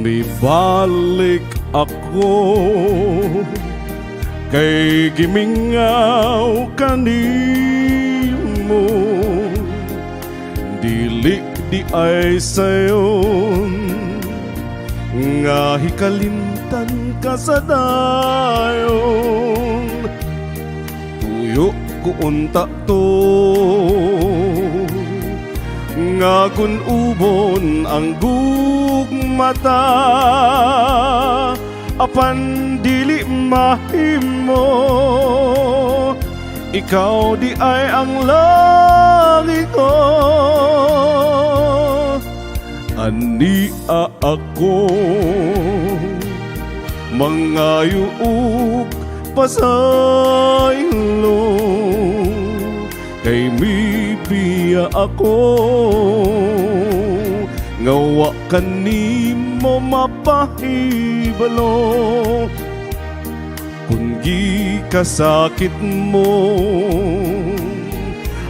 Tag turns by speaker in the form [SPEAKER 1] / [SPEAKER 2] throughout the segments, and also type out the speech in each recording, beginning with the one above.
[SPEAKER 1] Nibalik ako kay gimingaw kanimo, dili di ay sayon nga hikalimtan ka sa dayon. Tuyo ko unta to nga kun ubon ang gugmata, apan dili mahimo, ikaw di ay ang langit ko. Ania ako mangayuog pasaylo, kay mibiya ako ngawa kanimo mapahibalo. Kung gikasakit mo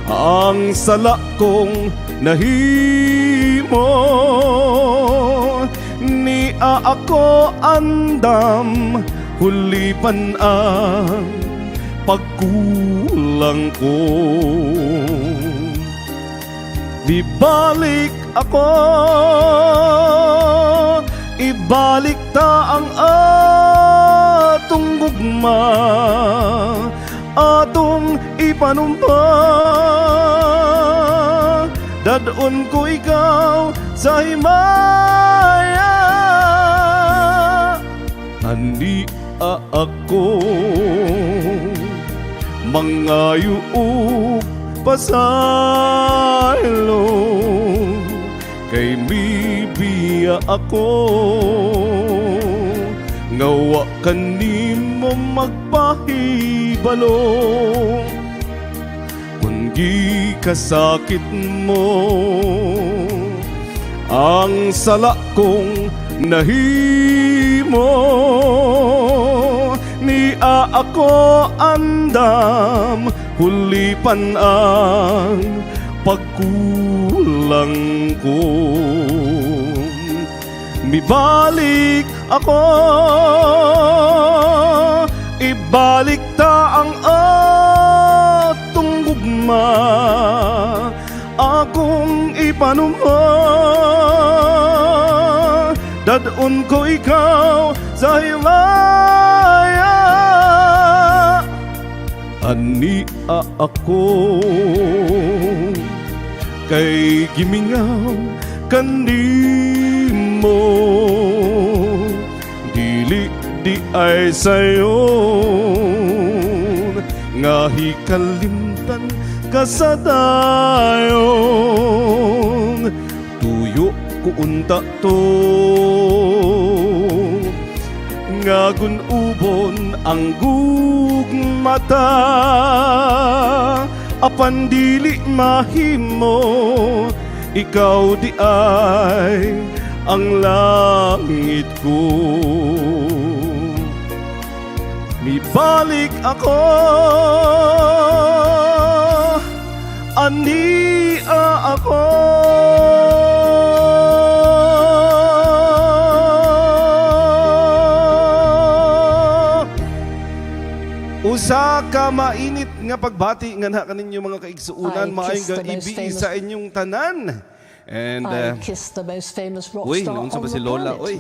[SPEAKER 1] ang sala kong nahimo, nia ako andam hulipan ang pagkulang ko. Di balik ako, ibalik ta ang atong gugma, atong ipanumpa. Dadon ko ikaw sa himaya, ania ako mangayuog pasaylo, kay mibiya ako ngawa kanimo magpahibalo. Kung gikasakit mo ang sala kong nahimo, nia ako andam hulipan ang pagkulang ko. Mibalik ako, ibalik ta ang atong gugma, akong ipanumpa. Dadon ko ikaw sa himaya, ania ako kay gimingaw kanimo, dili di ay sayon nga hikalimtan ka sa dayon. Tuyo ko unta to nga gun ubon ang gugmata, apan dili mahimo, ikaw di ay ang langit ko. Mibalik ako, ania ako usa ka mainit nga pagbati nga na kaninyo mga kaigsuunan, maayong gaibi sa inyong tanan. And
[SPEAKER 2] I kissed the most famous rock
[SPEAKER 1] uy,
[SPEAKER 2] star
[SPEAKER 1] naunsa
[SPEAKER 2] on
[SPEAKER 1] ba si
[SPEAKER 2] the
[SPEAKER 1] Lola?
[SPEAKER 2] planet.
[SPEAKER 1] Uy,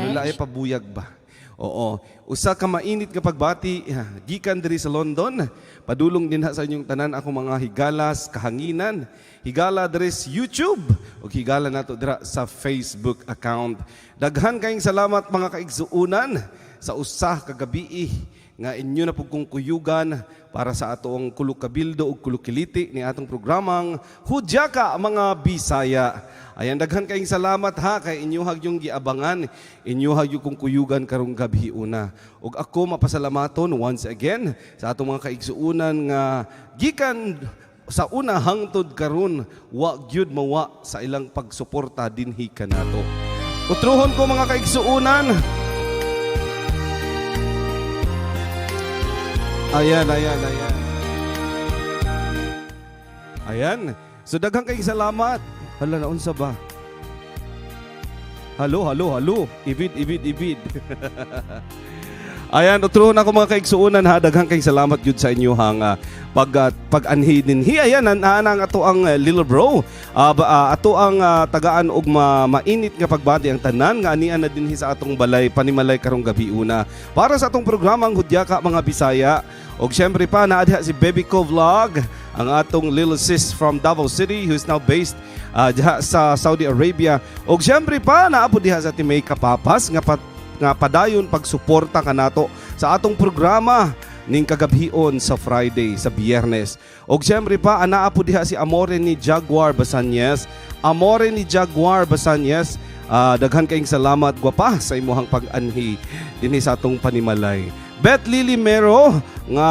[SPEAKER 1] Lola ay pabuyag ba? Oo, usa ka mainit nga pagbati gikan diri sa London. Padulong din sa inyong tanan ako mga higalas kahanginan. Higala diri sa YouTube o higala nato dira sa Facebook account. Daghan kayong salamat mga kaigsuunan sa usa ka gabi nga inyo na pug kong kuyugan para sa atong kulukabildo ug kulukiliti ni atong programang Hudyaka mga Bisaya. Ayan, daghan kayong salamat ha kay inyo hagyong giabangan, inyo hagyong kong kuyugan karong gabi una. Ug ako mapasalamaton once again sa atong mga kaigsuunan nga gikan sa una hangtod karon wa gyud mawa sa ilang pagsuporta dinhi kanato. Utruhon ko mga kaigsuunan. Ayan. Ayan. So daghang kayong salamat. Hala, naunsa ba? Halo. Ibid. Ayan, utro na ko mga kaigsuunan ha. Daghang kayong salamat yun sa inyo hang pag-anhi dinhi. Ayan, naan ato ang little bro. Ato ang tagaan og mainit nga pagbati ang tanan nga anian na dinhi sa atong balay panimalay karong gabi una. Para sa atong programang Hudyaka mga Bisaya. Og syempre pa naadha si Baby Ko Vlog, ang atong little sis from Davao City who's now based diha sa Saudi Arabia. Og syempre pa naapod diha sa Timay Kapapas nga padayon pagsuporta kanato sa atong programa ning kagabhion sa Friday, sa Biyernes. Og syempre pa anaa po diha si Amore ni Jaguar Basanyes. Amore ni Jaguar Basanyes, daghan kayong salamat gwapa sa imuhang pag-anhi dinhi sa atong panimalay. Beth Lily Mero nga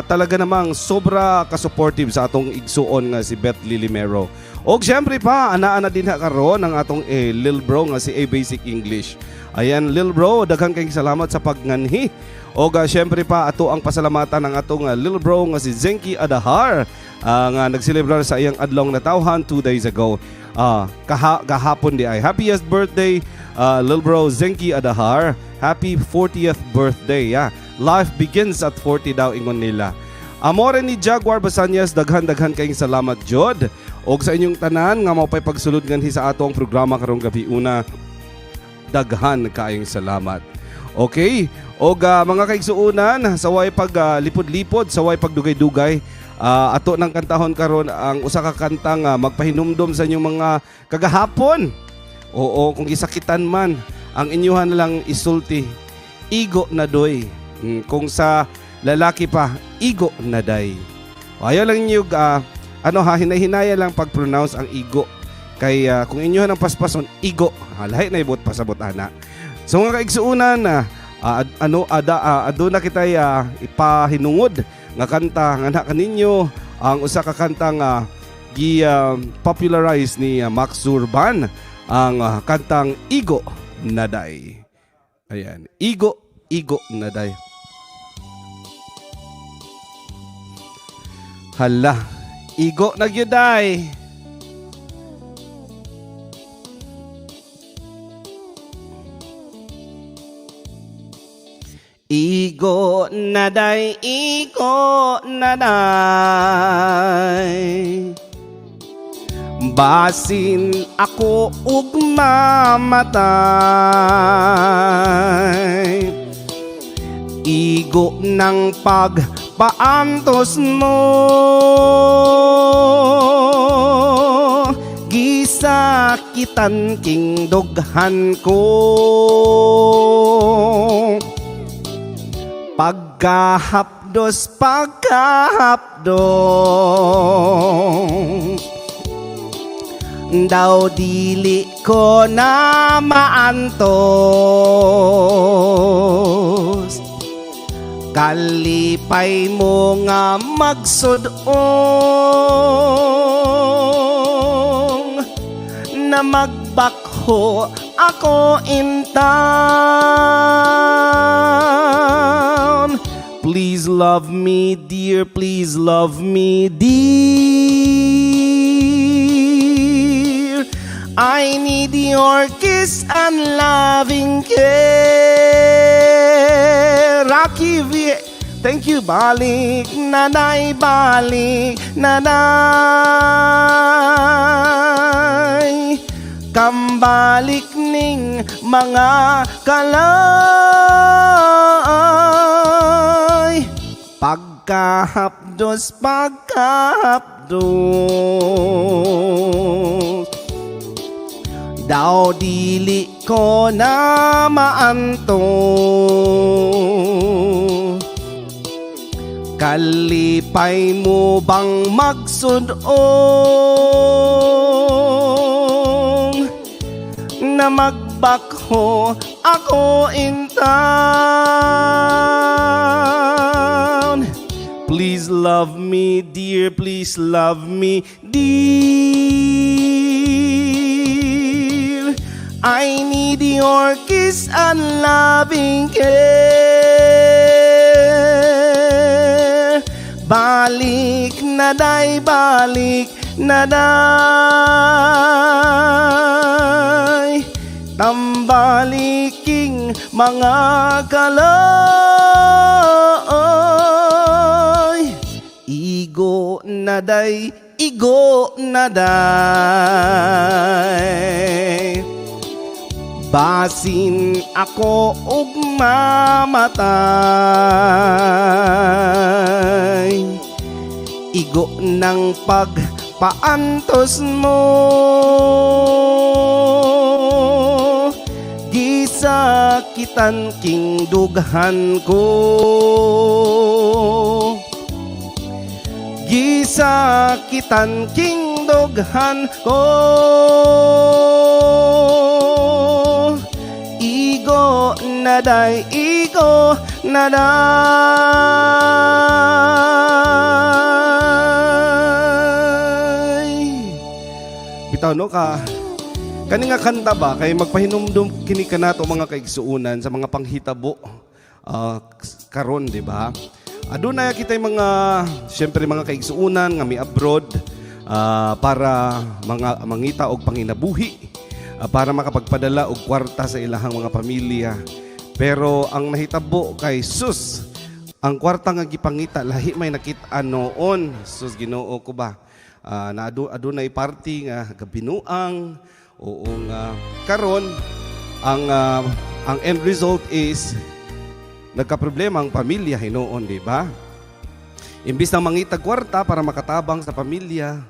[SPEAKER 1] talaga namang sobra ka-supportive sa atong igsuon nga si Beth Lily Mero. Og syempre pa anaa na din karon ang atong little bro nga si A Basic English. Ayan, little bro, daghang kayong salamat sa pagnganhi. O syempre pa ato ang pasalamatan ng atong little bro nga si Zenki Adahar nga nagselebrar sa iyang adlong natawhan 2 days ago. Kahapon di ay happiest birthday little bro Zenki Adahar. Happy 40th birthday. Life begins at 40 daw ingon nila. Amore ni Jaguar Basanyas, daghan kayong salamat jod. Og sa inyong tanan nga maupay pagsulod nganhi sa ato ang programa karong gabi una. Daghan kaayong salamat. Okay? O mga kaigsuunan, saway paglipod-lipod, saway pagdugay-dugay, ato ng kantahon karon ang usa ka kantang magpahinumdom sa inyong mga kagahapon. Oo, kung gisakitan man, ang inyuhan lang isulti, igo na doy. Kung sa lalaki pa, igo na day. O, ayaw lang niyo, hinay-hinaya lang pag-pronounce ang igo. Kay kung inyo ng paspason, igo. Lahi na ibot pasabot ana. So mga kaigsuunan, ado na kitay ipahinungod nga kanta nga na kaninyo ang usa ka kanta nga gi-popularize ni Max Zurban, ang kantang Igo Naday. Ayan, Igo Naday. Hala, igo na gyuday. Igo naday, basin ako ug mamatay. Igo ng pagpaantos mo, gisakitan king dughan ko. Pagkahapdos daw dili ko na maantos. Kalipay mo nga magsudong na magbakho ako in town. Please love me dear, please love me dear. I need your kiss and loving care. Rocky V, thank you. Balik nanay, balik nanay. Kambalik ning mga kalay. Pagkahapdos daw dili ko na maanto. Kalipay mo bang magsudong na magbakho ako in town. Please love me dear, please love me dear. I need your kiss and loving care. Balik na day, balik na day. Tambaliking mga kalay, igo na day, igo na day. Basin ako ug mamatay, igo ng pagpaantos mo. Gisakitan king dughan ko, gisakitan king dughan ko. Igo na day, igo na day. Bitaw no ka. Kani nga kanta ba kay magpahinumdum kini kanato mga kaigsuunan sa mga panghitabo karon, di ba? Aduna kita mga syempre mga kaigsuunan nga mi abroad para mga mangita og panginabuhi, para makapagpadala og kwarta sa ilahang mga pamilya. Pero ang nahitabo kay sus, ang kwarta nga gipangita lahi may nakit-an noon. Sus, Ginoo ko ba? Na adunay party nga gabinuang. Oo nga. Karon ang end result is nagka-problema ang pamilya hinoon, di ba? Imbis na mangitag kwarta para makatabang sa pamilya,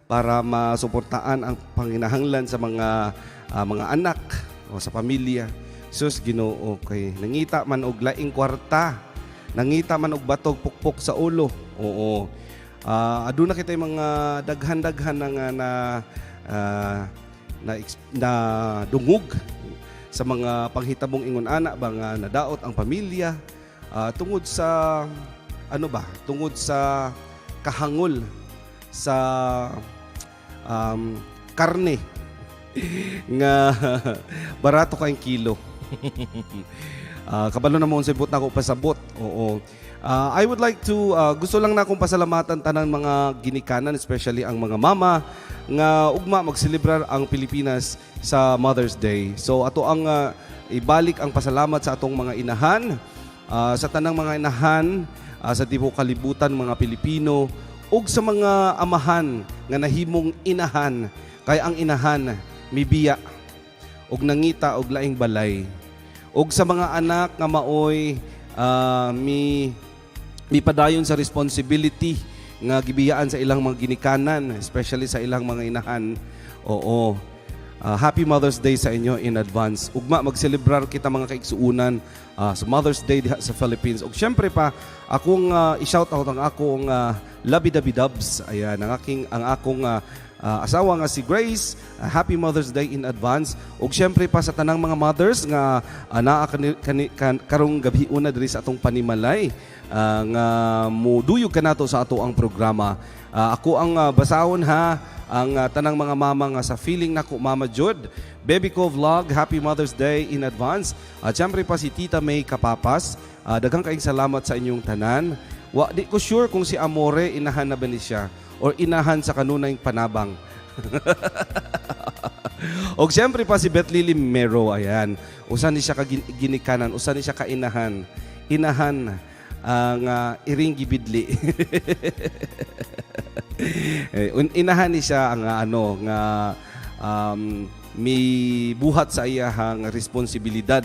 [SPEAKER 1] para masuportaan ang panginahanglan sa mga anak o sa pamilya. Sus, Ginoo kay nangita man og laing kwarta, nangita man og batog pukpok sa ulo. Oo. Aduna kitay mga daghan-daghan na dungog sa mga panghitabong ingon ana ba nga nadaot ang pamilya tungod sa tungod sa kahangol sa karne nga barato kayong kilo. Kabalo na mo unsay na ko pasabot. Oo. I would like to gusto lang na akong pasalamatan tanan mga ginikanan, especially ang mga mama nga ugma magselebrar ang Pilipinas sa Mother's Day. So ato ang ibalik ang pasalamat sa atong mga inahan, sa tanang mga inahan sa tibok kalibutan mga Pilipino, ug sa mga amahan nga nahimong inahan, kay ang inahan mibiya ug nangita og laing balay. Ug sa mga anak nga maoy mi padayon sa responsibility nga gibiyaan sa ilang mga ginikanan, especially sa ilang mga inahan. Oo. Happy Mother's Day sa inyo in advance. Ugma magselebrar kita mga kaigsuunan sa Mother's Day diha sa Philippines. Ug syempre pa akong i-shout out ang akong Labi-Dabi-Dubs. Ayan ang akong asawa nga si Grace. Happy Mother's Day in advance. Ug syempre pa sa tanang mga mothers nga naa karong gabi una diri sa atong panimalay nga muduyog kanato sa ato ang programa. Ako ang basahon ha ang tanang mga mama nga sa feeling nako Mama Jud. Baby ko vlog, Happy Mother's Day in advance. At syempre pa si Tita May Kapapas. Daghang kaayong salamat sa inyong tanan. Di ko sure kung si Amore inahan na ba ni siya or inahan sa kanunay panabang. O syempre pa si Betlily Mero, ayan. Usan ni siya ginikanan, usan ni siya kainahan. Inahan ang iring gibidli. Inahan ni siya ang may buhat sa iyahang responsibilidad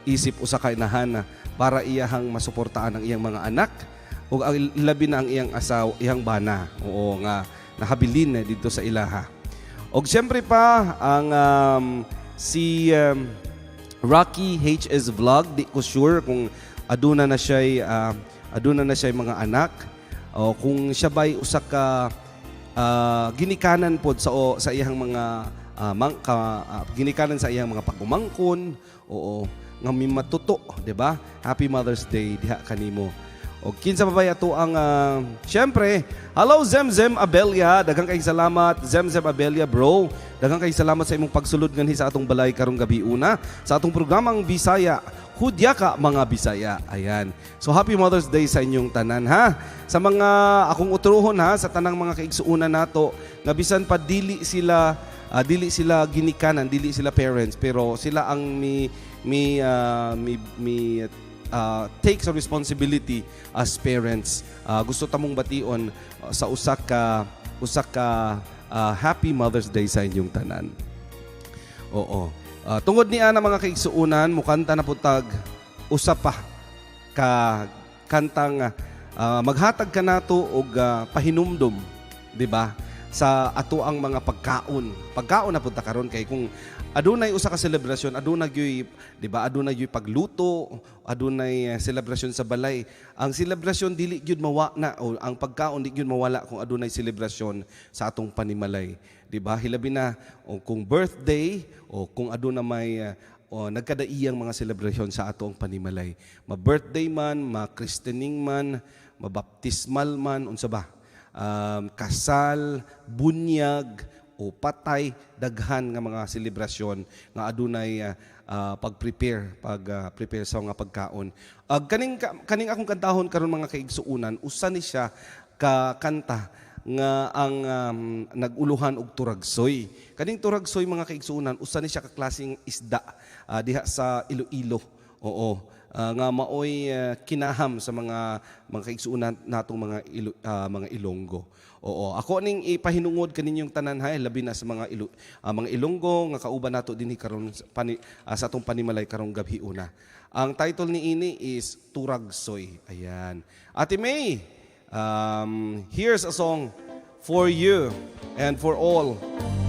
[SPEAKER 1] isip usa ka inahan para iyahang masuportaan ang iyang mga anak ug labi na ang iyang asawa, iyang bana. Oo nga nahabilin dito sa ilaha. Og siyempre pa ang si Rocky HS Vlog, di ko sure kung aduna na siya mga anak o kung siya ba'y usa ka ginikanan pod sa iyang mga ginikanan sa iyang mga pagumangkon. Oo nga mimatuto, di ba? Happy Mother's Day diha kanimo. O kinsa pa ba ato ang syempre, hello Zemzem Abelia, daghang kay salamat Zemzem Abelia bro. Daghang kay salamat sa imong pagsulod nganhi sa atong balay karong gabi una sa atong programang Bisaya. Hudya ka mga Bisaya. Ayan. So happy Mother's Day sa inyong tanan ha. Sa mga akong utrohon ha sa tanang mga kaigsuunan nato nga bisan pa dili sila dili sila ginikanan, dili sila parents, pero sila ang takes a responsibility as parents. Gusto tamong bation sa usa ka Happy Mother's Day sa inyong tanan. Oo. Tungod ni ana mga kaigsuunan, mukanta na putag usa pa ka kantang maghatag ka nato og pahinumdom, di ba? Sa ato ang mga pagkaon. Pagkaon na punta karon kay kung adunay usa ka selebrasyon, adunay gyoy, di ba? Adunay gyoy pagluto, adunay selebrasyon sa balay. Ang selebrasyon dili gyud mawala o ang pagkaon di gyud mawala kung adunay selebrasyon sa atong panimalay. Di ba? Hilabi na o kung birthday o kung aduna may nagkadaiyang mga selebrasyon sa atong panimalay. Ma-birthday man, ma-christening man, mabaptismal man, unsa ba? Kasal, bunyag, o patay, daghan nga mga selebrasyon nga adunay pag-prepare sa mga pagkaon. Kaning akong kantahon karon mga kaigsuunan, usa ni siya ka kanta nga ang naguluhan og turagsoy. Kaning turagsoy mga kaigsuunan, usa ni siya ka klaseng isda diha sa Iloilo. Oo. Nga maoy kinaham sa mga kaigsuunan natong mga Ilonggo. Oo, ako ning ipahinungod kaninyong tanan hay labi na sa mga Ilonggo nga kauban nato dinhi karon sa atong panimalay karong gabi una. Ang title ni ini is Turagsoy. Ayan. Ate May, here's a song for you and for all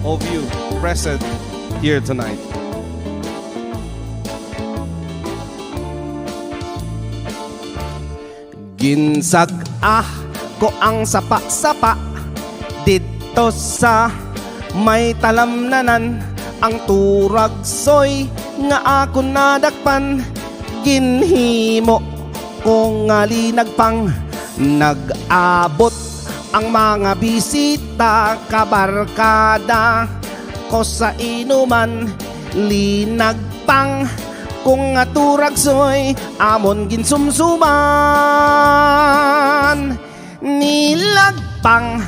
[SPEAKER 1] of you present here tonight. Ginsag ko ang sapa-sapa dito sa may talamnanan, ang turagsoy nga ako nadakpan, ginhimo ko nga linagpang, nag-abot ang mga bisita, kabarkada ko sa inuman, linagpang kung nga turagsoy amon ginsumsuman, nilagpang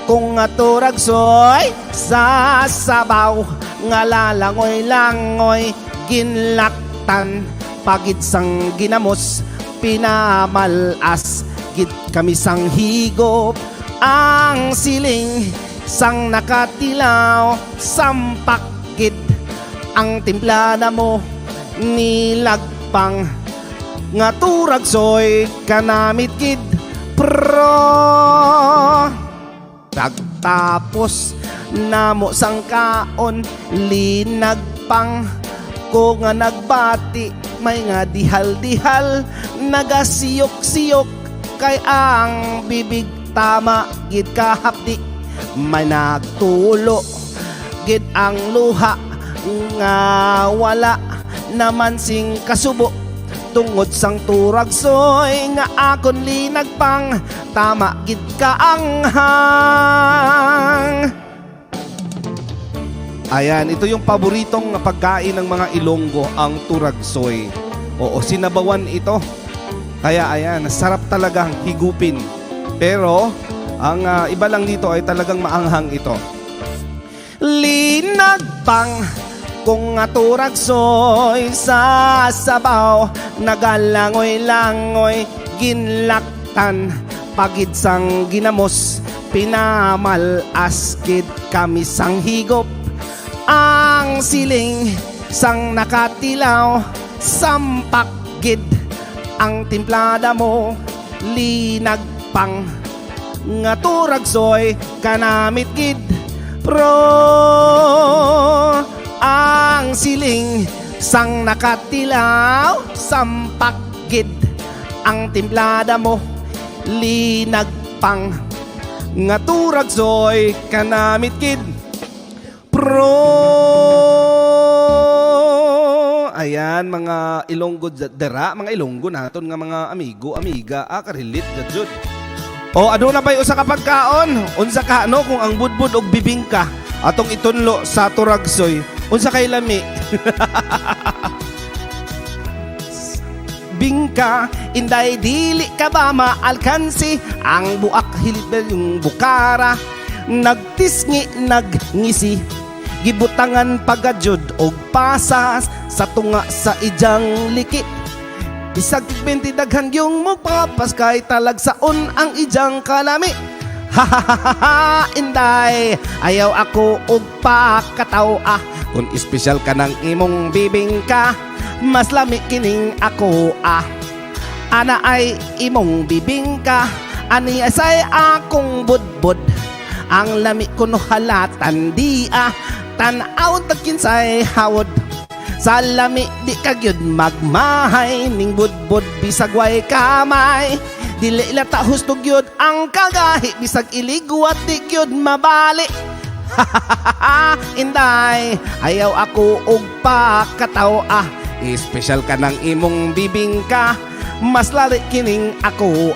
[SPEAKER 1] kung nga turagsoy sa sabaw nga lalangoy-langoy, ginlaktan pagid sang ginamos, pinamalas gid kami sang higop, ang siling sang nakatilaw, sampak gid ang timplada mo, nilagpang nga turagsoy kanamit kid pro. Nagtapos namo sang kaon, linagpang ko nga nagbati, may nga dihal-dihal, nagasiyok-siyok kay ang bibig, tama gid kahapdi, may nagtulo gid ang luha nga wala naman sing kasubo, tungod sang turagsoy nga akon linagpang, tama gid kaanghang. Ayan, ito yung paboritong pagkain ng mga Ilonggo, ang turagsoy. Oo, sinabawan ito. Kaya ayan, sarap talagang higupin. Pero ang iba lang dito ay talagang maanghang ito. Linagpang kung nga turagsoy sa sabaw, nagalangoy-langoy, ginlaktan pagid sang ginamos, pinamalas gid kami sang higop, ang siling sang nakatilaw, sampak gid ang timplada mo, linagpang nga turagsoy kanamit gid pro. Ang siling sang nakatilaw, sampak gid ang timplada mo, linagpang nga turagsoy kanamit gid pro. Ayan mga Ilonggo dera, mga Ilonggo naton nga mga amigo, amiga, karilit jud. O aduna bay usa ka pagkaon, unsa ka no kung ang budbud og bibingka atong itunlo sa turagsoy, unsa kay lami? Bingka, inday dili ka ba maalkansi, ang buak hilid yung bukara, nagtisngi nagngisi, gibutangan pagajud og pasas sa tunga sa ijang liki. Bisag tigbenti daghan yung magpapas kay talagsaon ang ijang kalami. Ha inday, ayaw ako og pakataw kung espesyal ka ng imong bibingka, mas lami kining ako Ana ay imong bibingka, ani asay akong budbud. Ang lami ko no halatan di tanaw tagkinsay hawod. Sa lami di kagyud magmahay, ning budbud bisag way kamay. Dili lata hustog yun ang kagahi, bisag iligwat di yun mabali. Inday, ayaw ako og pakataw espesyal ka ng imong bibingka, mas lali kining ako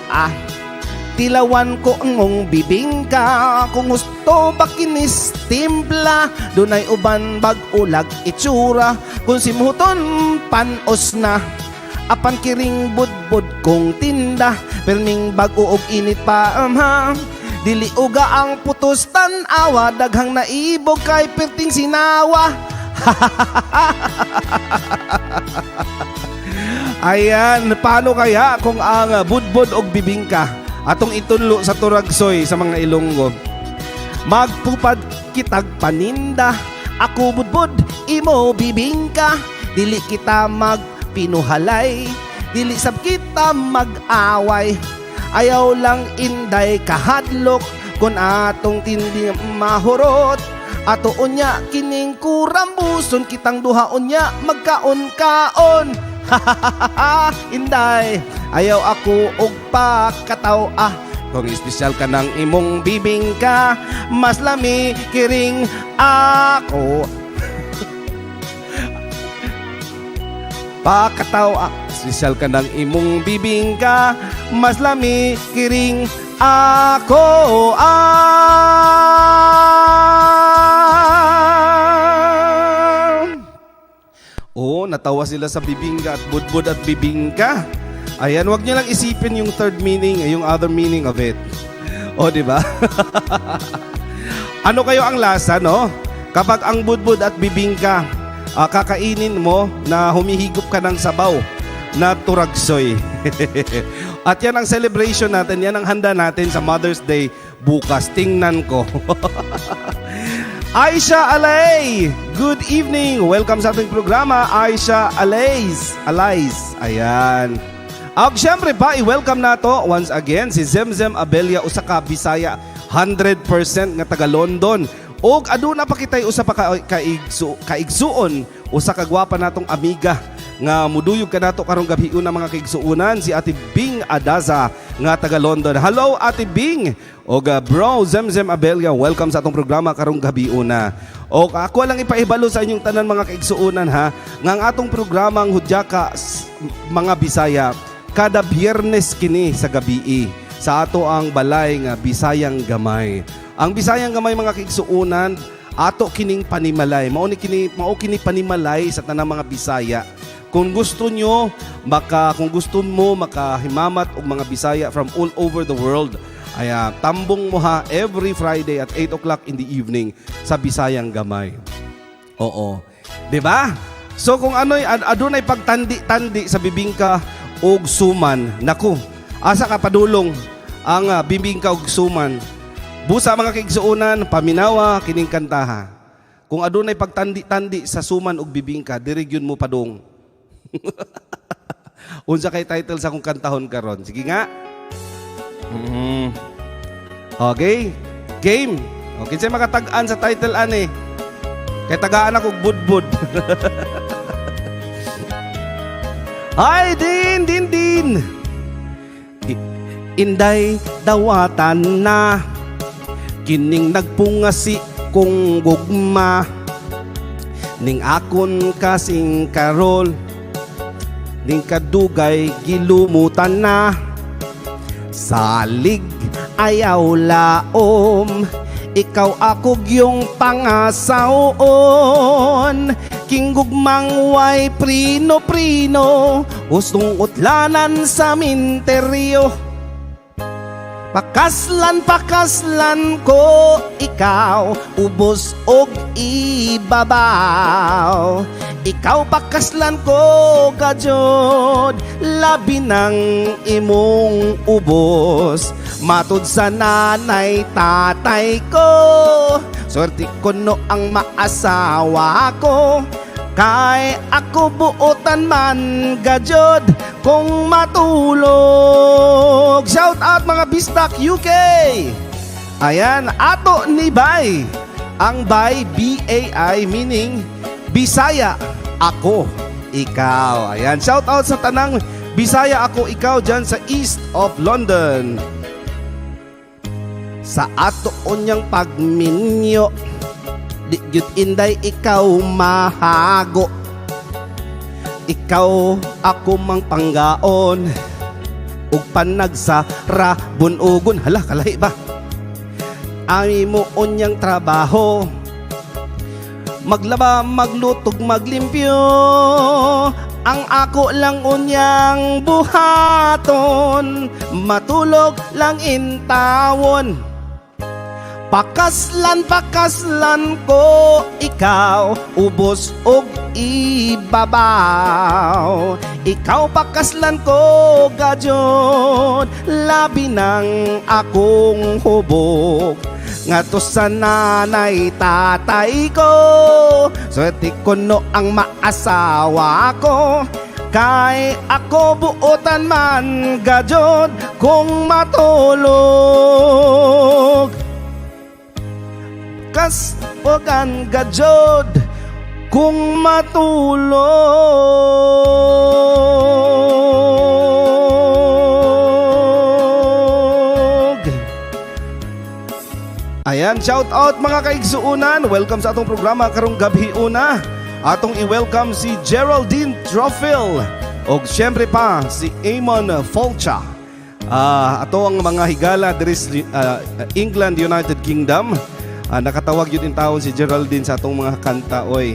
[SPEAKER 1] Tilawan ko ang bibingka, kung gusto ba kinis timpla, dunay uban bag-ulag itsura, kung simuton panos na. Apan kiring budbud kong tinda, perming bag-uog init pa Dili uga ang putos tanawa, daghang naibog kay perting sinawa. Ayan, paano kaya kung ang budbud og bibingka atong itunlo sa turagsoy sa mga Ilonggo? Magpupad kitag paninda, ako budbud, imo bibingka. Dili kita magpinuhalay, dili sab kita mag-away. Ayaw lang inday kahadlok, kun atong tindi mahurot. Ato unya kining kurambuson, kitang duha unya magkaon-kaon. Inday, ayaw ako og pakataw kung espesyal ka ng imong bibingka, mas lami kiring ako. Pakataw espesyal ka ng imong bibingka, mas lami kiring ako Oh, natawa sila sa bibingka at budbud at bibingka. Ayan, wag niyo lang isipin yung third meaning, yung other meaning of it. O, di ba? Ano kayo ang lasa, no? Kapag ang budbud at bibingka, kakainin mo na humihigop ka ng sabaw na turagsoy. At yan ang celebration natin, yan ang handa natin sa Mother's Day bukas. Tingnan ko. Aisha Alay, good evening. Welcome sa ating programa, Aisha Alays. Ayan. Siyempre pa, i-welcome na to once again si Zemzem Abelia, usa ka Bisaya, 100% nga taga London. Og aduna pa kitay usa pa kaigsuon, usa ka gwapa natong amiga nga muduyog ka nato karong gabi una mga kaigsuonan, si Ate Bing Adaza nga taga London. Hello Ate Bing. Og bro Zemzem Abelia, welcome sa atong programa karong gabi una. Og ako lang ipaibalo sa inyong tanan mga kaigsuonan nga ang atong programang Hudyaka mga Bisaya kada Biyernes kini sa gabi sa ato ang balay nga Bisayang Gamay. Ang Bisayang Gamay mga kaigsuonan, ato kining panimalay. Mao kini panimalay sa tanang mga Bisaya. Kung gusto nyo, kung gusto mo makahimamat og mga Bisaya from all over the world, ay tambong mo ha every Friday at 8 o'clock in the evening sa Bisayang Gamay. Oo. 'Di ba? So kung adunay pagtandi-tandi sa bibingka og suman, naku, asa ka padulong ang bibingka og suman. Busa mga kaigsuonan, paminawa kining kantaha. Kung adunay pagtandi-tandi sa suman og bibingka, dirigyon mo padung. Unsa kay title sa akong kantahon karon? Sige nga. Okay, game. Okay, say makatag-an sa title ani. Kay tagaan ako budbud. Ay din. Inday dawatan na kining nagpungasi kong gugma ning akon kasing karol ning kadugay gilumutan na salig ayaw laom ikaw ako gyung pangasawon kinggugmang way prino usong utlanan sa minteryo pakaslan ko
[SPEAKER 3] ikaw ubos og ibabaw. Ikaw pakaslan ko kadyod, labi ng imong ubos. Matud sa nanay tatay ko, swerte ko no ang maasawa ko. Kay ako buotan man gadyod kung matulog. Shout out mga Bistak UK. Ayan, ato ni Bay. Ang Bay, B-A-I, meaning Bisaya, ako, ikaw. Ayan, shout out sa tanang Bisaya, ako, ikaw dyan sa East of London. Sa ato onyang pagminyo, di gyud inday ikaw mahago. Ikaw ako mang panggaon ug panag sa rabunugon. Hala, kalahi ba? Ami mo onyang trabaho, maglaba, maglutog, maglimpyo. Ang ako lang unyang buhaton, matulog lang intawon. Pakaslan ko, ikaw ubos og ibabaw. Ikaw pakaslan ko gadyod, labi ng akong hubog. Ngato sa nanay tatay ko, swerte ko no ang maasawa ko. Kay ako buotan man gadyod kung matulog. Kas wagan gadyod kung matulog. Ayan, shout out mga kaigsuunan. Welcome sa atong programa karong gabi una. Atong i-welcome si Geraldine Troffel o syempre pa si Amon Folcha. Ato ang mga higala diri sa England, United Kingdom. Nakatawag yun in taon si Geraldine sa atong mga kanta, oy.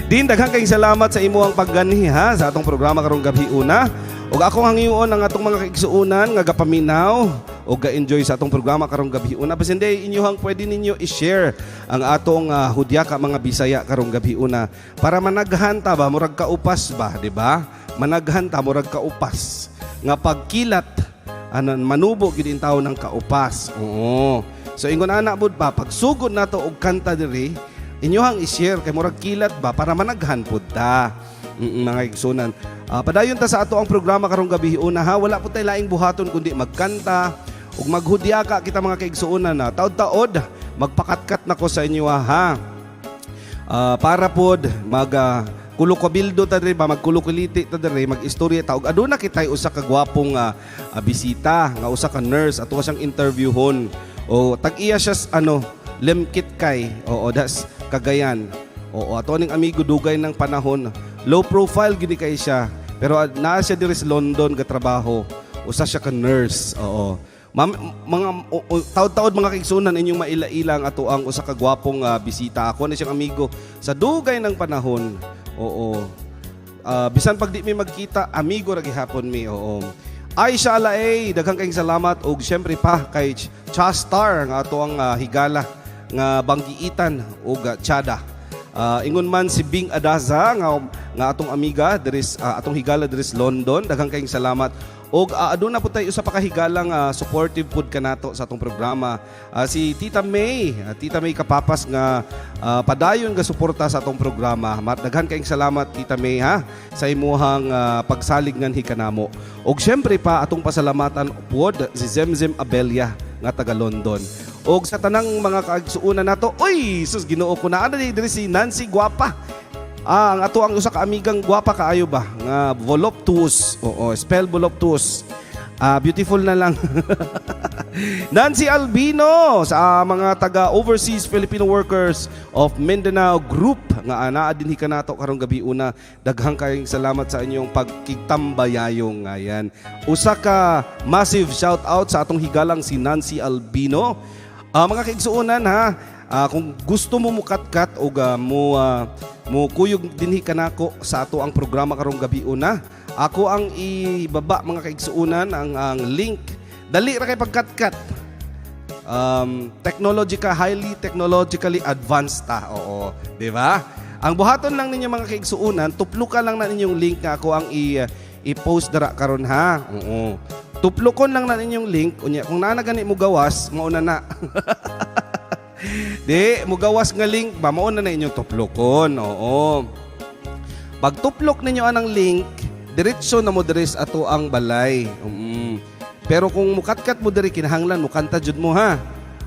[SPEAKER 3] Din, daghang kayong salamat sa imo ang pagganhi ha sa atong programa karong gabi una. Ug akong hangyoon ang atong mga kaigsuunan nga gapaminaw o ga-enjoy sa atong programa karong gabi una. Basta hindi inyohang pwede ninyo i-share ang atong hudyaka mga Bisaya karong gabi una para managhan ta ba murag kaupas ba, di ba? Managhan ta murag kaupas nga pagkilat manubo gid in tawo ng kaupas. Oo. So ingon ana bud pa pagsugod nato og kanta diri, inyohang i-share kay murag kilat ba para managhan pud ta. Mga igsunan. Padayon ta sa ato ang programa karong gabi una ha. Wala po tay laing buhaton kundi magkanta ug maghudyaka kita mga kaigsuunan na taod-taod magpakatkat nako sa inyo ha. Para pod kulukabildo ta diri ba magkulukuliti ta diri mag-istorya ta ug aduna kitay usa ka gwapong bisita nga usa ka nurse ato siyang interviewhon. O tag-iya siya lemkit kay. Oo, das Cagayan. Oo, ato ning amigo dugay ng panahon. Low profile gini kay siya. Pero naa siya diri sa London ga trabaho. Usa siya ka nurse. Oo. Mga taod-taod mga kaigsunan inyong maila-ilang ato ang usa ka gwapong bisita. Ako na siyang amigo sa dugay ng panahon. Oo. Bisan pag di mi magkita, amigo ra gihapon mi. Oo. Aisha Alae, daghang kayong salamat ug syempre pa kay Chastar nga ato ang higala nga banggiitan ug Chada. Ingon man si Bing Adaza nga atong amiga diris atong higala diris London, daghang kayong salamat. Og aduna po tayo usa pa ka higalang supportive pud kanato sa atong programa. Si Tita May Kapapas nga padayon nga suporta sa atong programa. Daghan kayong salamat Tita May ha sa imuhang pagsalig ngan hikanamo. Og syempre pa atong pasalamatan pod si Zemzem Abelia nga taga London. Og sa tanang mga kaigsuunan nato, oy, sus Ginoo ko na diri si Nancy Guapa. Ang ato ang usa ka amigang gwapa kaayo ba nga voluptuous. Oo, spell voluptuous. Beautiful na lang. Nancy Albino sa mga taga Overseas Filipino Workers of Mindanao Group nga anaa dinhi kanato karong gabi una. Daghang kayong salamat sa inyong pagkitambayayong. Ayan. Usa ka massive shout out sa atong higalang si Nancy Albino. Mga kaigsuunan ha, kung gusto mo mukatkat o mo kuyog dinhi kanako sa ato ang programa karong gabi una, ako ang ibaba mga kaigsuunan ang link. Dali ra kay pagkatkat.
[SPEAKER 1] highly technologically advanced ta. Oo, di ba? Ang buhaton lang ninyo mga kaigsuunan, tuplukan lang na ninyong link nga ako ang i-post dara karon ha. Oo. Tuplukon lang na ninyong link unya kung naa na gani mo gawas, mauna na. Di, mo gawas nga link, ba mauna na inyong tuplukon. Oo. Pag tuplok ninyo anang link, diretso na mo diri sa ato ang balay. Pero kung mukatkat mo diri kinahanglan mo kanta jud mo ha.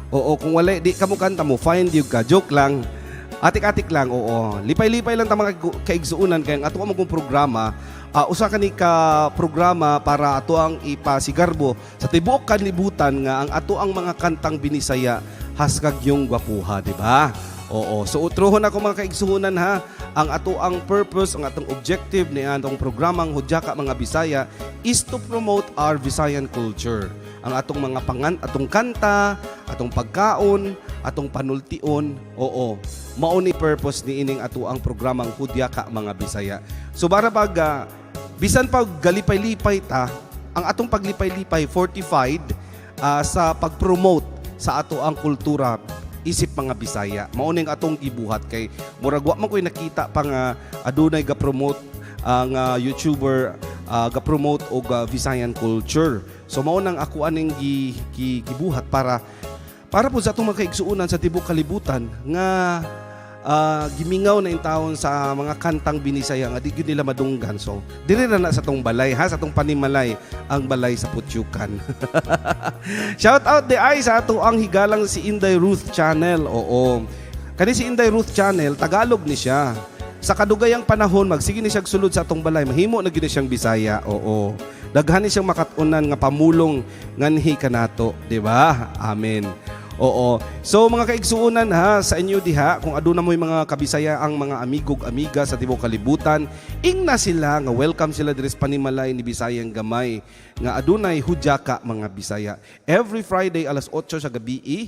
[SPEAKER 1] Oo, kung wala di ka mo kanta mo find you ka, joke lang. Atik-atik lang, oo. Lipay-lipay lang ta mga kaigsuunan kay ang ato ang programa, usa ka ni ka programa para ato ang ipasigarbo sa tibuok kanlibutan nga ang ato ang mga kantang binisaya haskag yung gwapuha, di ba? Oo. So utrohon ako mga kaigsuunan ha, ang ato ang purpose, ang atong objective ni atong programang Hudyaka Mga Bisaya is to promote our Visayan culture. Ang atong mga atong kanta, atong pagkaon, atong panultion, oo. Mao ni purpose ni ining ato ang programang Hudyaka Mga Bisaya. So para pag bisan pag galipay-lipay ta, ang atong paglipay-lipay fortified sa pag-promote sa ato ang kultura isip mga Bisaya. Mao ning atong gibuhat kay murag wa man koy nakita pa nga adunay ga-promote ang YouTuber ga-promote og Visayan culture. So mao nang ako aning gibuhat para po sa atong mga kaigsuunan sa tibuok kalibutan nga gimingaw na in taon sa mga kantang binisaya nga di gyud nila madunggan. So diri na sa tong balay ha, sa tong panimalay ang balay sa Putyukan. Shout out di ay sa ato ang higalang si Inday Ruth Channel. Oo. Kani si Inday Ruth Channel, Tagalog ni siya. Sa kadugayang panahon magsige ni siya sulod sa atong balay, mahimo na gyud siyang Bisaya. Oo. Daghan ni siyang makatunan nga pamulong nganhi kanato, di ba? Amen. Oo. So mga kaigsuunan ha, sa inyo diha, kung aduna mo'y mga kabisaya ang mga amigog amiga sa tibuok kalibutan, ingna sila nga welcome sila diri sa panimalay ni Bisayang Gamay nga adunay Hudyaka Mga Bisaya. Every Friday alas 8 sa gabi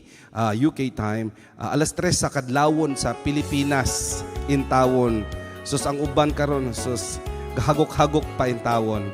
[SPEAKER 1] UK time, alas 3 sa kadlawon sa Pilipinas in tawon. Sus ang uban karon sus gahagok-hagok pa in tawon.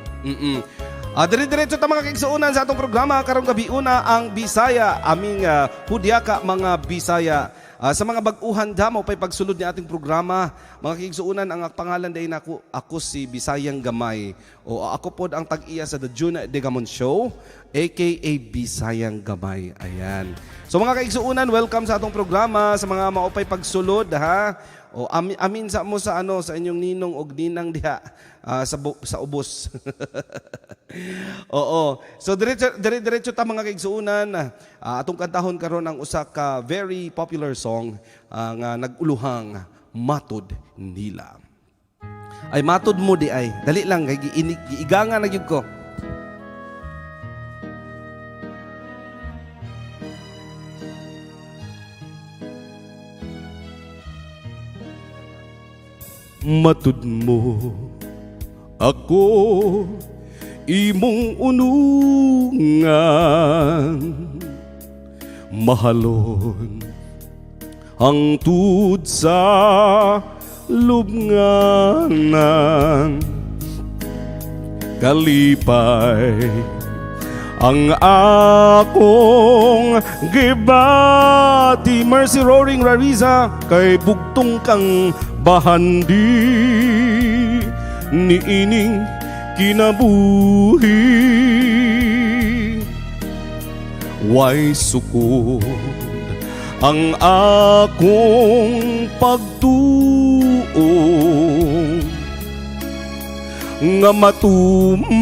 [SPEAKER 1] Dire-diretso ta mga kaigsuunan sa atong programa karong gabi una ang Bisaya, aming Hudyaka Mga Bisaya. Sa mga bag-uhan damo pay pagsulod ni ating programa, mga kaigsuunan ang pangalan day nako, ako si Bisayang Gamay. O ako pod ang tag-iya sa The June Degamon Show, aka Bisayang Gamay. Ayan. So mga kaigsuunan, welcome sa atong programa sa mga maupay pagsulod ha. O amin sa mo sa sa inyong ninong og ninang diha sa ubos. Oo. So diretso ta mga kaigsuunan, atong kantahon karon ang usa ka very popular song nga naguluhang Matud Nila. Ay matud mo di ay. Dali lang kay giigangan na gyud ko. Matud mo ako imong unungan, mahalon ang tud sa lubnganan, kalipay ang akong gibati. Mercy Roaring Rariza, kay bugtong kang bahandi ni ining kinabuhi. Way sukod ang akong pagtuong, nga matuman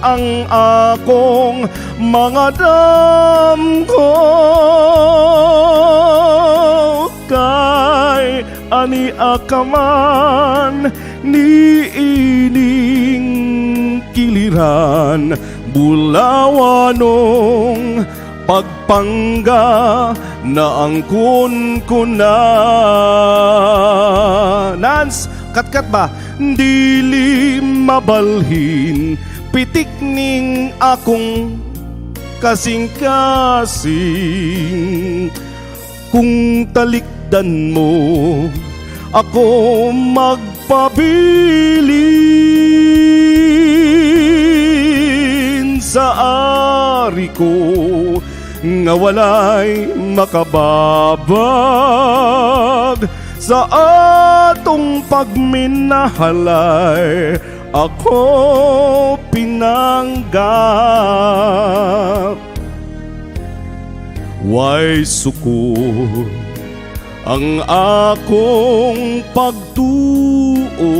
[SPEAKER 1] ang akong mga damko, kay ani akaman ni ining kiliran, bulawanong pagpangga na ang kun na. Nans, katkat ba? Dili mabalhin, pitik ning akong kasing-kasing. Kung talikdan mo ako magpabilin sa ari ko,
[SPEAKER 3] nga walay makababag sa atong pagminahalay. Ako pinanggap, way sukod ang akong pagtuo.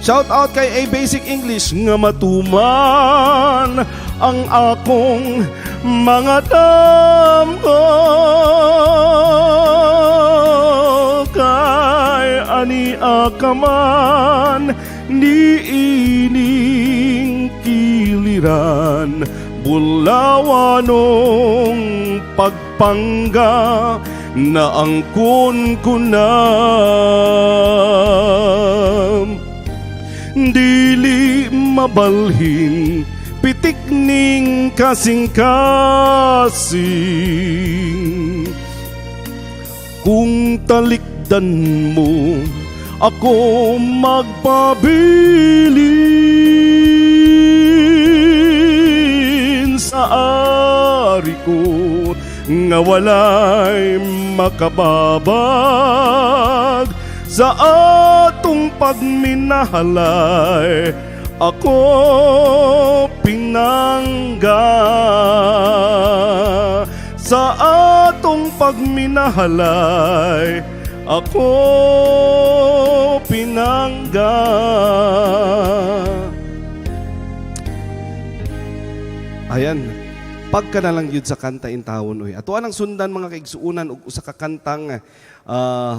[SPEAKER 3] Shout out kay A Basic English nga matuman ang akong mga damgo. Kay ani akaman ni ining kiliran, bulawanong pagpangga na angkon ko na. Dili mabalhin pitik ning kasing-kasing, kung talikdan mo ako magpabilin sa ari ko nga walay makababag sa atong pagminahalay. Ako pinangga sa atong pagminahalay. Ako pinangga. Ayan, pagka na lang yun sa kanta intawon oy. Ato anang sundan mga kaigsuunan ug usa ka kantang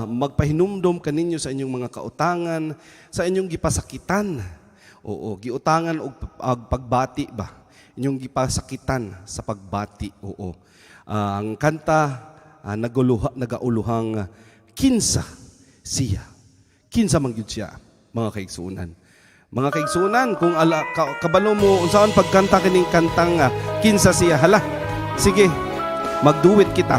[SPEAKER 3] magpahinumdom kaninyo sa inyong mga kautangan, sa inyong gipasakitan. Oo, giutangan og pagbati ba? Inyong gipasakitan sa pagbati. Oo. Ang kanta nagauluhang kinsa siya. Kinsa man gyud siya, mga kaigsuunan. Mga kaigsuunan, kung kabalo mo unsaon pagkanta kining kantang kinsa siya, hala. Sige, magduwit kita.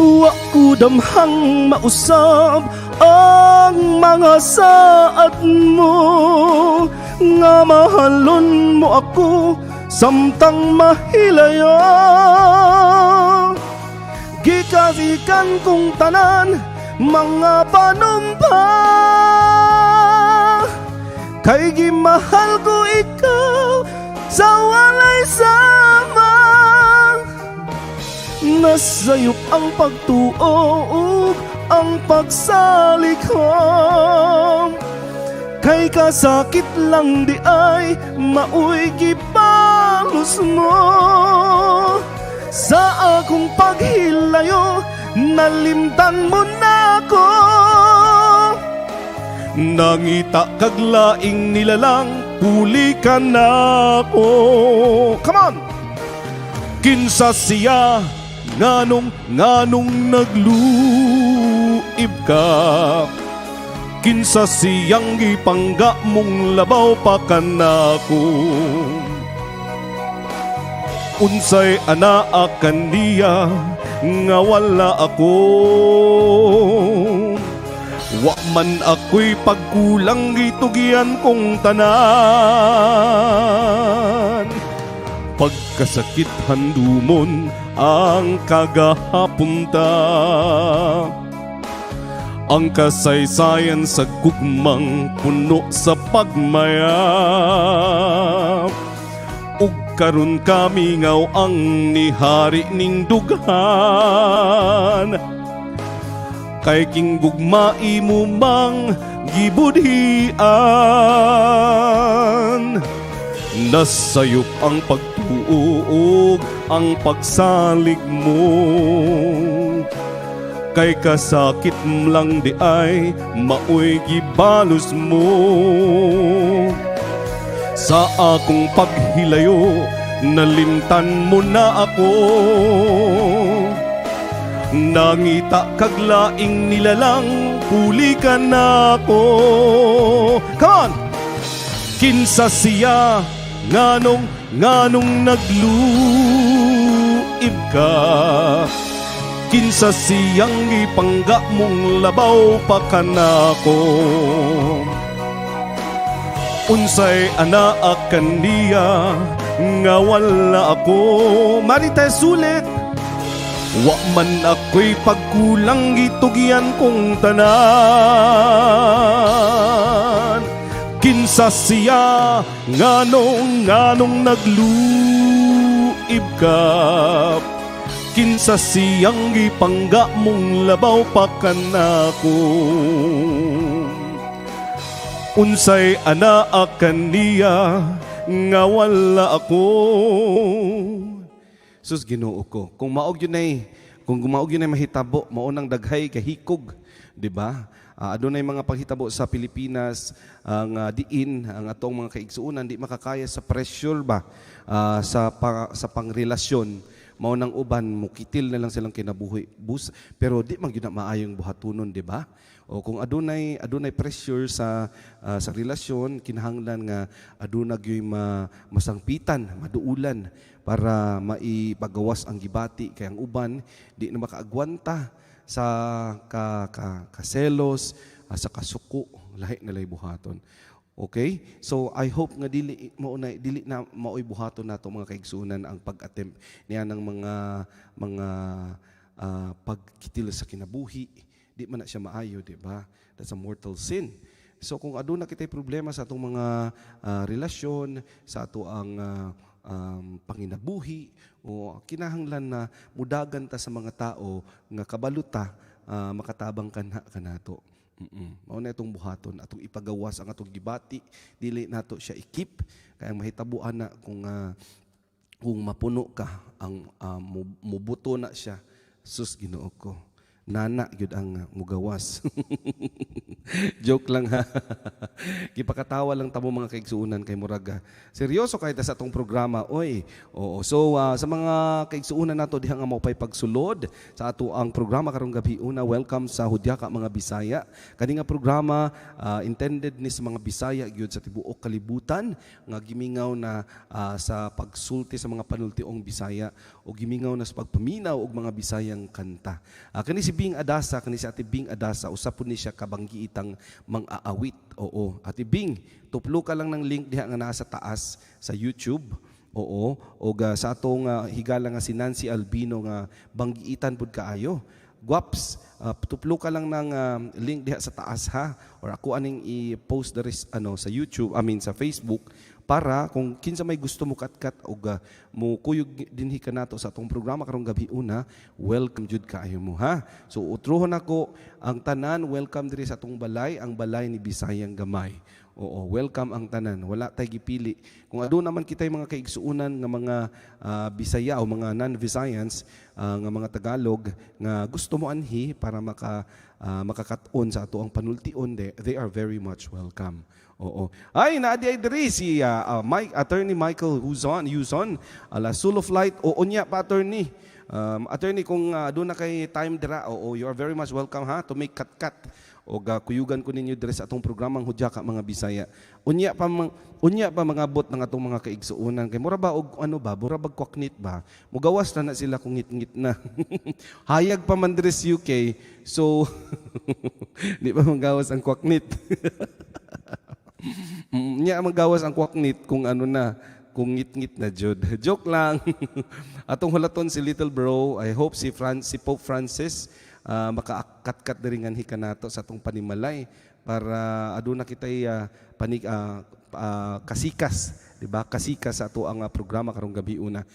[SPEAKER 3] Wa ko damhang mausab ang mga saad mo, nga mahalon mo ako samtang mahilaya. Gikasikan kong tanan mga panumpa, kay gimahal ko ikaw sa walay sama. Nasayop ang pagtuo, ang pagsalikham, kay kasakit lang di ay maoy gipalos mo. Sa akong paghilayo, nalimtan mo na ako. Nangita kag laing nilalang, huli ka na ako. Come on! Kinsa siya, nganong nagluib ka. Kinsa siyang gipangga mong labaw pa kanako. Unsay anaa kaniya nga wala ako. Wa man ako'y pagkulang gitugian kong tanan. Pagkasakit handumon ang kagahapunta, ang kasaysayan sa gugmang puno sa pagmayap. Ug karon kami ngaw ang nihari ning dughan, kay king gugmai mo mang gibudhian. Nasayop ang pagtuog, ang pagsalig mo, kay kasakit lang di ay maoy gibalos mo. Sa akong paghilayo, nalimtan mo na ako. Nangita kag laing nilalang, huli ka na ako. Come on! Kinsa siya, nganong nagluib ka. kinsa siyang gipangga mong labaw pa kanako. Unsay anak kaniya nga wala ako. Marita sulit. Wa man ako'y pagkulang gitugyan kong tanan. Kinsa siya nganong nagluib ka. Kinsa siyang gipangga mong labaw pa kanako. Unsay anak kaniya nga wala ako. Sus Ginoo ko, kung maog yun ay mahitabo, maunang daghay kahikog, di ba? Adunay mga paghitabo sa Pilipinas ang diin ang atong mga kaigsuunan di makakaya sa pressure ba sa pangrelasyon. Mao nang uban mukitil na lang silang kinabuhi bus pero di man gyud na maayong buhatonon, di ba? O kung adunay pressure sa relasyon, kinahanglan nga aduna gyud masangpitan, maduulan para maipagawas ang gibati kay ang uban di na makaagwanta sa kaselos, sa kasuko, lahi na lay buhaton. Okay? So I hope nga dili na maoy buhaton nato mga kaigsunan ang pag-attempt niya ng mga pagkitil sa kinabuhi. Di man na siya maayo, di ba? That's a mortal sin. So kung aduna kitay problema sa atong mga relasyon, sa ato ang panginabuhi, o kinahanglan na mudagan ta sa mga tao nga kabaluta makatabang kanato. Mao na itong buhaton atong ipagawas ang atong gibati, dili nato siya ikip kaya mahitabuan na kung mapuno ka ang mubuto na siya. Sus Ginoo ko, nana gyud ang mugawas. Joke lang ha. Gipakatawa lang tamo mga kaigsuunan kay muraga. Seryoso kay ta sa atong programa, oy. Oo. So sa mga kaigsuunan nato diha nga maupay pagsulod sa ato ang programa karong gabi una, welcome sa Hudyaka mga Bisaya. Kani nga programa intended ni sa mga Bisaya gyud sa tibuok kalibutan nga gimingaw na sa pagsulti sa mga panultiong Bisaya o gimingaw na sa pagpaminaw og mga Bisayang kanta. Kani si Bing Adasa, kani si Ate Bing Adasa, usapon ni siya kabanggiitang mang-aawit. Oo. Ate Bing, tuplo ka lang ng link diha nga nasa taas sa YouTube. Oo. O sa atong higala nga si Nancy Albino nga banggiitan pud kaayo. Guaps, tuplo ka lang ng link diha sa taas ha. Or ako aning i-post diri sa YouTube, sa Facebook, para kung kinsa may gusto mo katkat o mo kuyog dinhi ka nato sa atong programa karong gabi una, welcome jud kaayo mo ha. So utrohon ako ang tanan, welcome diri sa atong balay, ang balay ni Bisayang Gamay. Oo, welcome ang tanan. Wala tay gipili. Kung aduna naman kitay mga kaigsuunan nga mga Bisaya o mga non-Visayans nga mga Tagalog nga gusto mo anhi para makakat-on sa ato ang panultion, they are very much welcome. Oo. Ay, naadi ay diri si Attorney Michael Huzon, ala Soul of Light. O unya pa attorney. Attorney, kung doon na kay time dira, you are very much welcome ha to make cut-cut. O kuyugan ko ninyo diri sa atong programang Hudyaka mga Bisaya. Unya pa mga bot ng atong mga kaigsuunan kay mura ba og mura bag kwaknit ba? Mugawas na sila kung ngit-ngit na. Hayag pa man diri sa UK. So di ba magawas ang kwaknit? Nya magawas ang kwaknit kung kung ngit-ngit na jud. Joke lang. Atong hulaton si Little Bro, I hope si Pope Francis makaakat-kat diri nganhi kanato sa atong panimalay para aduna kitay kasikas, di ba? Kasikas sa ato ang programa karong gabi una.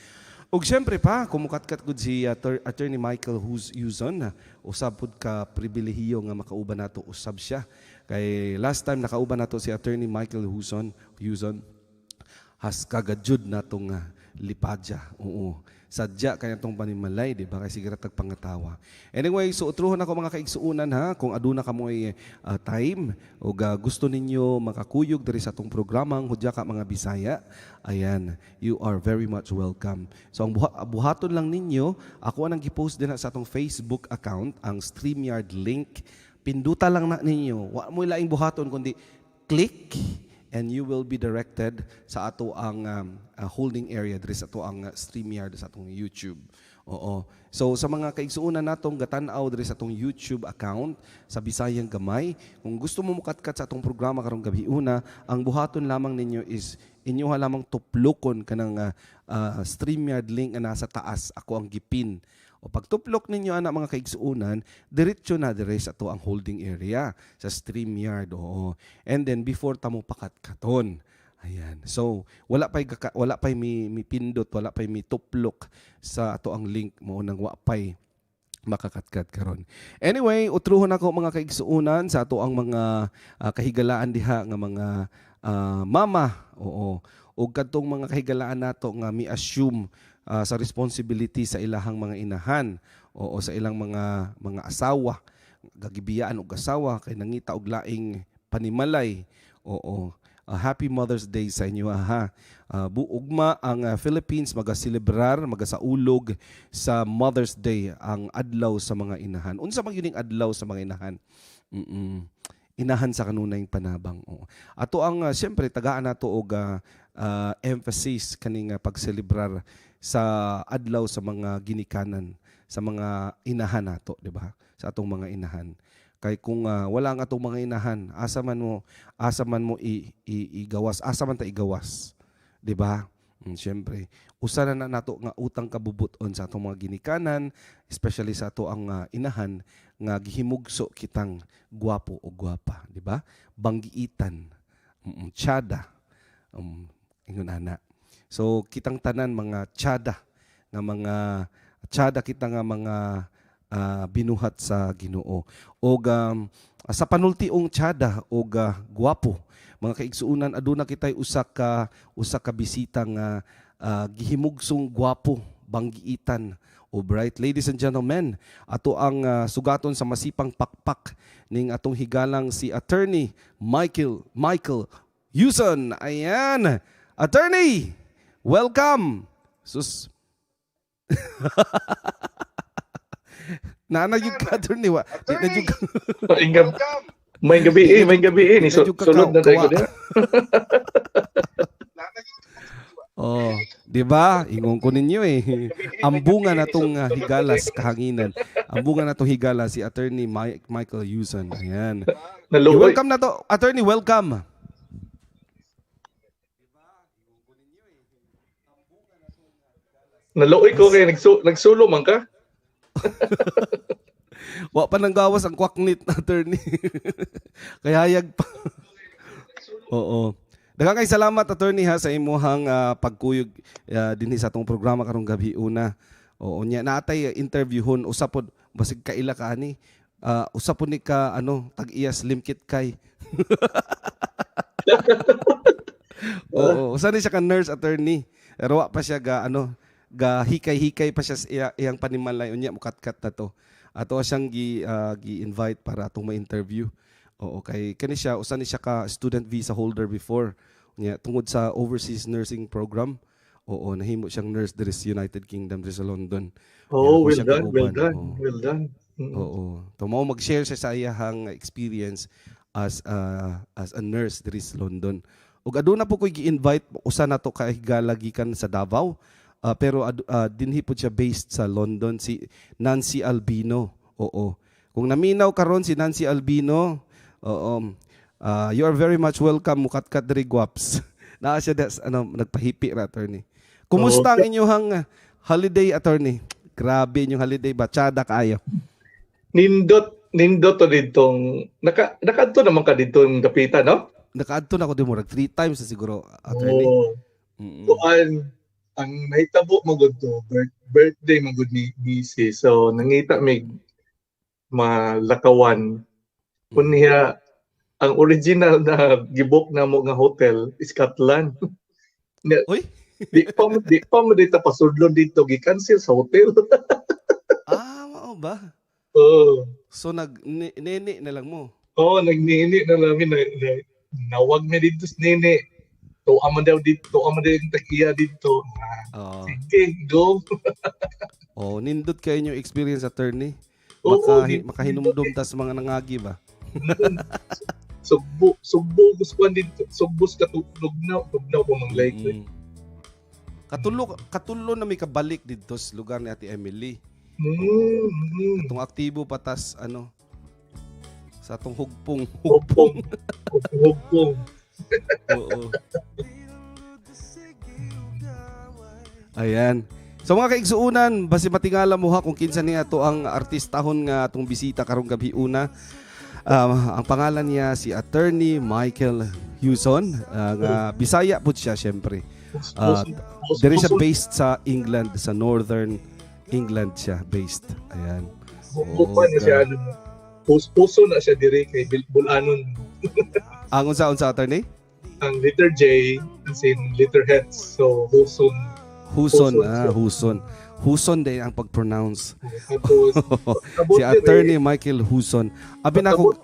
[SPEAKER 3] Ug syempre pa, kumukatkat gud si Attorney Michael Huzon, usab pud ka pribilehiyo nga makauban nato usab siya. Kay last time nakauban nato si Attorney Michael Huzon has kagajud natong lipadya. Oo. Sadya kaya itong panimalay, di ba? Kaya sigara tagpangatawa. Anyway, so utruhon ako mga kaigsuunan ha, kung aduna ka mo time o gusto ninyo makakuyog diri sa itong programang Hudyaka mga Bisaya, ayan, you are very much welcome. So ang buhaton lang ninyo, ako anang gipost din sa itong Facebook account, ang StreamYard link. Pinduta lang na ninyo. Wa mo ilaing buhaton, kundi click and you will be directed sa ato ang holding area diri sa ato ang StreamYard sa atong YouTube.
[SPEAKER 1] Oo. So sa mga kaigsuunan natong gatan-aw diri sa atong YouTube account sa Bisayang Gamay, kung gusto mo mukatkat sa atong programa karong gabi una, ang buhaton lamang ninyo is inyo lamang tuplokon kanang StreamYard link na nasa taas. Ako ang gipin. O pag tuplok ninyo ana mga kaigsuunan, diretso na dire sa ato ang holding area sa StreamYard. Oo. And then before ta mo pakat-katon. Ayan. So, wala pay mi pindot, wala pay mi tuplok sa ato ang link mo nang wa pay makakatkat karon. Anyway, utruhon ako mga kaigsuunan sa ato ang mga kahigalaan diha nga mga mama. Oo. Ug kadtong mga kahigalaan nato nga mi-assume sa responsibility sa ilahang mga inahan o sa ilang mga asawa, gagibiyaan og asawa kay nangita og laing panimalay. Oo. Happy Mother's Day sa inyo ha. Buugma ang Philippines magaselebrar, magasaulog sa Mother's Day ang adlaw sa mga inahan. Unsa man gyud adlaw sa mga inahan? Inahan sa kanunay panabang. Ato ang siyempre tagaan nato og emphasis kaning pagselebrar sa adlaw sa mga ginikanan, sa mga inahan nato, di ba? Sa atong mga inahan. Kay kung wala nga atong mga inahan, asa man mo igawas, asa man ta igawas, di ba? Siyempre, usa na nato nga utang kabubuton sa atong mga ginikanan, especially sa ato ang inahan nga gihimugso kitang gwapo o gwapa, di ba? Banggiitan, tiyada, ingon ana. So kitang tanan mga tiyada kita nga mga binuhat sa Ginoo. Og sa panultiong tiyada og gwapo, mga kaigsuunan aduna kitay usa ka bisita nga gihimugsong gwapo, banggiitan o bright. Ladies and gentlemen, ato ang sugaton sa masipang pakpak ning atong higalang si Attorney Michael Yuson. Ayan, Attorney, welcome. Sus. Nana yung Attorney wa.
[SPEAKER 4] May gabi ni sulod na tayo diha.
[SPEAKER 1] Oh, di ba? Ingon ko ninyo eh. Ang bunga natong higalas kahanginan. Ang bunga natong higala si Attorney Michael Yuson. Ayan. Welcome na to, Attorney, welcome.
[SPEAKER 4] Naluoy ko kay nagsulo man ka.
[SPEAKER 1] Wa pa nang gawas ang kwaknit na Attorney. Kaya hayag pa. Oo. Daghang kay salamat Attorney ha sa imuhang pagkuyog dinhi sa atong programa karong gabi una. Oo nya naatay interviewhon usapod basig kaila ka ani. Usapon ni ka tag-iya slim kit kay. Oo, usa ni siya ka nurse Attorney. Pero wa pa siya ga hikay-hikay pa siya sa iyang panimalay unya mukatkat na to. Ato siyang gi-invite para atong ma-interview. Oo, kay kani siya usa ni siya ka student visa holder before. Unya tungod sa overseas nursing program. Oo, nahimo siyang nurse diri sa United Kingdom diri sa London.
[SPEAKER 4] Oh, well done.
[SPEAKER 1] Oo. Tumaw mag-share siya sa iyang experience as a nurse diri sa London. Ug aduna po ko'y gi-invite usa na to ka higala gikan sa Davao. Pero dinhi po siya based sa London, si Nancy Albino. Oo. Kung naminaw karon si Nancy Albino, you are very much welcome mukatkat diri gwaps. Naa siya nagpahipi ra Attorney. Kumusta ang inyong holiday Attorney? Grabe inyong holiday, batsada kaayo.
[SPEAKER 4] Nindot to ditong nakadto naman ka ditong kapitan, no?
[SPEAKER 1] Nakaadto na ako dimurag 3 times na siguro Attorney.
[SPEAKER 4] Kuan ang nahitabo magud to birthday magud ni Bisi, so nangita mig malakawan kunya ang original na gibok na mo nga hotel Scotland.
[SPEAKER 1] Oy,
[SPEAKER 4] di pa mo dito pasudlon dito gi-cancel sa hotel.
[SPEAKER 1] mao ba? So nini na lang mo.
[SPEAKER 4] Nagnini na namin na nawag na dito sa nini. Tuwa man daw yung takiya dito. Sige, go.
[SPEAKER 1] Nindot kayo yung experience Attorney. Makahinumdum tas mga nangagi ba?
[SPEAKER 4] Sugbo gusto dito. Sugbos ka lugnaw ko mang like.
[SPEAKER 1] Katulo na may kabalik dito sa lugar ni Ate Emily. Itong aktibo patas sa atong hugpong.
[SPEAKER 4] Hugpong.
[SPEAKER 1] Oo. Ayan. So mga kaigsuunan, basi matingala mo ha kung kinsa niya to ang artistahon nga atong bisita karong gabi una. Ang pangalan niya si Attorney Michael Hewson. Nga Bisaya po siya syempre. There is a based sa England, sa Northern England siya based. Ayan.
[SPEAKER 4] Hugpong niya siya. Puso na siya diri kay Bulanon.
[SPEAKER 1] Ang unsa attorney?
[SPEAKER 4] Ang letter J as in letter heads. So Huson.
[SPEAKER 1] Huson din ang pag-pronounce.
[SPEAKER 4] Tapos
[SPEAKER 1] Si Attorney Michael Huson. Abi na ako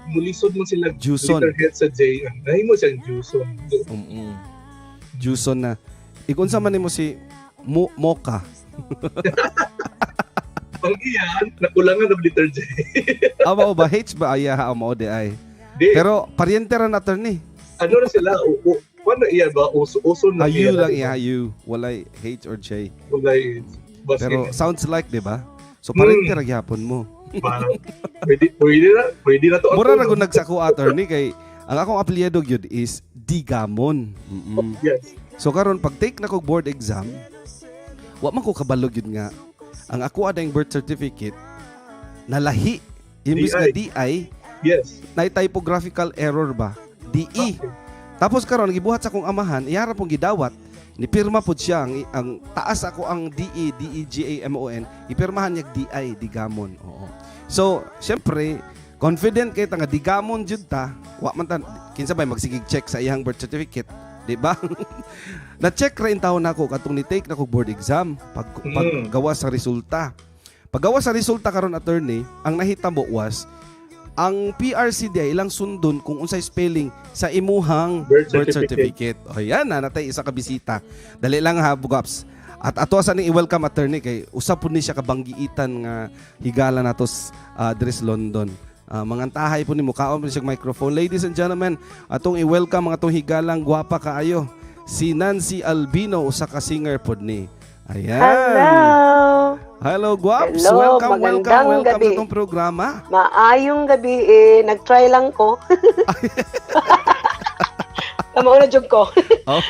[SPEAKER 4] mulisod mo sila
[SPEAKER 1] Juson.
[SPEAKER 4] letter head sa J. Nahi mo siyang Juson.
[SPEAKER 1] Juson na. Ikunsa man nimo si Mocha.
[SPEAKER 4] Pang iyan, nakulangan ng letter J.
[SPEAKER 1] Aba ba H ba aya ha mao di ay.
[SPEAKER 4] Di,
[SPEAKER 1] Pero pariente ra na attorney.
[SPEAKER 4] ano na sila? Paano iya ba? Uso na
[SPEAKER 1] Ayu
[SPEAKER 4] iya.
[SPEAKER 1] lang ihayu, walay H or J.
[SPEAKER 4] Walay.
[SPEAKER 1] Pero sounds like, di ba? So pariente ra gyapon mo.
[SPEAKER 4] Parang, pwede na to.
[SPEAKER 1] Mura ra gud nagsako attorney kay ang akong apelyido gyud is Digamon.
[SPEAKER 4] Yes.
[SPEAKER 1] So karon pag take na kog board exam, wa man ko kabalo gyud nga ang ako adang birth certificate nalahi imbis nga DI
[SPEAKER 4] Yes.
[SPEAKER 1] na typographical error ba? DE. Tapos karon gibuhat sa akong amahan, iyara pong gidawat, ni pirma pud siya ang taas ako ang DE, DEGAMON, ipirmahan niya DI, Digamon. Oo. So, syempre, confident kay nga Digamon jud ta, wa man ta kinsa bay magsigig check sa iyang birth certificate, di ba? Na-check ra in taon nako katong ni take nako board exam paggawa sa resulta. Paggawa sa resulta karon attorney, ang nahitabo was ang PRCD ilang sundon kung unsay spelling sa imuhang birth certificate. O yan na natay isa ka bisita. Dali lang ha bugaps. At ato sa ning i-welcome attorney kay usap pud ni siya kabanggiitan nga higala natos dres London. Mangantahay po ni mo kaon siya microphone. Ladies and gentlemen, atong i-welcome ang atong higalang gwapa kaayo si Nancy Albino usa ka singer pod ni. Ayan. Hello, Guaps.
[SPEAKER 5] Hello,
[SPEAKER 1] Welcome
[SPEAKER 5] magandang gabi.
[SPEAKER 1] sa itong programa.
[SPEAKER 5] Maayong gabi nag-try lang ko. Tama na jud ko.
[SPEAKER 1] Oh.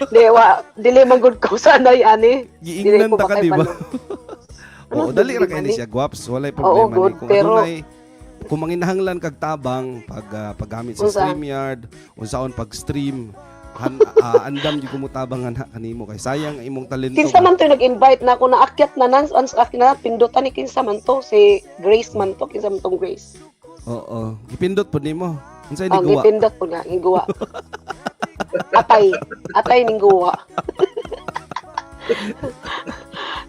[SPEAKER 5] Dili man gud ko sanay ani.
[SPEAKER 1] Giingnan ta ka di ba?
[SPEAKER 5] Ano,
[SPEAKER 1] Oo, dali ra kay
[SPEAKER 5] mali?
[SPEAKER 1] ni siya, Guaps. Walay
[SPEAKER 5] Oo,
[SPEAKER 1] problema
[SPEAKER 5] good,
[SPEAKER 1] ni. Kung
[SPEAKER 5] pero-
[SPEAKER 1] adunay kung manginahanglan kag tabang paggamit sa
[SPEAKER 5] Unsa?
[SPEAKER 1] StreamYard, unsaon pag-stream, andam di kumutabangan ha kanimo kay sayang ang imong talento.
[SPEAKER 5] Kinsa man to nag-invite na ako naakyat na nan ans na pindutan ni kinsa man to si Grace man to kinsa man tong Grace.
[SPEAKER 1] Oo, gipindot pud nimo. Unsay
[SPEAKER 5] Ang
[SPEAKER 1] di gawa?
[SPEAKER 5] ipindot po nga higuwa. Atay ning guwa.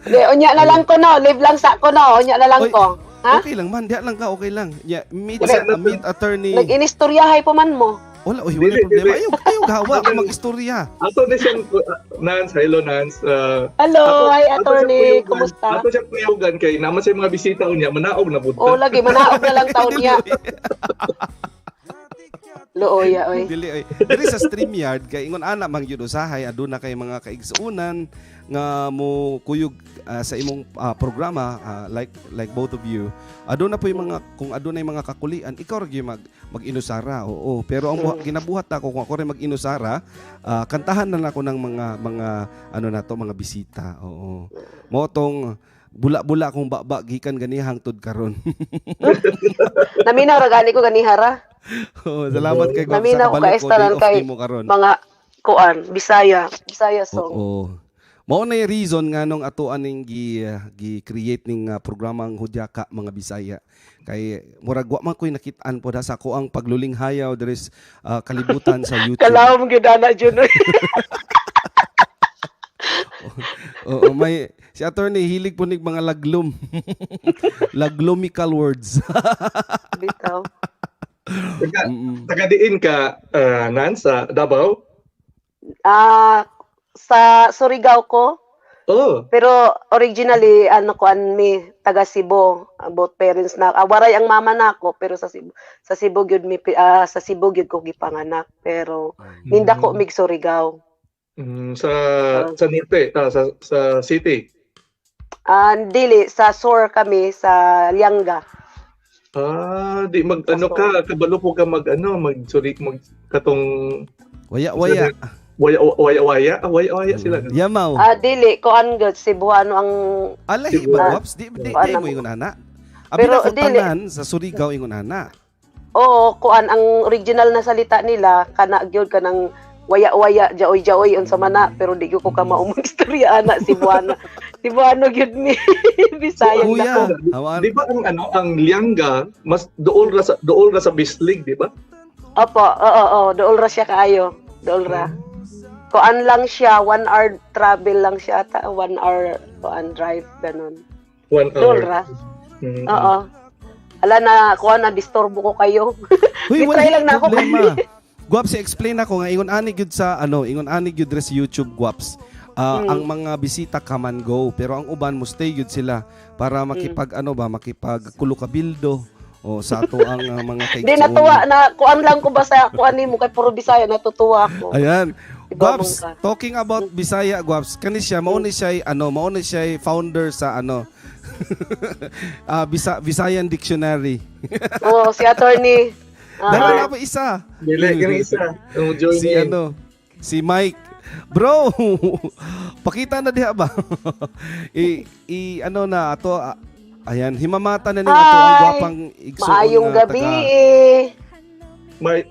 [SPEAKER 5] Unya na lang ko no, live lang sa ko no, unya na lang
[SPEAKER 1] Oy,
[SPEAKER 5] ko. Ha?
[SPEAKER 1] Okay lang man, diha lang ka, okay lang. Yeah, meet
[SPEAKER 5] Okay.
[SPEAKER 1] attorney.
[SPEAKER 5] Nag-inistoryahay pa man mo.
[SPEAKER 1] Wala, wala
[SPEAKER 4] Dili,
[SPEAKER 1] problema.
[SPEAKER 4] dili.
[SPEAKER 1] Ayaw gawa ka mag-istorya.
[SPEAKER 4] Ato na siyang, Nance, hello Nance.
[SPEAKER 5] Hello, hi
[SPEAKER 4] ato
[SPEAKER 5] attorney,
[SPEAKER 4] siyang
[SPEAKER 5] kumusta?
[SPEAKER 4] Ato siyang puyagan kay naman sa mga bisita unya, manaog na budta.
[SPEAKER 5] Oh, lagi manaog na lang taon niya. Looya oy.
[SPEAKER 1] Dili ay. Dili sa StreamYard kay ingon ana mang gyud usahay aduna kay mga kaigsuunan nga mo kuyog sa imong programa like both of you. Aduna po yung mga kung adunay mga kakulian ikaw ra gyud mag-inusara. Oo, pero ang ginabuhat ako kung ako rin mag-inusara, kantahan na lang ako ng mga ano na to mga bisita. Oo. Mo tong bula-bula kung baba gikan gani hangtod karon.
[SPEAKER 5] Naminaw ra gani ko ganihara.
[SPEAKER 1] Oo, salamat kay Gwap
[SPEAKER 5] Naminaw
[SPEAKER 1] sa
[SPEAKER 5] ko
[SPEAKER 1] kabalik ko
[SPEAKER 5] kaestalan
[SPEAKER 1] day off
[SPEAKER 5] kay
[SPEAKER 1] nimo karon.
[SPEAKER 5] mga kuan, Bisaya song.
[SPEAKER 1] Oo. Mao na yung reason nga nung ato aning gi-create ning programang Hudyaka mga Bisaya. Kay murag wa man ko'y nakitaan po sa ko ang pagluling hayaw there's kalibutan sa YouTube.
[SPEAKER 5] Kalawom gyud ana jud.
[SPEAKER 1] Oo, may si attorney hilig po nig mga laglom. Laglomical words.
[SPEAKER 5] Bitaw.
[SPEAKER 4] Taga diin ka, Nance, sa Davao?
[SPEAKER 5] Sa Surigao ko,
[SPEAKER 4] Oh,
[SPEAKER 5] pero originally ano ko mi taga Cebu, both parents na waray ang mama nako pero sa Cebu gyud mi sa Cebu gyud ko gipanganak pero ninda ko mig Surigao.
[SPEAKER 4] Sa norte, sa city.
[SPEAKER 5] Dili sa SOR kami sa Lianga.
[SPEAKER 4] Di ano ka, kabalo po ka katong
[SPEAKER 1] Waya-waya.
[SPEAKER 4] waya sila.
[SPEAKER 1] Yamaw.
[SPEAKER 5] Dili ko gud Cebuano ang
[SPEAKER 1] Alahi ba, Guaps? Di mo ingon ana. Abi
[SPEAKER 5] Pero
[SPEAKER 1] na
[SPEAKER 5] dili.
[SPEAKER 1] tanan sa Surigao ingon ana.
[SPEAKER 5] Oo, kuan ang original na salita nila kana gyud kanang waya-waya jaoy-jaoy unsa man na pero di gyud ko ka mao istorya ana Cebuano. Cebuano gyud mi. Bisaya
[SPEAKER 1] Kuya,
[SPEAKER 5] na ko.
[SPEAKER 1] hawan.
[SPEAKER 4] Di ba ang Lianga mas dool ra sa Bislig, di ba?
[SPEAKER 5] Opo, oo, dool ra siya kaayo. Dool ra. Kuan lang siya, 1 hour travel lang siya ata, 1 hour kuan drive ganun.
[SPEAKER 4] 1
[SPEAKER 5] Dool
[SPEAKER 4] hour.
[SPEAKER 5] ra. Oo. Ala na kuan na disturbo ko kayo.
[SPEAKER 1] Huy,
[SPEAKER 5] Gitry
[SPEAKER 1] wala
[SPEAKER 5] lang na ako.
[SPEAKER 1] problema. Guaps, explain ako nga ingon ani gyud sa ingon ani gyud sa YouTube, Guaps. Ang mga bisita come and go pero ang uban mo stay gyud sila para makipag makipagkulo kabildo o sa ato ang mga kay.
[SPEAKER 5] Di natuwa na kuan lang ko ba sa kuan nimo kay puro Bisaya natutuwa ako.
[SPEAKER 1] Ayan.
[SPEAKER 5] Iba
[SPEAKER 1] Guaps,
[SPEAKER 5] mong ka.
[SPEAKER 1] talking about Bisaya, Guaps, kani siya mao ni siya founder sa Visayan Dictionary.
[SPEAKER 5] Oo, si attorney.
[SPEAKER 1] Dahil na pa isa.
[SPEAKER 4] Dili kini isa. Ang join
[SPEAKER 1] Si si Mike. Bro, pakita na diha ba? na ato ayan, himamata na ni ato ang
[SPEAKER 5] Hi!
[SPEAKER 1] gwapang igsuon
[SPEAKER 5] Maayong
[SPEAKER 1] nga
[SPEAKER 5] gabi.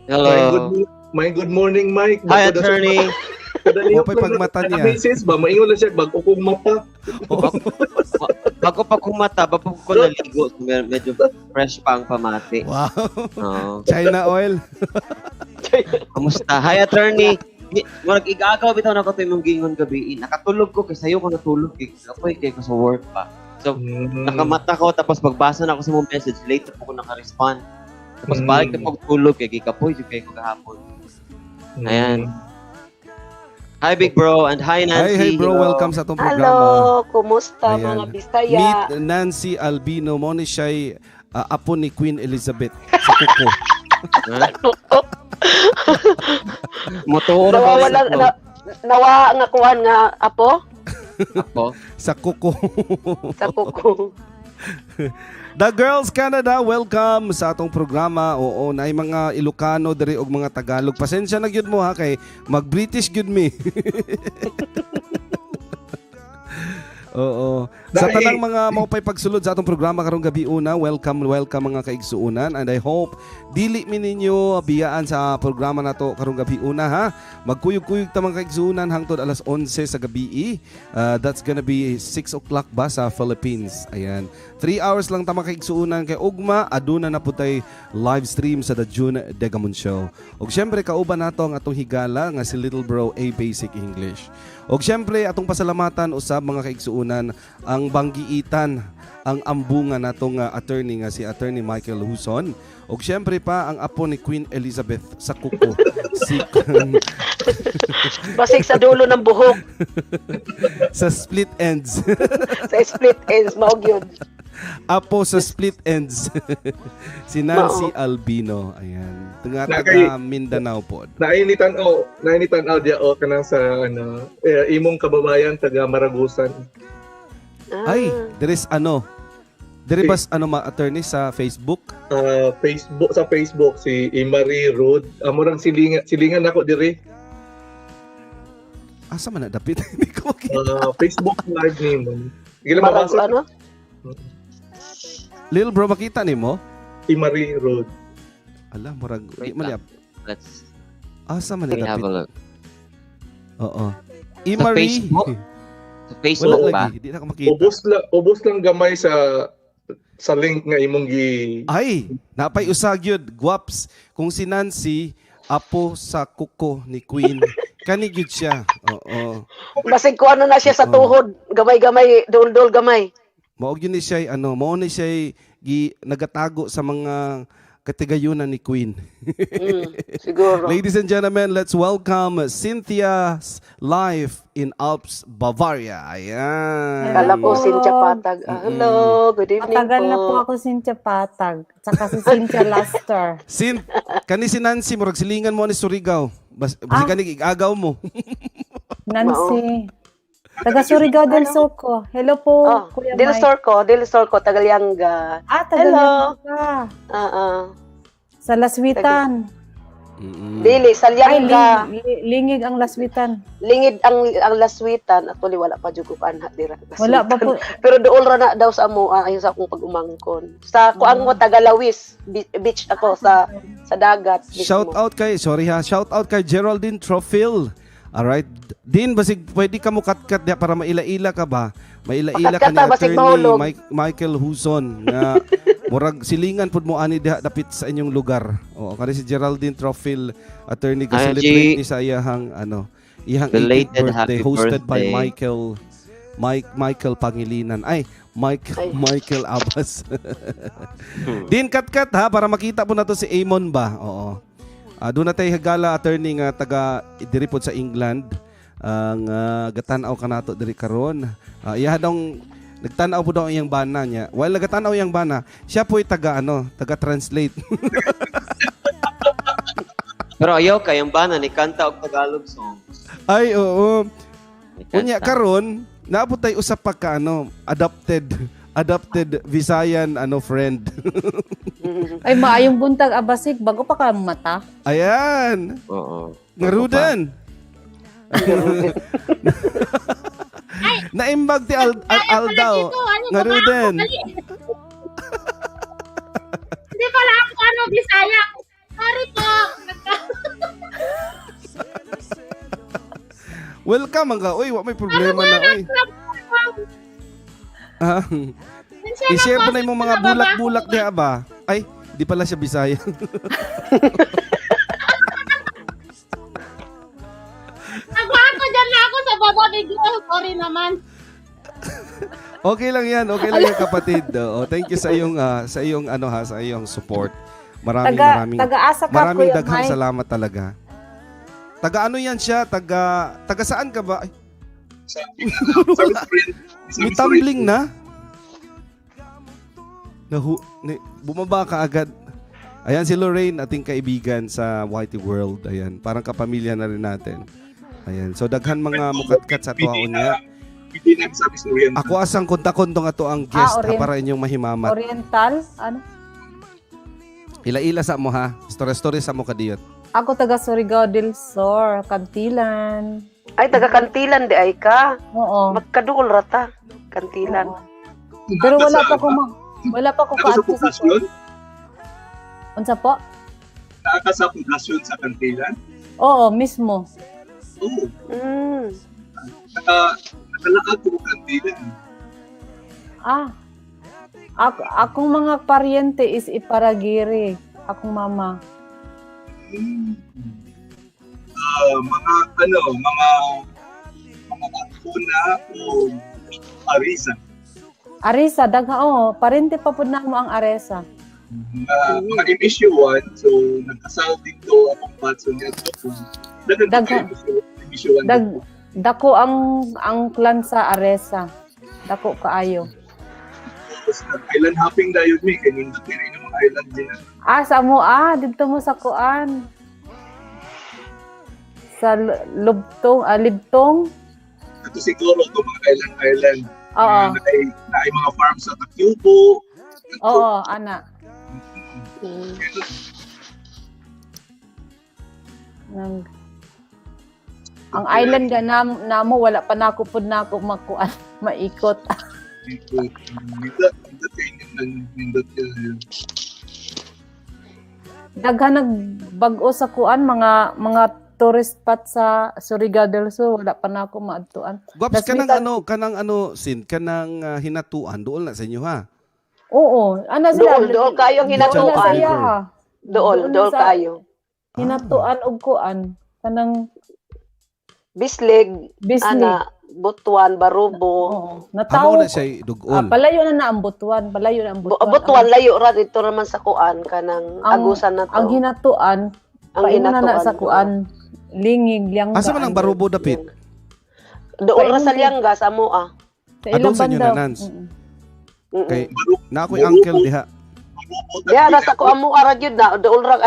[SPEAKER 1] Hello.
[SPEAKER 4] Good morning, Mike.
[SPEAKER 6] Hi, attorney.
[SPEAKER 1] Mapay pagmata niya.
[SPEAKER 4] Misis ba? Maingon lang siya, bago kong mata.
[SPEAKER 6] Bago pa kumata, bago ko naligo, medyo fresh pa ang pamati.
[SPEAKER 1] Wow.
[SPEAKER 6] Oo.
[SPEAKER 1] China oil.
[SPEAKER 6] Kamusta? Hi, attorney. Murag igagaw bitaw na ko to imong gingon gabi. Nakatulog ko kay sayo ko natulog kay kay ko sa work pa. So, nakamata ko tapos pagbasa na ako sa mong message, later po ko naka-respond. Tapos balik na pagtulog kay gikapoy jud kay ko gahapon. Ayan. Hi Big Bro and hi Nancy.
[SPEAKER 1] Hi bro, welcome sa atong programa.
[SPEAKER 5] Hello, kumusta
[SPEAKER 1] Ayan.
[SPEAKER 5] mga Bisaya?
[SPEAKER 1] Meet Nancy Albino, mo ni siya apo ni Queen Elizabeth sa kuko.
[SPEAKER 6] Motor
[SPEAKER 5] Nawawala nawa nga kuan nga apo
[SPEAKER 6] ako.
[SPEAKER 1] Sa kuko.
[SPEAKER 5] sa kuko.
[SPEAKER 1] The Girls Canada, welcome sa atong programa. Oo, naay mga Ilocano diri og mga Tagalog. Pasensya na gyud mo ha kay mag-British gyud mi. Oo. Sa tanang mga maupay pagsulod sa atong programa karong gabi una, welcome mga kaigsuunan and I hope dili mi ninyo biyaan sa programa nato karong gabi una ha. Magkuyog-kuyog ta mga kaigsuunan hangtod alas 11 sa gabi. That's gonna be 6 o'clock ba sa Philippines. Ayan. 3 hours lang ta mga kaigsuunan kay ugma aduna na putay live stream sa The June Degamon Show. Og syempre kauban nato ang atong higala nga si Little Bro A Basic English. Og syempre atong pasalamatan usab mga kaigsuunan ang banggiitan ang ambungan natong attorney nga si Attorney Michael Huson. Og syempre pa ang apo ni Queen Elizabeth sa kuko. Si
[SPEAKER 5] Basig sa dulo ng buhok,
[SPEAKER 1] sa split ends.
[SPEAKER 5] sa split ends mao gyud.
[SPEAKER 1] Apo sa split ends. Si Nancy Albino. Ayan. Taga Mindanao pod.
[SPEAKER 4] Nainitan dia kanang sa imong kababayan taga Maragusan.
[SPEAKER 1] Ay, there is Dere bas attorney sa Facebook?
[SPEAKER 4] Sa Facebook si Imari Road. Amurang silingan ako diri.
[SPEAKER 1] Asa man na dapit? Hindi ko makita.
[SPEAKER 4] Facebook live nimo. Gila mabasa.
[SPEAKER 1] Lil bro, makita nimo?
[SPEAKER 4] Imari Road.
[SPEAKER 1] Ala, murag di
[SPEAKER 6] Wait
[SPEAKER 1] man
[SPEAKER 6] lang. Let's
[SPEAKER 1] asa man na
[SPEAKER 6] have
[SPEAKER 1] dapit?
[SPEAKER 6] a look.
[SPEAKER 1] Oo. Imari.
[SPEAKER 6] Facebook? Sa
[SPEAKER 1] Wala
[SPEAKER 6] Facebook ba?
[SPEAKER 1] lagi, di na ko makita.
[SPEAKER 4] Ubos lang gamay sa link nga imong
[SPEAKER 1] Ay, napay usag yun. Guaps. Kung si Nancy, apo sa kuko ni Queen. Kani gyud siya. Oo.
[SPEAKER 5] Basig ko na siya sa tuhod, gamay-gamay, dul-dul gamay.
[SPEAKER 1] Mao gyud ni siya mao ni siya nagatago sa mga katigayunan ni Queen.
[SPEAKER 5] Siguro.
[SPEAKER 1] Ladies and gentlemen, let's welcome Cynthia's live in Alps, Bavaria. Ayan.
[SPEAKER 5] Kala ko Cynthia Patag. Hello, good evening
[SPEAKER 7] Matagal na po
[SPEAKER 5] po.
[SPEAKER 7] ako Cynthia Patag. Tsaka si Cynthia Laster.
[SPEAKER 1] Kani si Nancy, murag silingan mo ni Surigao. Basi kani igagaw mo.
[SPEAKER 7] Nancy. Taga Surigao del Sur ko. Hello po,
[SPEAKER 5] Oh,
[SPEAKER 7] Kuya
[SPEAKER 5] Del
[SPEAKER 7] Mike.
[SPEAKER 5] Sur ko, Tagalianga.
[SPEAKER 7] Ah, taga
[SPEAKER 5] Hello.
[SPEAKER 7] Lianga. Sa Laswitan.
[SPEAKER 5] Dili, sa
[SPEAKER 7] Ay,
[SPEAKER 5] Lianga.
[SPEAKER 7] lingig ang Laswitan.
[SPEAKER 5] Lingid ang laswitan. Actually, wala pa dyan ko anha dira.
[SPEAKER 7] Wala pa po.
[SPEAKER 5] Pero dool ra na daw sa amo, ayun sa akong pag-umangkon. Sa kuang mo, Tagalawis. Beach ako sa dagat. mismo.
[SPEAKER 3] Shout out kay Geraldine Trofil. Alright. Din, basig pwede ka mo kat-kat diya para maila-ila ka ba? Maila-ila ka ni
[SPEAKER 5] Makat-kat, basig
[SPEAKER 3] Attorney
[SPEAKER 5] mahulog.
[SPEAKER 3] Michael Huson nga murag silingan pud mo ani diha dapit sa inyong lugar. Oo, kani si Geraldine Trofil, attorney ka
[SPEAKER 6] Ay,
[SPEAKER 3] celebrate
[SPEAKER 6] G.
[SPEAKER 3] ni sa iyang iyang 18th
[SPEAKER 6] Belated
[SPEAKER 3] birthday
[SPEAKER 6] happy
[SPEAKER 3] hosted by
[SPEAKER 6] birthday.
[SPEAKER 3] Michael Pangilinan.
[SPEAKER 5] Ay.
[SPEAKER 3] Michael Abbas. Din kat-kat ha para makita po na to si Amon ba. Oo. Doon na tayo hagala attorney nga taga diri pod sa England ang gatanaw kanato diri karon. Iya daw nagtanaw po daw ang iyang bana niya. While nagatanaw iyang bana, siya po ay taga translate.
[SPEAKER 6] Pero ayaw kayang bana ni kanta og Tagalog song.
[SPEAKER 3] Ay oo.
[SPEAKER 6] Ni kanta.
[SPEAKER 3] Unya karon naabot tay usap pa ka adopted Visayan friend.
[SPEAKER 7] Ay, maayong buntag abasik bago pa ka mata.
[SPEAKER 3] Ayan.
[SPEAKER 6] Oo.
[SPEAKER 3] Ngarudan. Naimbag ti Aldaw. Ngarudan.
[SPEAKER 8] Hindi pala ako Bisaya. Sorry po.
[SPEAKER 3] Welcome nga. Uy, wa may problema na oy. I-share mo na yung mga bulak-bulak niya ba? Ay, di pala siya Bisaya.
[SPEAKER 8] Nagwako dyan na ako sa baba bigla. Sorry naman.
[SPEAKER 3] Okay lang yan kapatid. Thank you sa iyong support.
[SPEAKER 7] Taga-asa ka,
[SPEAKER 3] maraming
[SPEAKER 7] Kuya
[SPEAKER 3] daghang
[SPEAKER 7] Mike.
[SPEAKER 3] salamat talaga. Taga ano yan siya? Taga saan ka ba? Ay, may tumbling na? Bumaba ka agad. Ayan si Lorraine, ating kaibigan sa Whitey World. Ayan, parang kapamilya na rin natin. Ayan, so daghan mga mukatkat sa tuwaon niya.
[SPEAKER 4] Hindi na sabi sa Oriental.
[SPEAKER 3] Ako asang konta-konto nga to ang guest
[SPEAKER 7] Orient-
[SPEAKER 3] para inyong mahimamat.
[SPEAKER 7] Oriental? Ano?
[SPEAKER 3] Ila-ila sa mo ha. Story sa mo kadiyot.
[SPEAKER 7] Ako taga Surigao del Sur, Kantilan.
[SPEAKER 5] Ay, taga-kantilan di ay ka.
[SPEAKER 7] Oo.
[SPEAKER 5] Magkaduol rata. Kantilan.
[SPEAKER 7] Pero wala pa ko kaadto sa
[SPEAKER 4] poblasyon?
[SPEAKER 7] Unsa po?
[SPEAKER 4] Naaka sa poblasyon sa Kantilan?
[SPEAKER 7] Oo, mismo.
[SPEAKER 4] Oo.
[SPEAKER 5] Mm.
[SPEAKER 4] Nakalaag ko Kantilan.
[SPEAKER 7] Akong mga paryente is Iparagiri. Akong mama.
[SPEAKER 4] Mga Akuna o Arisa.
[SPEAKER 7] Arisa, parente pa po na mo ang Aresa.
[SPEAKER 4] Mga emission 1, so nagkasal dito akong patso niya.
[SPEAKER 7] Daghan.
[SPEAKER 4] Emission 1.
[SPEAKER 7] Dako ang clan sa Aresa. Dako kaayo.
[SPEAKER 4] Island hopping na yun, may kanina tiri ng mga island din.
[SPEAKER 7] Sa mo dito mo sa kuan. Sa Libtong.
[SPEAKER 4] Ito siguro itong mga island.
[SPEAKER 7] Oo.
[SPEAKER 4] Na ay mga farms sa Takyubo.
[SPEAKER 7] Oo, ana. Ang island ga namo wala pa nako pud nako makuan maikot. Daghan nagbag-o sa kuan mga tourist spot sa Surigao del Sur wala pa nako maadtuan.
[SPEAKER 3] Gwaps,
[SPEAKER 7] Das
[SPEAKER 3] kanang hinatuan doon na sa inyo ha.
[SPEAKER 7] Oo, ana sila.
[SPEAKER 5] Dool kayo ang hinatuan. Dool kayo.
[SPEAKER 7] Hinatuan og kuan kanang
[SPEAKER 5] Bislig, ana, Butuan, Barubo.
[SPEAKER 7] Oo.
[SPEAKER 3] Amo
[SPEAKER 7] Natawo.
[SPEAKER 3] na siya dugol.
[SPEAKER 7] Palayo na ang Butuan, palayo na ang Butuan.
[SPEAKER 5] Butuan, layo ra dito naman sa kuan, kanang agusan na to.
[SPEAKER 7] Ang hinatuan,
[SPEAKER 5] Ang
[SPEAKER 7] paina na
[SPEAKER 5] hinatuan,
[SPEAKER 7] sa kuan, lingig, liangga.
[SPEAKER 3] Asa man ang Barubo dapit?
[SPEAKER 5] Dool ra sa Lianga, sa Moa.
[SPEAKER 7] Sa ilang
[SPEAKER 3] Adun sa inyo
[SPEAKER 7] banda.
[SPEAKER 3] na, Nans?
[SPEAKER 5] Mm-mm.
[SPEAKER 3] Kay na ako'y uncle diha.
[SPEAKER 5] Diya, nasa kuan mo ara gyud na, dool ra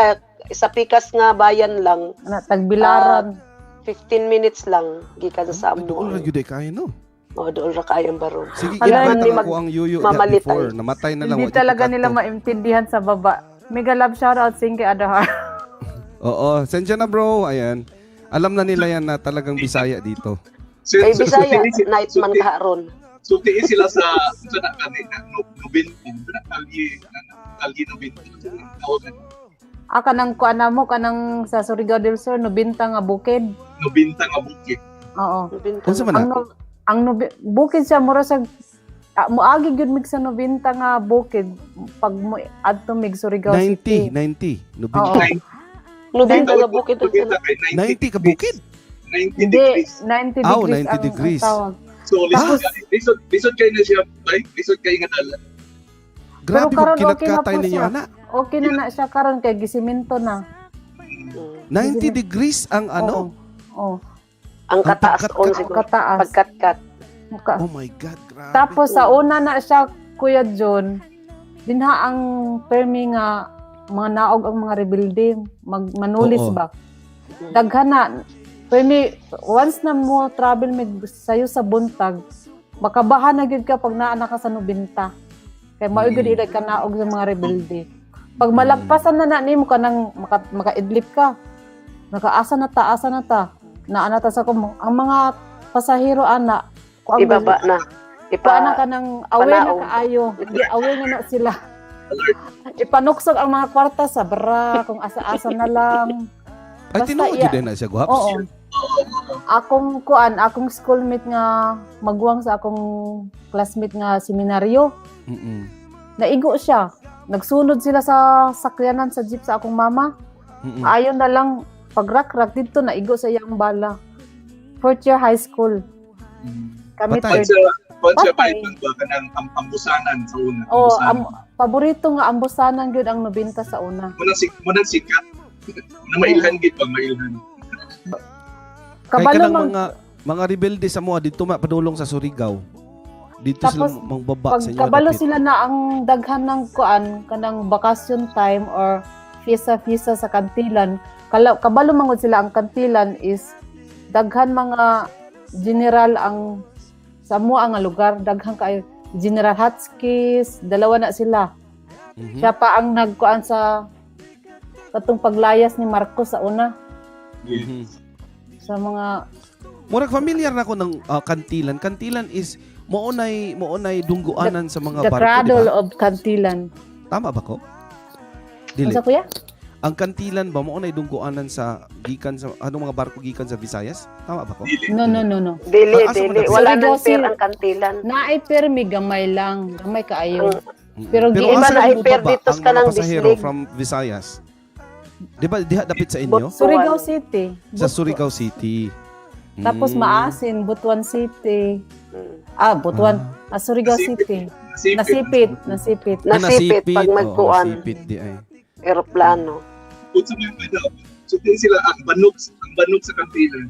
[SPEAKER 5] sa pikas nga bayan lang.
[SPEAKER 7] Tagbilaran.
[SPEAKER 5] 15 minutes lang gikan sa
[SPEAKER 1] Doon ra
[SPEAKER 5] amo.
[SPEAKER 1] gyud kay no.
[SPEAKER 5] O doon ra kayang barong.
[SPEAKER 1] Sige,
[SPEAKER 7] Wala,
[SPEAKER 1] ginamit
[SPEAKER 5] hindi
[SPEAKER 1] ako ang yuyo niya
[SPEAKER 5] mamalitay.
[SPEAKER 1] before. Namatay na lang.
[SPEAKER 7] Hindi
[SPEAKER 1] wa
[SPEAKER 7] talaga
[SPEAKER 1] gyud
[SPEAKER 7] nila
[SPEAKER 1] kadto.
[SPEAKER 7] maintindihan sa baba. Mega love shoutout sing kay Adahar.
[SPEAKER 1] Oo, sensya na bro. Ayan. Alam na nila yan na talagang Bisaya dito.
[SPEAKER 5] Kay Bisaya, night man kaharon.
[SPEAKER 4] So tiis sila sa nakani na nubintin, kalgi nubintin. Tawagan
[SPEAKER 7] Kanang kuan mo kanang sa Surigao del Sur no binta nga bukid.
[SPEAKER 4] nubinta nga bukid.
[SPEAKER 7] Oo.
[SPEAKER 1] Unsa man
[SPEAKER 7] Ang
[SPEAKER 1] na?
[SPEAKER 7] bukid siya mura sa moagi gyud mig sa 90 nga bukid pag mo adto mig Surigao
[SPEAKER 1] 90,
[SPEAKER 7] City.
[SPEAKER 1] 90.
[SPEAKER 7] Oo.
[SPEAKER 1] Nubinta.
[SPEAKER 5] Nubinta nga bukid ang
[SPEAKER 4] Nubinta kay
[SPEAKER 1] 90 ka bukid.
[SPEAKER 4] 90
[SPEAKER 7] Hindi,
[SPEAKER 4] degrees.
[SPEAKER 7] 90
[SPEAKER 1] Ah,
[SPEAKER 7] degrees
[SPEAKER 1] 90
[SPEAKER 7] ang
[SPEAKER 1] degrees.
[SPEAKER 7] tawag.
[SPEAKER 4] So lisod kayo na siya, ay lisod kayo nga dala.
[SPEAKER 1] Grabe
[SPEAKER 7] Pero karon
[SPEAKER 1] kung
[SPEAKER 7] okay na
[SPEAKER 1] kinatkatay
[SPEAKER 7] po
[SPEAKER 1] ninyo
[SPEAKER 7] siya.
[SPEAKER 1] ana.
[SPEAKER 7] Okay na siya karon kay gisiminto na.
[SPEAKER 1] 90 degrees ang ano?
[SPEAKER 7] Oo.
[SPEAKER 5] Ang kataas
[SPEAKER 1] pagkat-
[SPEAKER 5] on
[SPEAKER 7] Ang
[SPEAKER 5] siguro.
[SPEAKER 7] kataas.
[SPEAKER 5] Pagkatkat.
[SPEAKER 1] Oh my God, grabe.
[SPEAKER 7] Tapos sa una na siya, Kuya John, dinha ang permi nga mga naog ang mga rebelde, manulis
[SPEAKER 1] Oo.
[SPEAKER 7] ba? Daghan na. Permi, once na mo travel mig sayo sa buntag, makabahan na gyud ka pag naa na ka sa nubinta. Kay mao gyud ilay ka naog sa mga rebelde. Pag malagpasan na nimo ka nang makaidlip ka. Nakaasa na ta, asa na ta. Naana ta sa kumo. Ang mga pasahero ana, kuang
[SPEAKER 5] Ibaba na.
[SPEAKER 7] Paano ka nang aware na
[SPEAKER 5] panaog.
[SPEAKER 7] kaayo? Hindi, aware na sila. Ipanuksog ang mga kwarta sa bra, kung asa-asa na lang.
[SPEAKER 1] Ay,
[SPEAKER 7] basta
[SPEAKER 1] tinuod
[SPEAKER 7] iya-
[SPEAKER 1] yun na siya, guwaps.
[SPEAKER 7] Oo. Akong schoolmate nga magwang sa akong classmate nga seminaryo.
[SPEAKER 1] Mm-mm.
[SPEAKER 7] Naigo siya. Nagsunod sila sa sakyanan sa jeep sa akong mama.
[SPEAKER 1] Mm-mm.
[SPEAKER 7] Ayon na lang, pag-rak-rak dito, naigo sa iyang bala. Fourth year high school. Kami
[SPEAKER 1] Patay.
[SPEAKER 7] third.
[SPEAKER 4] Once siya
[SPEAKER 7] Patay.
[SPEAKER 4] pa ito, kanang ambusanan sa una.
[SPEAKER 7] Oh,
[SPEAKER 4] Ambusanan.
[SPEAKER 7] paborito nga ambusanan gyud ang nobinta sa una.
[SPEAKER 4] Munang sikat. Na mailhan gid pag mailhan.
[SPEAKER 1] Kay
[SPEAKER 7] Kabalo
[SPEAKER 1] kanang
[SPEAKER 7] man
[SPEAKER 1] mga rebelde sa mga dito padulong sa Surigao. Dito
[SPEAKER 7] Tapos,
[SPEAKER 1] sila mangbaba
[SPEAKER 7] pag
[SPEAKER 1] sa inyo.
[SPEAKER 7] kabalo
[SPEAKER 1] dapit.
[SPEAKER 7] sila na ang daghan ng kuan kanang vacation time or visa sa kantilan. Kabalo mangod sila ang kantilan is daghan mga general ang sa mo ang lugar, daghan kayo General Hotskis, dalawa na sila.
[SPEAKER 1] Mhm.
[SPEAKER 7] Siya pa ang nagkuan sa katong paglayas ni Marcos sa una
[SPEAKER 1] Mhm.
[SPEAKER 7] sa mga
[SPEAKER 1] Murag familiar na ako ng kantilan. Kantilan is moonay dungguanan sa mga
[SPEAKER 7] the
[SPEAKER 1] barko,
[SPEAKER 7] cradle
[SPEAKER 1] di ba?
[SPEAKER 7] of kantilan.
[SPEAKER 1] Tama ba ko? Dili.
[SPEAKER 7] Ano kuya?
[SPEAKER 1] Ang kantilan ba moonay dungguanan sa gikan sa anong mga barko gikan sa Visayas? Tama ba ko?
[SPEAKER 4] Dili.
[SPEAKER 7] No.
[SPEAKER 5] Dili,
[SPEAKER 1] Asa mo
[SPEAKER 5] dili.
[SPEAKER 1] na-
[SPEAKER 5] Wala
[SPEAKER 7] Surigao
[SPEAKER 5] nang fair
[SPEAKER 7] City.
[SPEAKER 5] ang kantilan.
[SPEAKER 7] Naay permi gamay lang, gamay kaayo.
[SPEAKER 1] Mm-mm.
[SPEAKER 7] Pero di
[SPEAKER 5] iba
[SPEAKER 1] asa
[SPEAKER 5] na ay
[SPEAKER 1] mo
[SPEAKER 5] fair
[SPEAKER 1] baba
[SPEAKER 5] dito
[SPEAKER 1] ang
[SPEAKER 5] ka
[SPEAKER 1] mga
[SPEAKER 5] ng
[SPEAKER 1] pasahero
[SPEAKER 5] Bislig.
[SPEAKER 1] from Visayas? Di ba diha dapit sa inyo?
[SPEAKER 7] Surigao City.
[SPEAKER 1] Sa Surigao City.
[SPEAKER 7] Tapos
[SPEAKER 1] Mm.
[SPEAKER 7] Maasin, Butuan City. Butuan. Surigao City.
[SPEAKER 4] Nasipit.
[SPEAKER 7] Nasipit.
[SPEAKER 5] Nasipit pag
[SPEAKER 1] Oo,
[SPEAKER 5] magkuan.
[SPEAKER 1] nasipit di ay.
[SPEAKER 5] Eroplano.
[SPEAKER 4] Kung sa mga daw, so din sila ang banok sa kantilan.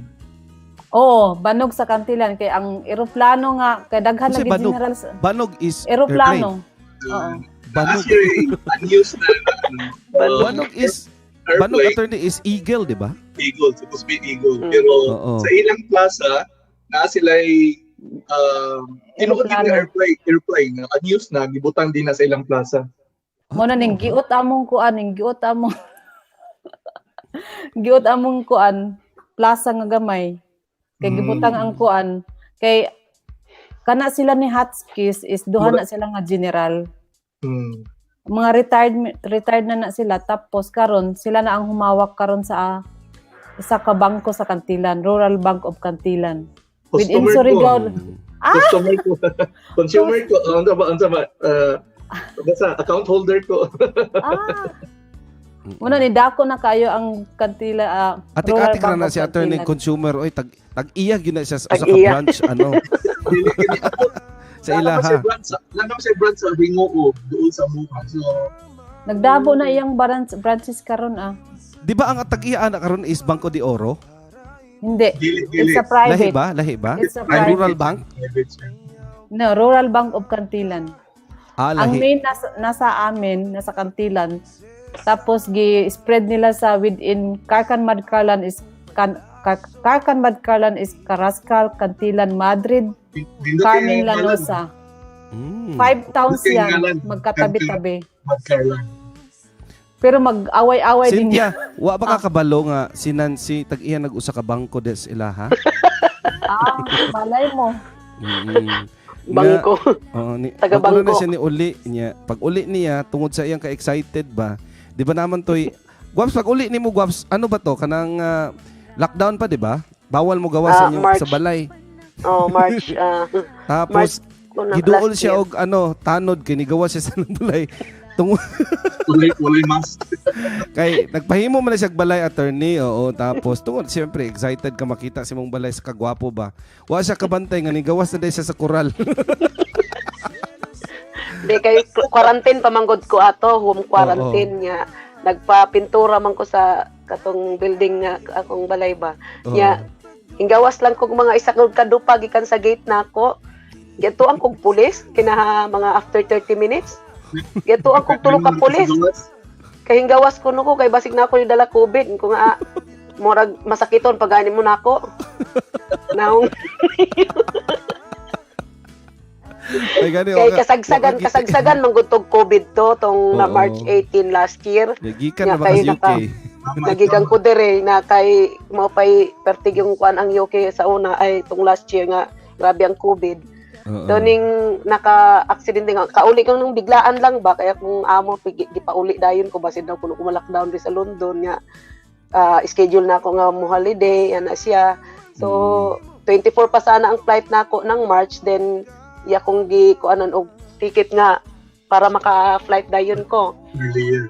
[SPEAKER 7] Oo, banog sa kantilan kay ang eroplano nga kay daghan
[SPEAKER 1] Kasi
[SPEAKER 7] lagi
[SPEAKER 1] banog.
[SPEAKER 7] general
[SPEAKER 1] Banog is
[SPEAKER 7] eroplano.
[SPEAKER 1] airplane.
[SPEAKER 7] Oo.
[SPEAKER 1] Banog.
[SPEAKER 4] Unused na
[SPEAKER 1] Banog is Banog
[SPEAKER 4] airplane.
[SPEAKER 1] attorney is eagle, di ba?
[SPEAKER 4] Eagle, supposed to be eagle.
[SPEAKER 5] Mm.
[SPEAKER 4] Pero
[SPEAKER 1] Oo.
[SPEAKER 4] sa ilang plaza, na sila'y tinuod din na airplane na unused na, gibutang din na sa ilang plaza.
[SPEAKER 7] Mo na ning giot among kuan, giot among kuan, plaza nga gamay. Kay gibutang ang kuan kay kana sila ni Hotskis is duha na sila nga general.
[SPEAKER 4] Hmm.
[SPEAKER 7] Mga retired na sila tapos karon sila na ang humawak karon sa isa ka bangko sa Kantilan, Rural Bank of Kantilan. Within Surigao.
[SPEAKER 4] Customer ko. Consumer ko. Ano ba? Basta account holder ko.
[SPEAKER 7] Muna ni dako na kayo ang Kantila
[SPEAKER 1] Atik-atik
[SPEAKER 7] Rural
[SPEAKER 1] na
[SPEAKER 7] Bank
[SPEAKER 1] si
[SPEAKER 7] of
[SPEAKER 1] attorney
[SPEAKER 7] Kantilan.
[SPEAKER 1] consumer oy tag-iya gyud na siya sa ka
[SPEAKER 5] Tag-iya.
[SPEAKER 1] branch ano sa ilaha.
[SPEAKER 4] Lang naman sa branch sa Ringo doon sa Muha. So,
[SPEAKER 7] Nagdabo na iyang branches karon
[SPEAKER 1] Di ba ang tag-iya na karon is Banco de Oro?
[SPEAKER 7] Hindi.
[SPEAKER 4] dili.
[SPEAKER 7] It's a
[SPEAKER 1] Lahi
[SPEAKER 7] private.
[SPEAKER 1] ba?
[SPEAKER 7] It's a
[SPEAKER 1] Ay,
[SPEAKER 7] private.
[SPEAKER 1] Rural Bank?
[SPEAKER 7] No, Rural Bank of Kantilan. Ang
[SPEAKER 1] Lahi.
[SPEAKER 7] main nasa amin, nasa Kantilan. Tapos gi-spread nila sa within Karkan Madkalan is Carcan Badcarlan is Carrascal, Cantilan, Madrid, Carmen Lanosa. 5 towns
[SPEAKER 4] Looking
[SPEAKER 7] yan,
[SPEAKER 4] galan.
[SPEAKER 7] magkatabi-tabi.
[SPEAKER 4] Magkarlan.
[SPEAKER 7] Pero mag-away-away din yan.
[SPEAKER 1] Cynthia, wa ba ka kabalo nga si Nancy tag-iya nag-usa ka bangko des ilaha?
[SPEAKER 7] Malay mo.
[SPEAKER 1] Mm.
[SPEAKER 5] Bangko.
[SPEAKER 1] Taga
[SPEAKER 5] Taga-bangko.
[SPEAKER 1] na siya ni uli niya. Pag uli niya, tungod sa iyang ka-excited ba, di ba naman to'y, Guaps, pag uli ni mo, Guaps, ano ba to? Kanang lockdown pa, di ba? Bawal mo gawa sa inyong
[SPEAKER 5] March.
[SPEAKER 1] sa balay.
[SPEAKER 5] Oh, March.
[SPEAKER 1] Tapos,
[SPEAKER 5] March
[SPEAKER 1] giduol
[SPEAKER 5] last
[SPEAKER 1] siya
[SPEAKER 5] year.
[SPEAKER 1] og tanod, kinigawa siya sa balay. Tungod,
[SPEAKER 4] Walay mas.
[SPEAKER 1] kay, nagpahimo man na siya og balay, attorney, oo. Tapos, tungod, siyempre, excited ka makita si mong balay sa kagwapo ba? Wa siya kabantay, nga nigawas na dahil siya sa koral.
[SPEAKER 5] Di kay quarantine pamanggod ko ato, home quarantine niya. Nagpapintura man ko sa katong building nga akong balay ba. Nya inggawas lang kog mga isa kog kadupa gikan sa gate nako. Gato ang kog pulis kinaha mga after 30 minutes. Gato ang kog tulo ka pulis. Kay hinggawas ko nuko kay basig na ako yung dala COVID ko nga murag masakiton pag ani mo nako. Naong
[SPEAKER 1] Ay, gani,
[SPEAKER 5] kay
[SPEAKER 1] waka-
[SPEAKER 5] kasagsagan manggod tog COVID to tong na
[SPEAKER 1] Oo.
[SPEAKER 5] March 18 last year.
[SPEAKER 1] Gikan na
[SPEAKER 5] Nga,
[SPEAKER 1] ba ka
[SPEAKER 5] kayo
[SPEAKER 1] sa UK?
[SPEAKER 5] Nagikan ko dire na kay mo pay pertig yung kuan ang UK sa una ay tong last year nga grabe ang COVID.
[SPEAKER 1] Oo.
[SPEAKER 5] Doning naka-aksidente nga kauli kang nung biglaan lang ba kaya kung amo di pa uli dayon ko basin daw kuno lockdown di sa London nga schedule na ako nga mo holiday ana siya. So 24 pa sana ang flight nako ng March then iya kong gi kuanon og ticket nga para maka-flight dayon ko.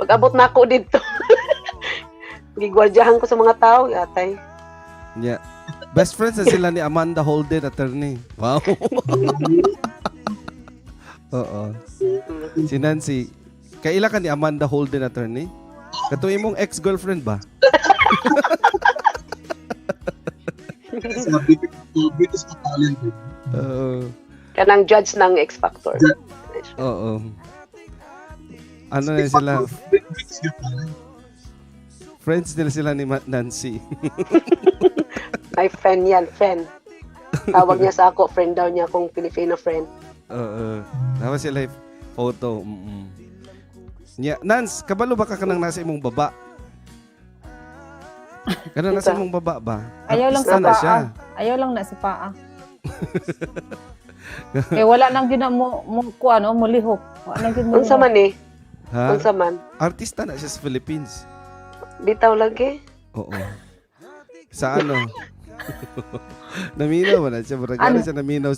[SPEAKER 5] Pag abot na ako dito. Gigwardyahan ko sa mga tao, yatay.
[SPEAKER 1] Yeah. Best friends na sila ni Amanda Holden, attorney. Wow. Oo. Si Nancy. Kaila ka ni Amanda Holden, attorney? Kato imong ex-girlfriend ba?
[SPEAKER 4] Sa British Italian.
[SPEAKER 1] Oo.
[SPEAKER 5] Kanang judge ng X Factor.
[SPEAKER 1] Oo. Ano na sila?
[SPEAKER 4] British Italian.
[SPEAKER 1] Friends nila sila ni Nancy.
[SPEAKER 5] My friend yan, friend. Tawag niya sa ako, friend daw niya akong Filipino friend.
[SPEAKER 1] Oo. Tapos sila yung photo. Yeah. Nance, kabalo ba ka kanang nasa imong baba? Kanang nasa imong baba ba?
[SPEAKER 7] Ayaw lang
[SPEAKER 1] Artista
[SPEAKER 7] sa
[SPEAKER 1] na siya.
[SPEAKER 7] paa. Ayaw lang na sa paa. Eh wala nang gina mo mulihok. Wala nang gina mo.
[SPEAKER 5] Unsa man eh?
[SPEAKER 1] Ha?
[SPEAKER 5] Unsa man?
[SPEAKER 1] Artista na siya sa Philippines.
[SPEAKER 5] Bitaw lagi.
[SPEAKER 1] Oo. Sa ano? Naminaw ba na siya? Baragana siya naminaw.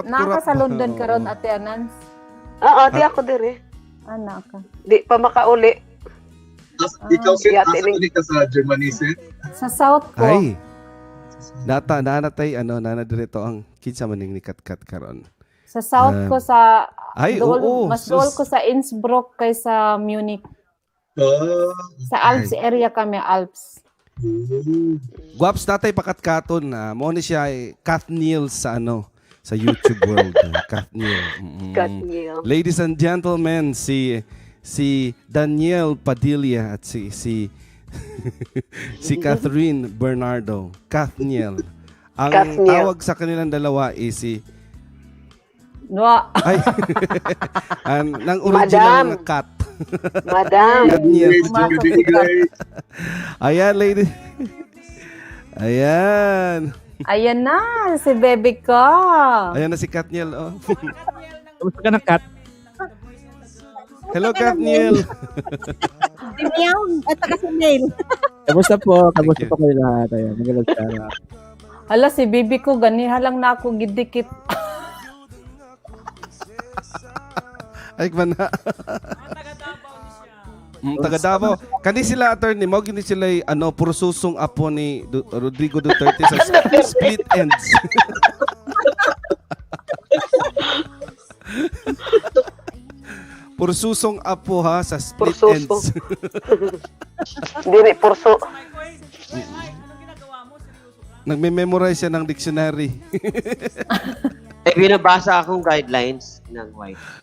[SPEAKER 7] Naka sa London karon Ate Anans.
[SPEAKER 5] Oo, di ako dire.
[SPEAKER 7] Naka.
[SPEAKER 5] Di pa makauli.
[SPEAKER 4] Ikaw
[SPEAKER 5] Yeah,
[SPEAKER 4] asa ka sa Germany, sir?
[SPEAKER 7] Sa South ko.
[SPEAKER 1] Ay. Nanatay, nana dirito ang kinsa maning ni Kat karon.
[SPEAKER 7] Sa South ko sa
[SPEAKER 1] Ay,
[SPEAKER 7] dool-
[SPEAKER 1] oo.
[SPEAKER 7] mas dool ko sa Innsbruck kaysa Munich. Sa Alps area kami, Alps.
[SPEAKER 1] Guaps tatay pakatkaton na. Mo ni siya Kath Neal sa sa YouTube world. Kath Neal.
[SPEAKER 5] God Neil.
[SPEAKER 1] Ladies and gentlemen, si Daniel Padilla at si si Catherine Bernardo. Kath Neal. Ang
[SPEAKER 5] Kath Neal.
[SPEAKER 1] tawag sa kanilang dalawa is si
[SPEAKER 7] Noa.
[SPEAKER 1] ay nang original
[SPEAKER 5] Madam.
[SPEAKER 1] na cat.
[SPEAKER 5] Madam.
[SPEAKER 1] Kath Neal.
[SPEAKER 4] Great.
[SPEAKER 1] Ayan, lady. Ayan.
[SPEAKER 7] Ayan na, si baby ko.
[SPEAKER 1] Ayan na si Katniel. Oh.
[SPEAKER 9] Kamusta ka na, Kat?
[SPEAKER 1] Hello, Katniel.
[SPEAKER 10] Si Meow at saka si Nail.
[SPEAKER 9] Kamusta po? Kamusta
[SPEAKER 1] you.
[SPEAKER 9] po kayo lahat? Ayan, magalang sana.
[SPEAKER 7] Hala, si baby ko, ganiha lang na ako gidikit.
[SPEAKER 1] Ay, mana. Taga Davao. Kani sila attorney mo gini sila puro susong apo ni Rodrigo Duterte sa split ends. Puro susong apo ha sa split
[SPEAKER 5] Puro
[SPEAKER 1] ends.
[SPEAKER 5] suso. Dili purso.
[SPEAKER 1] Nagme-memorize siya ng dictionary.
[SPEAKER 6] Eh, binabasa akong guidelines ng wife.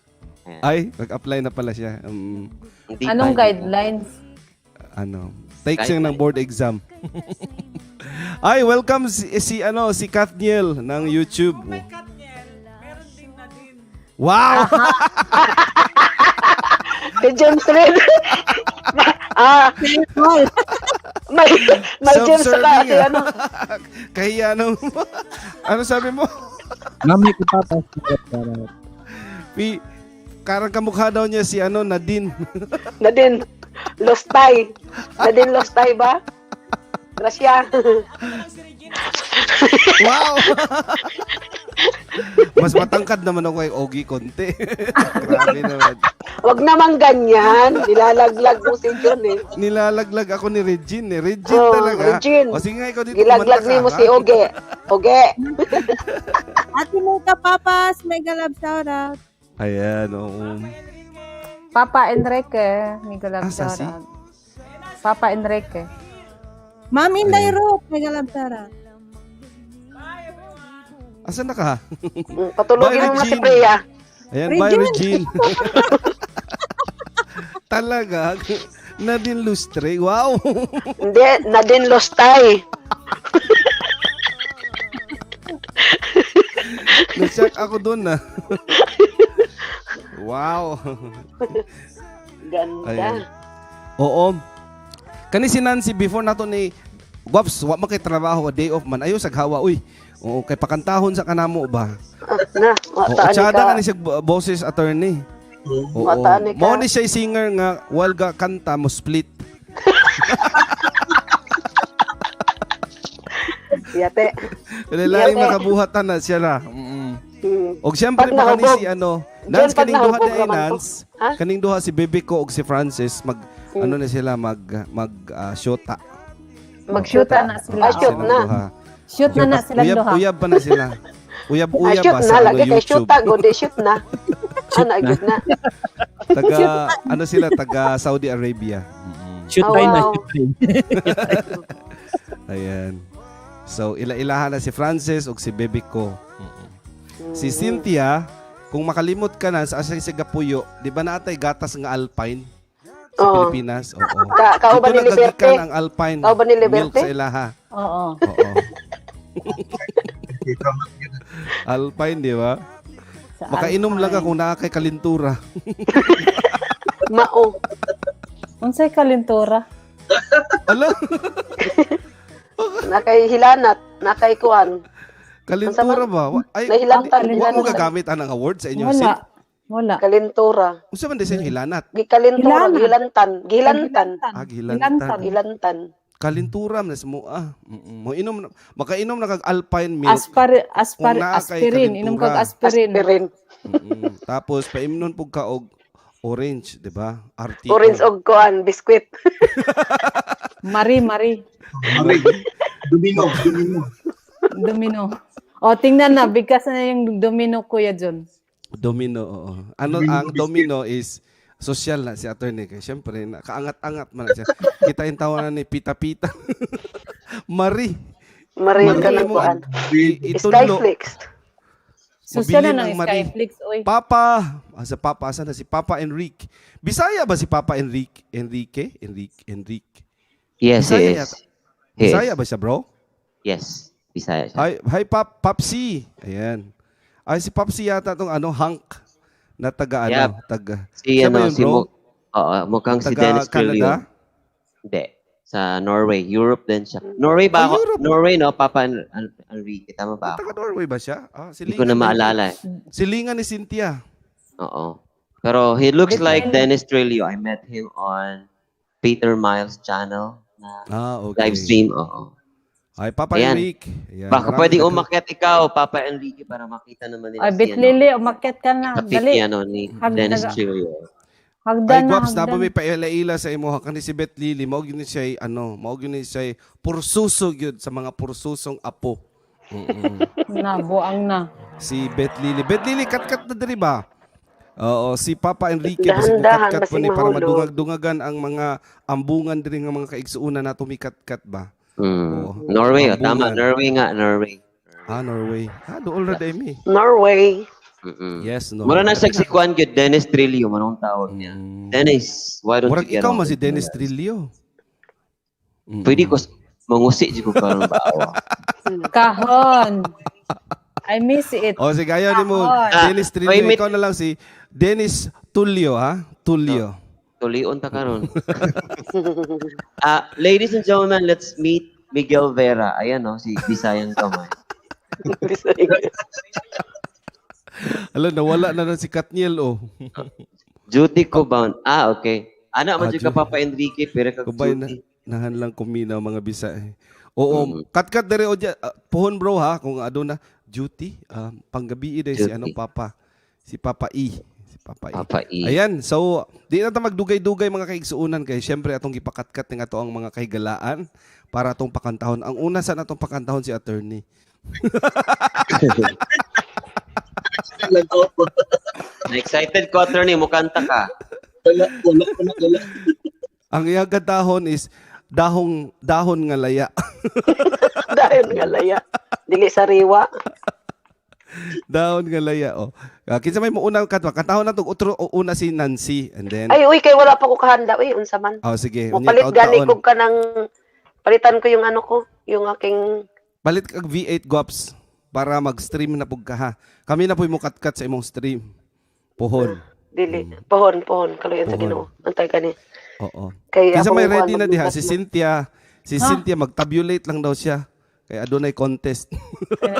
[SPEAKER 6] Ayan.
[SPEAKER 1] Ay, nag-apply na pala siya.
[SPEAKER 6] Hindi
[SPEAKER 7] Anong
[SPEAKER 6] pa, hindi
[SPEAKER 7] guidelines?
[SPEAKER 1] take siya
[SPEAKER 6] Kahit
[SPEAKER 1] ng board exam. Ay, welcome si Kathniel ng YouTube. Wow!
[SPEAKER 5] Si James rin. may James sa
[SPEAKER 1] Self-serving,
[SPEAKER 5] si ano.
[SPEAKER 1] Kahiya mo. Ano sabi mo?
[SPEAKER 9] Mami ko papa. Shoutout.
[SPEAKER 1] Karang kamukha daw niya si Nadine.
[SPEAKER 5] Nadine Lostay. Nadine Lostay ba? Gracia.
[SPEAKER 1] Wow! Mas matangkad naman ako kay Ogie konti. Grabe naman.
[SPEAKER 5] Wag naman ganyan. Nilalaglag mo si John eh.
[SPEAKER 1] Nilalaglag ako ni Regine. Regine
[SPEAKER 5] Oh,
[SPEAKER 1] talaga.
[SPEAKER 5] Regine.
[SPEAKER 1] O sige nga, ikaw dito
[SPEAKER 5] Gilaglag
[SPEAKER 1] kumanta
[SPEAKER 5] ni mo
[SPEAKER 1] ka,
[SPEAKER 5] si
[SPEAKER 1] ha?
[SPEAKER 5] Oge. Oge.
[SPEAKER 10] Ate Muka Papas, mega love shoutout.
[SPEAKER 1] Ayan, oo.
[SPEAKER 7] Papa Enrique, Miguel
[SPEAKER 1] Asa si?
[SPEAKER 7] Abdara. Papa Enrique.
[SPEAKER 10] Ma'am Inday Ruth, mega love shoutout.
[SPEAKER 1] Asan na ka?
[SPEAKER 5] Patulogin
[SPEAKER 1] Bye,
[SPEAKER 5] mo na si
[SPEAKER 1] Regine.
[SPEAKER 5] Priya.
[SPEAKER 1] Ayan, bye Regine. Talaga? Nadine Lustre. Wow!
[SPEAKER 5] Hindi, Nadine Lostay.
[SPEAKER 1] Na-check ako dun na. Wow.
[SPEAKER 5] Ganda.
[SPEAKER 1] Ayan. Oo. Kani si Nancy before nato ni Waps, wa man kay trabaho, day off man. Ayo saghawa, uy. Oo, kay pakantahon sa kanamo ba?
[SPEAKER 5] Na,
[SPEAKER 1] Oo,
[SPEAKER 5] mataan
[SPEAKER 1] tsada
[SPEAKER 5] ka.
[SPEAKER 1] ka ni siya boses attorney. Oo.
[SPEAKER 5] Mataan ka.
[SPEAKER 1] Mo ni siya singer nga walga kanta mo split.
[SPEAKER 5] Yate.
[SPEAKER 1] Lain
[SPEAKER 5] Yate.
[SPEAKER 1] nakabuhatan na siya na. Og siyempre
[SPEAKER 5] Pag
[SPEAKER 1] baka ni
[SPEAKER 5] nahubog.
[SPEAKER 1] si Nance
[SPEAKER 5] Diyan, pag
[SPEAKER 1] kaning duha
[SPEAKER 5] nahubog
[SPEAKER 1] na
[SPEAKER 5] naman ko.
[SPEAKER 1] Nance.
[SPEAKER 5] Ha?
[SPEAKER 1] Kaning duha si Bebe ko og si Francis na sila shota.
[SPEAKER 7] Mag-shoota na sila.
[SPEAKER 5] Ah, shoot na.
[SPEAKER 7] Shoot na na silang duha.
[SPEAKER 1] Uyab pa na sila. Uyab
[SPEAKER 5] Shoot
[SPEAKER 1] ba
[SPEAKER 5] na,
[SPEAKER 1] sa
[SPEAKER 5] lagi kay
[SPEAKER 1] YouTube.
[SPEAKER 5] shoot go de shoot na. Ano, good na.
[SPEAKER 1] Taga Saudi Arabia.
[SPEAKER 9] Shoot
[SPEAKER 5] Oh,
[SPEAKER 9] tayo na,
[SPEAKER 5] wow.
[SPEAKER 9] shoot tayo.
[SPEAKER 1] Ayan. So, ilahan na si Francis ug si Bebe ko. Si Cynthia, kung makalimot ka na sa asay Sigapuyo, di ba naatay gatas nga Alpine sa
[SPEAKER 5] Oo.
[SPEAKER 1] Pilipinas? Oo.
[SPEAKER 5] Kao ba
[SPEAKER 1] Dito
[SPEAKER 5] ni Liberte?
[SPEAKER 1] nagagikan ang Alpine
[SPEAKER 5] Kao ba ni
[SPEAKER 1] milk
[SPEAKER 5] Liberte?
[SPEAKER 1] sa ilaha.
[SPEAKER 7] Oo.
[SPEAKER 1] Oo. Alpine, di ba?
[SPEAKER 7] Sa
[SPEAKER 1] Makainom lang ka
[SPEAKER 7] Alpine.
[SPEAKER 1] kung nakakay kalintura.
[SPEAKER 5] Mao.
[SPEAKER 7] Unsay kalintura?
[SPEAKER 1] Ala,
[SPEAKER 5] Nakay hilanat, nakay kuan.
[SPEAKER 1] kalintura ba? Ay,
[SPEAKER 5] Nahilantan,
[SPEAKER 1] wa mo
[SPEAKER 5] hilanat.
[SPEAKER 1] gagamit anang award sa inyo.
[SPEAKER 7] Wala. Wala.
[SPEAKER 5] Kalintura.
[SPEAKER 1] Unsa man din sa inyo hilanat?
[SPEAKER 5] Gikalintura,
[SPEAKER 7] Hilanat.
[SPEAKER 5] gilantan. Gilantan.
[SPEAKER 1] Ah, gilantan.
[SPEAKER 5] Gilantan.
[SPEAKER 1] Kalintura na mo mo inom makainom na kag Alpine milk. Kung naa kay
[SPEAKER 7] Aspirin. Inom kag aspirin.
[SPEAKER 5] Aspirin.
[SPEAKER 1] Tapos paimnon pug ka og orange, di ba? RTO.
[SPEAKER 5] Orange og kuan, biskwit.
[SPEAKER 7] Mari.
[SPEAKER 4] Domino.
[SPEAKER 7] Domino. O, tingnan na. Bigkas na yung domino, Kuya John.
[SPEAKER 1] Domino, oo. Ano ang domino is social na si attorney kay syempre kaangat-angat man na siya. Kita yung tawanan ni Pita-Pita. Marie.
[SPEAKER 5] Marion ka
[SPEAKER 1] Mari
[SPEAKER 5] ng
[SPEAKER 1] mo,
[SPEAKER 5] kuan.
[SPEAKER 1] Itunlo.
[SPEAKER 5] Skyflix.
[SPEAKER 7] Social
[SPEAKER 1] Mabili
[SPEAKER 7] na
[SPEAKER 1] ng
[SPEAKER 7] ng
[SPEAKER 1] Marie.
[SPEAKER 7] Skyflix, oy.
[SPEAKER 1] Papa, sa Papa, asan na si Papa Enrique? Bisaya ba si Papa Enrique? Enrique.
[SPEAKER 6] Yes,
[SPEAKER 1] Bisaya
[SPEAKER 6] yes.
[SPEAKER 1] yata. Bisaya ba siya, bro?
[SPEAKER 6] Yes, Bisaya siya.
[SPEAKER 1] Hi Papsi. Ayan. Ay si Papsi yata tong Hank na taga
[SPEAKER 6] Yep.
[SPEAKER 1] taga.
[SPEAKER 6] Si
[SPEAKER 1] Siya ba yun,
[SPEAKER 6] si
[SPEAKER 1] bro?
[SPEAKER 6] mukhang si
[SPEAKER 1] Taga
[SPEAKER 6] Dennis Trillo.
[SPEAKER 1] Canada?
[SPEAKER 6] Hindi. Sa Norway. Europe din siya. Norway ba ako?
[SPEAKER 1] Europe.
[SPEAKER 6] Norway, no? Papa Enrique. Tama ba
[SPEAKER 1] Taga
[SPEAKER 6] ako?
[SPEAKER 1] Norway ba siya?
[SPEAKER 6] Hindi ko na maalala eh.
[SPEAKER 1] Silingan ni Cynthia.
[SPEAKER 6] Oo. Pero he looks like Dennis Trillo. I met him on Peter Miles channel na
[SPEAKER 1] Okay.
[SPEAKER 6] live stream. Oo.
[SPEAKER 1] Ay Papa
[SPEAKER 6] Ayan.
[SPEAKER 1] Enrique. Ayan.
[SPEAKER 6] Baka
[SPEAKER 1] Maraming
[SPEAKER 6] pwedeng
[SPEAKER 1] taga-
[SPEAKER 6] umakyat ikaw, Papa Enrique, para makita naman nila
[SPEAKER 7] Ay, Bitlili, umakyat ka na.
[SPEAKER 6] Sa pic
[SPEAKER 7] Dali.
[SPEAKER 6] ni
[SPEAKER 7] Hag-
[SPEAKER 6] Dennis
[SPEAKER 7] naga-
[SPEAKER 6] Trillo.
[SPEAKER 1] Ay,
[SPEAKER 7] Hagdan na,
[SPEAKER 1] Guaps, na
[SPEAKER 7] hagdan.
[SPEAKER 1] may paila-ila sa imo kan si Bet Lily, mao gyud siya mao gyud siya pursuso gyud sa mga pursusong apo.
[SPEAKER 7] Na, buang na.
[SPEAKER 1] Si Bet Lily. Bet Lily, kat-kat na diri ba? Oo, si Papa Enrique basig
[SPEAKER 5] Dahan-dahan,
[SPEAKER 1] kat-kat pa
[SPEAKER 5] basig
[SPEAKER 1] ni para
[SPEAKER 5] mahulog.
[SPEAKER 1] madungag-dungagan ang mga ambungan diri nga mga kaigsuuna na tumikat-kat ba? Oo.
[SPEAKER 6] Norway,
[SPEAKER 1] Ambungan.
[SPEAKER 6] tama. Norway nga, Norway.
[SPEAKER 1] Norway. Dool ra day mi.
[SPEAKER 5] Norway.
[SPEAKER 1] Yes, no.
[SPEAKER 6] Mura na siya si Kwan Gyud, Dennis Trillo, manong tawag niya. Dennis, why don't
[SPEAKER 1] Murag
[SPEAKER 6] you get
[SPEAKER 1] ikaw
[SPEAKER 6] on
[SPEAKER 1] man si
[SPEAKER 6] with
[SPEAKER 1] Dennis
[SPEAKER 6] it?
[SPEAKER 1] Trillo.
[SPEAKER 6] Pwede ko mangusi di ko karon baawa.
[SPEAKER 7] Kahon. I miss it.
[SPEAKER 1] O sige, ayaw ni mo.
[SPEAKER 7] Kahon.
[SPEAKER 1] Dennis Trillo,
[SPEAKER 6] wait,
[SPEAKER 1] ikaw na lang si Dennis Tulio, ha? Tulio.
[SPEAKER 6] Tulion ta karon. Ladies and gentlemen, let's meet Miguel Vera. Ayan si Bisayang kamay.
[SPEAKER 1] Alam, nawala na si Katniel, oh.
[SPEAKER 6] Duty ko bound. Okay. Ana man jud ka
[SPEAKER 1] duty.
[SPEAKER 6] Papa Enrique pero kag
[SPEAKER 1] Kubay na,
[SPEAKER 6] duty.
[SPEAKER 1] nahan lang kumina mga bisa. Oo, kat dire o dyan. Puhon bro ha, kung ano na, duty, panggabi din si
[SPEAKER 6] Duty.
[SPEAKER 1] anong papa. Si Papa E. Si Papa E.
[SPEAKER 6] Papa E.
[SPEAKER 1] Ayan, so, di na ta magdugay-dugay mga kaigsuunan kay syempre atong gipakatkat nga to ang mga kahigalaan para atong pakantahon. Ang una sa natong pakantahon si attorney.
[SPEAKER 6] Na-excited ko, attorney, mukanta ka.
[SPEAKER 4] Wala.
[SPEAKER 1] Ang iyang katahon is dahon nga laya.
[SPEAKER 5] Dahil nga laya. Dili sa riwa.
[SPEAKER 1] Dahon nga laya, oh. Kinsa may muunang katwa, katahon na tong utro o una si Nancy and then
[SPEAKER 5] Ay, uy, kay wala pa ko kahanda. Uy, unsa man.
[SPEAKER 1] sige,
[SPEAKER 5] Mapalit
[SPEAKER 1] unya,
[SPEAKER 5] gani
[SPEAKER 1] taon-taon.
[SPEAKER 5] ko ka ng... Palitan ko yung ano ko. Yung aking...
[SPEAKER 1] Palit kag V8 Guaps para mag-stream na pug ka ha. Kami na po'y mukatkat sa imong stream. Puhon.
[SPEAKER 5] Dili. Pohon. Kaluyan sa
[SPEAKER 1] Pohon.
[SPEAKER 5] Ginoo. Antay ka ni.
[SPEAKER 1] Oo.
[SPEAKER 5] Kay
[SPEAKER 1] Kinsa
[SPEAKER 5] ako
[SPEAKER 1] may
[SPEAKER 5] kuan
[SPEAKER 1] ready na diha
[SPEAKER 5] magbukas
[SPEAKER 1] si
[SPEAKER 5] na.
[SPEAKER 1] Cynthia. Si Cynthia mag-tabulate lang daw siya. Kay adunay contest.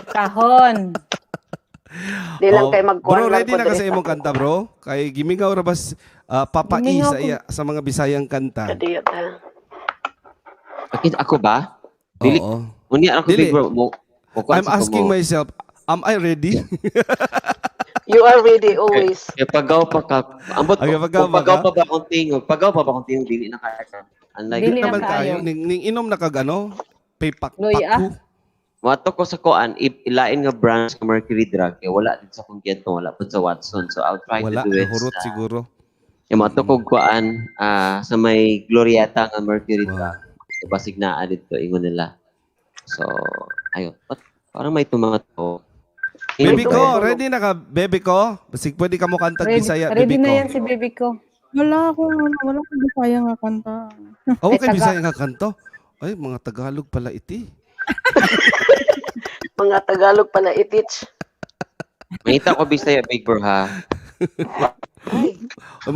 [SPEAKER 7] Kahon.
[SPEAKER 5] Di lang
[SPEAKER 1] Oh.
[SPEAKER 5] kay magkuhan
[SPEAKER 1] Bro,
[SPEAKER 5] lang
[SPEAKER 1] ready
[SPEAKER 5] ko
[SPEAKER 1] na
[SPEAKER 5] diri
[SPEAKER 1] kasi
[SPEAKER 5] sa
[SPEAKER 1] imong
[SPEAKER 5] ako.
[SPEAKER 1] kanta, bro. Kay gimingaw ra bas Papa E
[SPEAKER 7] Gimingaw
[SPEAKER 1] sa
[SPEAKER 7] ko.
[SPEAKER 1] iya sa mga Bisayang kanta.
[SPEAKER 5] Kadiyot ha.
[SPEAKER 6] Ako ba? Dili.
[SPEAKER 1] Oo.
[SPEAKER 6] Unya ako
[SPEAKER 1] Dili.
[SPEAKER 6] big bro.
[SPEAKER 1] I'm asking myself, am I ready?
[SPEAKER 5] You are ready always.
[SPEAKER 6] Kaya pagaw pa ka. Ambot
[SPEAKER 1] Ay,
[SPEAKER 6] kung
[SPEAKER 1] pagaw
[SPEAKER 6] pagaw
[SPEAKER 1] ba
[SPEAKER 6] pa ba akong tingog. Pagaw pa ba akong tingog, dili na kaya ka. Unlike
[SPEAKER 7] Dili na
[SPEAKER 1] Naman
[SPEAKER 7] kaayo.
[SPEAKER 1] kayo. Ning inom na kag ano? Paypak.
[SPEAKER 7] Luya.
[SPEAKER 6] Mato ko sa kuan, ilain nga brands ng Mercury Drug, kaya wala din sa Congento, wala po sa Watson. So I'll try
[SPEAKER 1] Wala,
[SPEAKER 6] to do it.
[SPEAKER 1] hurot siguro.
[SPEAKER 6] Yung mato ko kuan, sa may Glorieta nga Mercury
[SPEAKER 1] Wow.
[SPEAKER 6] Drug. So basig na dito, ingon nila. So, ayun. Parang may tumangat ko.
[SPEAKER 1] Baby
[SPEAKER 5] Ito,
[SPEAKER 1] ko,
[SPEAKER 5] ito.
[SPEAKER 1] ready na ka, baby ko? Basig pwede ka mo kantag Bisaya,
[SPEAKER 7] Ready
[SPEAKER 1] baby
[SPEAKER 7] na
[SPEAKER 1] ko.
[SPEAKER 7] yan si baby ko.
[SPEAKER 10] Wala akong Bisaya nga kanta.
[SPEAKER 1] Oh,
[SPEAKER 7] Ay,
[SPEAKER 1] kay
[SPEAKER 7] taga-
[SPEAKER 1] Bisaya nga kanto. Ay, mga Tagalog pala iti.
[SPEAKER 5] Mga Tagalog pala itich.
[SPEAKER 6] Mahita ko Bisaya, big bro ha.
[SPEAKER 1] O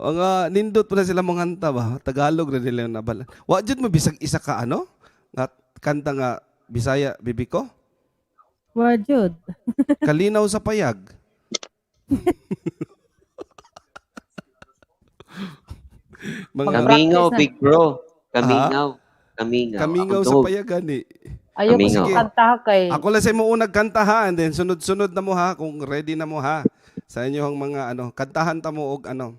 [SPEAKER 1] mga nindot pa na sila mga kanta ba? Tagalog rin nila nabala. Wa jud mo bisag isa ka ano? Nga kanta nga Bisaya, baby ko?
[SPEAKER 10] Wajud.
[SPEAKER 1] Kalinaw sa payag. mga
[SPEAKER 6] Kamingaw,
[SPEAKER 7] na.
[SPEAKER 6] big bro. Kamingaw. Kamingaw.
[SPEAKER 1] kamingaw
[SPEAKER 6] Akong
[SPEAKER 1] sa
[SPEAKER 6] tungog.
[SPEAKER 1] payag gani.
[SPEAKER 7] Ayoko
[SPEAKER 6] Kamingaw.
[SPEAKER 7] sa kanta kay.
[SPEAKER 1] Ako lang sa mo unang kanta ha, and then sunod-sunod na mo ha, kung ready na mo ha. Sa inyong mga ano, kantahan ta mo og ano,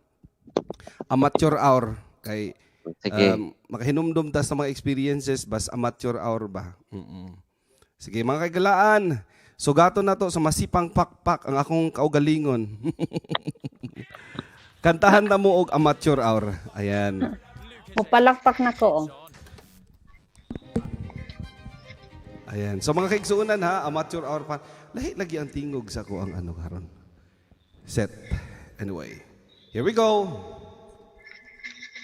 [SPEAKER 1] amateur hour kay
[SPEAKER 6] Sige.
[SPEAKER 1] makahinumdum ta sa mga experiences bas amateur hour ba. Sige mga kaigalaan, sugaton na to sa masipang pakpak ang akong kaugalingon. Kantahan na mo og amateur hour. Ayan.
[SPEAKER 7] Mupalakpak na ko.
[SPEAKER 1] Ayan. So mga kaigsuunan ha, amateur hour pa. Lahi lagi ang tingog sa ko ang ano karon. Set. Anyway. Here we go.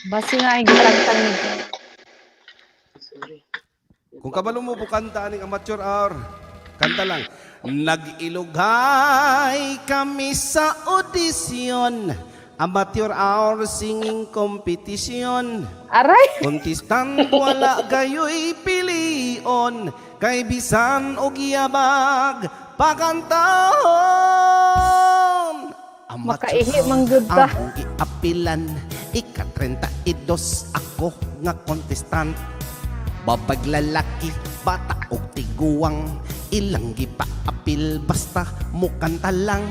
[SPEAKER 7] Basi nga yung gitagtang nito.
[SPEAKER 1] Kung kabalo mo po kanta aning amateur hour, kanta lang. Nag-ilugay kami sa audition, amateur hour singing competition.
[SPEAKER 7] Aray!
[SPEAKER 1] Contestant wala gayoy pilion, kay bisan og yabag pakantahon.
[SPEAKER 7] Makaihi manggod ka.
[SPEAKER 1] Ang iapilan, ika-32 ako nga contestant. Babaglalaki, bata og tiguang, ilang gipa-apil basta mukanta lang.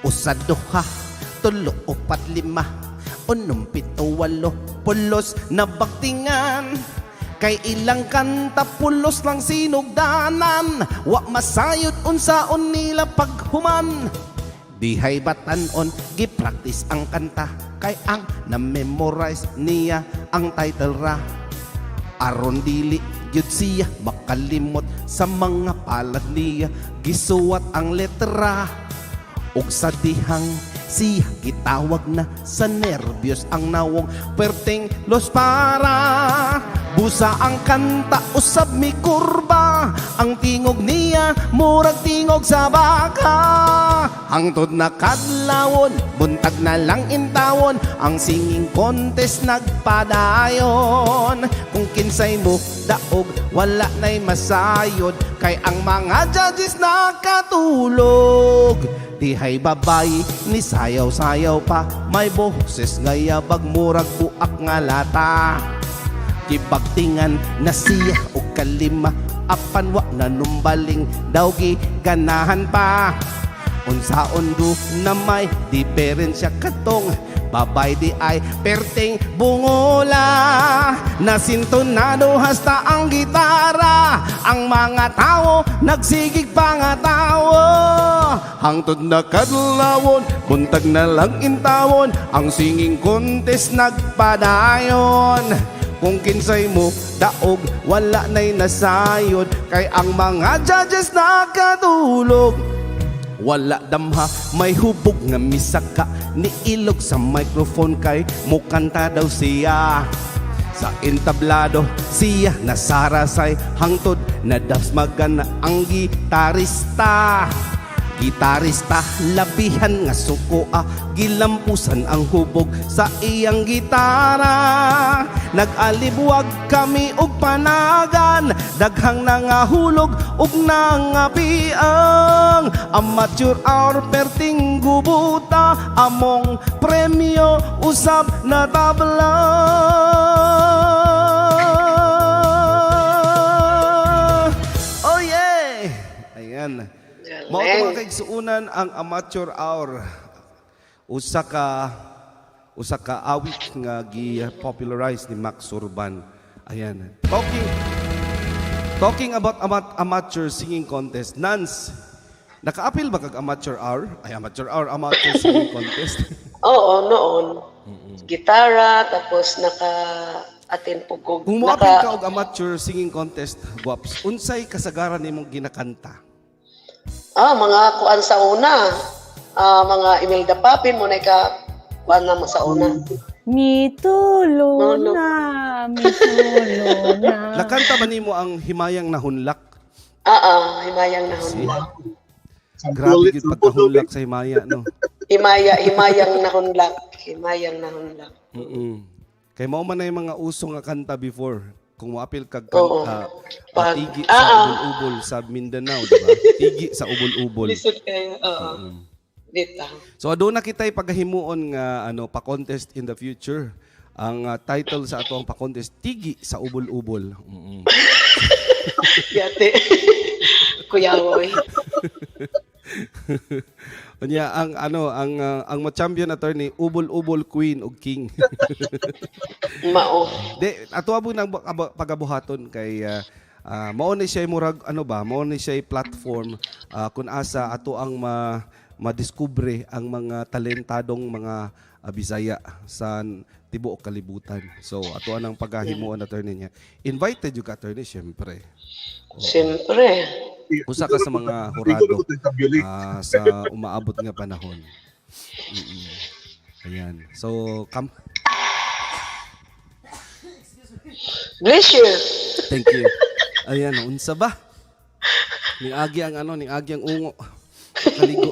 [SPEAKER 1] Usa duha, tulo, upat, lima, unom, pito, walo, pulos na baktingan. Kay ilang kanta pulos lang sinugdanan, wa masayod unsaon nila paghuman. Dihay batanon, gi-practice ang kanta, kay ang na-memorize niya ang title ra. Aron dili gyud siya makalimot sa mga palad niya, gisuwat ang letra. Ug sa dihang
[SPEAKER 3] Siya gitawag na sa nervyos ang nawong perting los para. Busa ang kanta usab mi kurba, ang tingog niya murag tingog sa baka. Hangtod na kadlawon, buntag na lang intawon, ang singing contest nagpadayon. Kung kinsay mo daog, wala na'y masayod, kay ang mga judges nakatulog. Dihay babay ni sayaw-sayaw pa, may boses ngayabag murag buak nga lata. Gibagtingan na siya o kalima, apan wa na numbaling daw ganahan pa. Unsaon do na may diferensya katong babay di ay perting bungola. Nasintonado hasta ang gitara, ang mga tao nagsigig pangatawo. Hangtod na kadlawon, buntag na lang intawon, ang singing contest nagpadayon. Kung kinsay mo daog, wala na'y nasayod, kay ang mga judges nakatulog. Wala damha, may hubog nga misaka, ni ilog sa microphone kay mukanta daw siya. Sa entablado siya nasarasay, hangtod na dasmagan ang gitarista. Gitarista, labihan nga sukoa, gilampusan ang hubog sa iyang gitara. Nag-alibwag kami og panagan, daghang nangahulog og nangapiang. Amateur hour perting gubuta, among premyo usab na tabla. Oh yeah! Ayan. Mao to mga kaigsuunan ang amateur hour. Usa ka awit nga gi-popularize ni Max Urban. Ayan. Talking about amateur singing contest. Nance, naka-appeal ba kag amateur hour? Ay, amateur singing contest.
[SPEAKER 5] Oo, noon. Gitara, tapos naka-attend po ko.
[SPEAKER 3] Kung mo-appeal ka og amateur singing contest, Guaps, unsay kasagaran nimong ginakanta?
[SPEAKER 5] Mga kuan sa una. Mga Imelda Papin mo na kuan na mo sa una.
[SPEAKER 7] Mitulo na.
[SPEAKER 3] Nakanta ba nimo ang Himayang Nahunlak?
[SPEAKER 5] Himayang Nahunlak.
[SPEAKER 3] Grabe gid pagkahunlak sa himaya, no?
[SPEAKER 5] Himayang Nahunlak.
[SPEAKER 3] Kay mao man na yung mga usong nga kanta before. Kung mo-appeal kag tigi sa ubol-ubol sa Mindanao, di ba? Tigi sa ubol-ubol.
[SPEAKER 5] Lisod kayo, dito.
[SPEAKER 3] So aduna kitay paghimuon nga pa-contest in the future. Ang title sa ato ang pa-contest, Tigi sa ubol-ubol.
[SPEAKER 5] Yate. Kuya Roy.
[SPEAKER 3] Unya ang ma-champion attorney ubol-ubol queen ug king.
[SPEAKER 5] Mao.
[SPEAKER 3] De ato abo nang pagabuhaton kay mao ni siya murag mao ni siya platform kun asa ato ang madiskubre ang mga talentadong mga Bisaya sa tibuok kalibutan. So ato ang paghahimuon attorney niya. Invited yung attorney syempre.
[SPEAKER 5] Siyempre.
[SPEAKER 3] Usa ka sa mga hurado sa umaabot nga panahon. Ayan. So,
[SPEAKER 5] Bless you.
[SPEAKER 3] Thank you. Ayan, unsa ba? Ning agi ang ungo. Kaligo.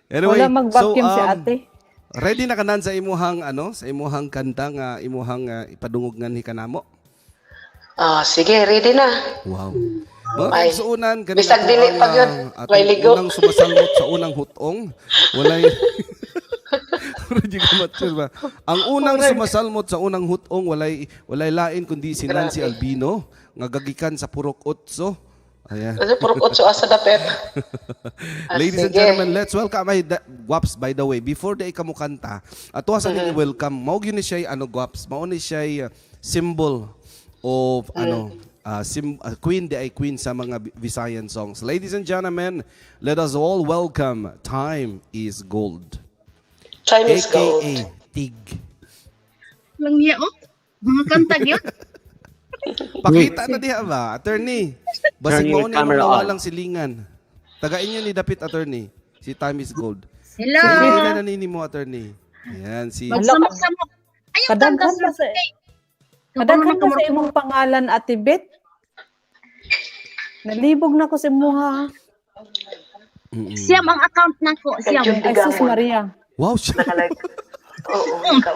[SPEAKER 3] Anyway,
[SPEAKER 7] Wala mag-vacuum si ate.
[SPEAKER 3] Ready na kanan sa imuhang sa imuhang kanta nga imuhang ipadungog ngan hikanamo?
[SPEAKER 5] Sige, ready na.
[SPEAKER 3] Wow. Mga suunan kanina
[SPEAKER 5] bisag dili pag yun. May ligo.
[SPEAKER 3] Unang sumasalmot sa unang hutong. Walay ba? Ang unang sumasalmot sa unang hutong walay lain kundi si Nancy Albino nga gagikan sa Purok Otso. Ayan.
[SPEAKER 5] Purok Otso asa dapet.
[SPEAKER 3] Ladies and gentlemen, let's welcome Guaps, by the way. Before day kamo kanta, ato sa ning welcome. Mao gyud ni siya Guaps, mao ni siya symbol of queen di ay queen sa mga Visayan songs. Ladies and gentlemen, let us all welcome Time is Gold.
[SPEAKER 5] Time is Gold.
[SPEAKER 3] AKA Tig.
[SPEAKER 8] Lang niya, mga kantag yun.
[SPEAKER 3] Pakita na diha ba, attorney? Basig
[SPEAKER 6] Turn
[SPEAKER 3] mo
[SPEAKER 6] your
[SPEAKER 3] ni
[SPEAKER 6] camera on.
[SPEAKER 3] walang silingan. Tagain niyo ni dapit attorney. Si Time is Gold.
[SPEAKER 8] Hello.
[SPEAKER 1] Sa ila na nini mo, attorney. Ayan, si...
[SPEAKER 8] Magsamok-samok. Ayaw
[SPEAKER 7] Kadaghan
[SPEAKER 8] tangkas
[SPEAKER 7] ba sa
[SPEAKER 8] kay.
[SPEAKER 7] kadaghan ba sa imong pangalan, Ate Bet? Nalibog na ko sa imuha.
[SPEAKER 8] Siyam ang account nako. Siyam.
[SPEAKER 7] Ay, sus Maria.
[SPEAKER 1] Wow, siya.
[SPEAKER 5] Nakalag. Oo, ikaw.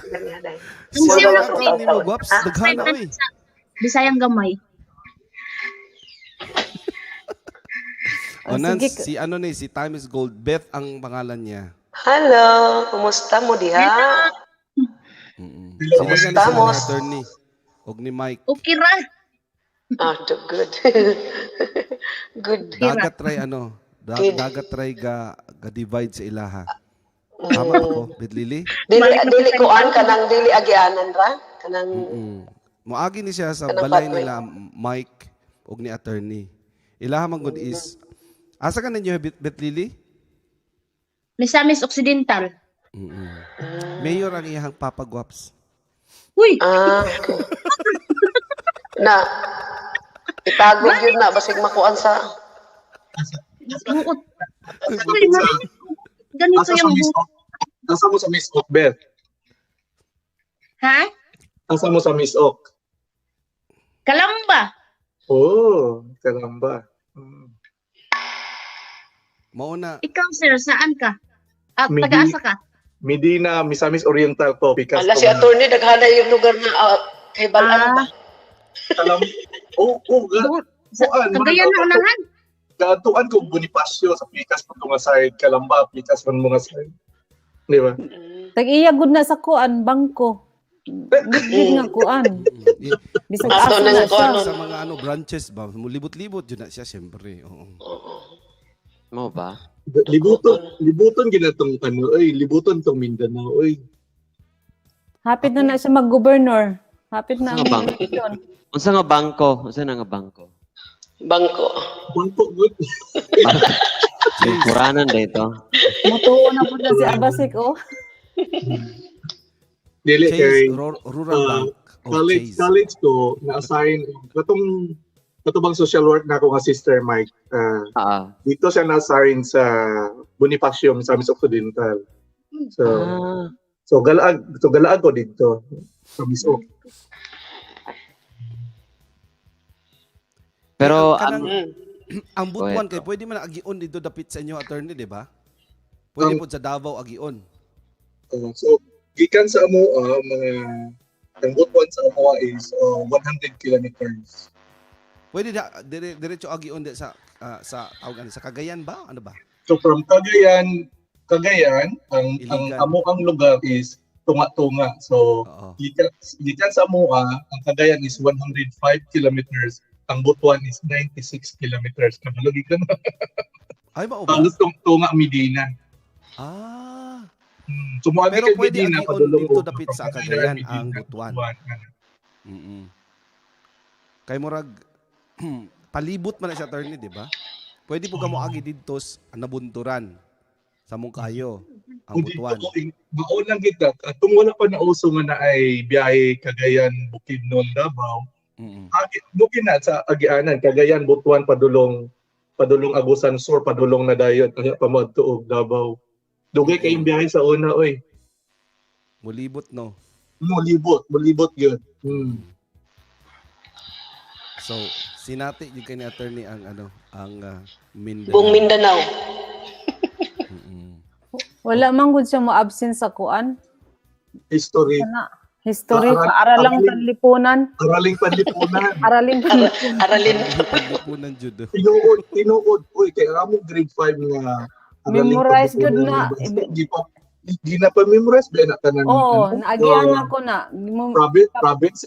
[SPEAKER 5] Ganyan.
[SPEAKER 1] Siya
[SPEAKER 8] Siyam
[SPEAKER 1] ang
[SPEAKER 8] ako
[SPEAKER 1] account ni mo, Guaps. Daghana, oy.
[SPEAKER 8] Bisayang gamay.
[SPEAKER 1] O, Nance,
[SPEAKER 7] sige.
[SPEAKER 1] si ano ni, si Time is Gold. Beth ang pangalan niya.
[SPEAKER 5] Hello, kumusta mo diha?
[SPEAKER 1] Sila nga ni
[SPEAKER 5] Estamos.
[SPEAKER 1] sila attorney. Og ni Mike.
[SPEAKER 8] Okay ra.
[SPEAKER 5] Good. Good.
[SPEAKER 1] Dagat try ano. Dagat try ga divide sa ilaha. Tama ako, Bidlili?
[SPEAKER 5] Dili kuan kanang dili agianan ra? Kanang
[SPEAKER 1] Moagi ni siya sa
[SPEAKER 5] Kanang
[SPEAKER 1] balay
[SPEAKER 5] pathway.
[SPEAKER 1] nila Mike og ni attorney. Ilaha man gud is asa ka ninyo Bidlili?
[SPEAKER 8] Misamis Occidental.
[SPEAKER 1] Mayor ang iyang Papa Guaps.
[SPEAKER 8] Uy,
[SPEAKER 5] okay. Na itago yun na basig makuan sa
[SPEAKER 8] buot. Ganito
[SPEAKER 4] Asa sa
[SPEAKER 8] yung
[SPEAKER 4] Miss
[SPEAKER 8] buot.
[SPEAKER 4] Ok? Asa mo sa Miss Ok, Beth?
[SPEAKER 8] Ha?
[SPEAKER 4] Asa mo sa Miss Ok?
[SPEAKER 8] Kalamba.
[SPEAKER 4] Oh, karamba.
[SPEAKER 1] Mauna
[SPEAKER 8] Ikaw, sir, saan ka?
[SPEAKER 4] Midi-
[SPEAKER 8] Taga-asa ka?
[SPEAKER 4] Medina, Misamis Oriental ko. Because
[SPEAKER 5] ala si attorney daghana yung lugar na kay Balan ba?
[SPEAKER 4] Alam,
[SPEAKER 8] Kagayan na unahan.
[SPEAKER 4] Kaatuan ko Bonifacio sa Pikas pa nga side, Kalamba, Pikas man mga side. Di ba?
[SPEAKER 7] Tag-iya gud na sa kuan bangko. Gid nga kuan. Bisag
[SPEAKER 5] Ato
[SPEAKER 7] asa
[SPEAKER 5] na
[SPEAKER 7] na
[SPEAKER 5] sa kuan,
[SPEAKER 7] siya.
[SPEAKER 1] sa mga ano branches ba, mulibot-libot jud na siya siyempre. Oo.
[SPEAKER 6] Mo ba?
[SPEAKER 4] Libuton ginatong ano, libuton tong Mindanao,
[SPEAKER 7] Hapit na siya mag-governor. Hapit na ang
[SPEAKER 6] Nga bang?
[SPEAKER 7] eleksyon.
[SPEAKER 6] Unsa nga bangko? Unsa na nga bangko?
[SPEAKER 5] Bangko.
[SPEAKER 4] Bangko good.
[SPEAKER 6] Kuranan dito.
[SPEAKER 7] Mutuo na po na si Abasik, oh.
[SPEAKER 4] Dili kay
[SPEAKER 1] Rural Bank.
[SPEAKER 4] college ko na-assign katubang social work na ako nga sister Mike. Dito siya na-assign sa Bonifacio, Misamis Occidental. So galaag ko dito sa Miss Ok.
[SPEAKER 6] Pero
[SPEAKER 1] Ang butuan kay pwede man agion dito dapit sa inyo attorney, di ba? Pwede po sa Davao agion.
[SPEAKER 4] So gikan sa amoa mga ang butuan sa amoa is 100 kilometers.
[SPEAKER 1] Pwede diretso agion di sa tawag sa Cagayan ba? Ano ba?
[SPEAKER 4] So from Cagayan ang
[SPEAKER 1] Iligan.
[SPEAKER 4] amoang lugar is tunga-tunga. So
[SPEAKER 1] Oo.
[SPEAKER 4] gikan sa amoa ang Cagayan is 105 kilometers. Ang Butuan is 96 kilometers. Kamalagi ka na.
[SPEAKER 1] Ay ba ba?
[SPEAKER 4] Ang tunga Medina.
[SPEAKER 1] Ah.
[SPEAKER 4] Sumuagi
[SPEAKER 1] Pero
[SPEAKER 4] kay
[SPEAKER 1] pwede
[SPEAKER 4] Medina
[SPEAKER 1] agion
[SPEAKER 4] padulong
[SPEAKER 1] dito
[SPEAKER 4] ko.
[SPEAKER 1] dapit sa
[SPEAKER 4] From
[SPEAKER 1] Cagayan
[SPEAKER 4] Medina,
[SPEAKER 1] ang Butuan. Kay murag palibot man na siya attorney, di ba? Pwede po kamo agi didto nabunturan sa Mungkayo ang Butuan.
[SPEAKER 4] Baon lang kita. Kung wala pa na uso nga na ay biyahe Cagayan, Bukidnon, Davao, Bukin na sa agianan, Cagayan, Butuan, padulong Agusan Sur, padulong na dayon, kanya pamadtuog, Davao. Dugay kayong biyahe sa una, oy.
[SPEAKER 1] Mulibot no.
[SPEAKER 4] Mulibot yun.
[SPEAKER 1] So, sinati yung kay ni attorney ang Mindanao.
[SPEAKER 5] Buong Mindanao.
[SPEAKER 7] Wala man gud siya mo absent sa kuan.
[SPEAKER 4] History.
[SPEAKER 7] History, aralang panlipunan.
[SPEAKER 4] Araling panlipunan.
[SPEAKER 7] Araling panlipunan.
[SPEAKER 5] Aralin.
[SPEAKER 1] Panlipunan judo.
[SPEAKER 4] Tinuod. Uy, kaya among grade 5 nga.
[SPEAKER 7] Memorize good na.
[SPEAKER 4] Di na pa memorize ba na tanan?
[SPEAKER 7] Oo, naagian ako na.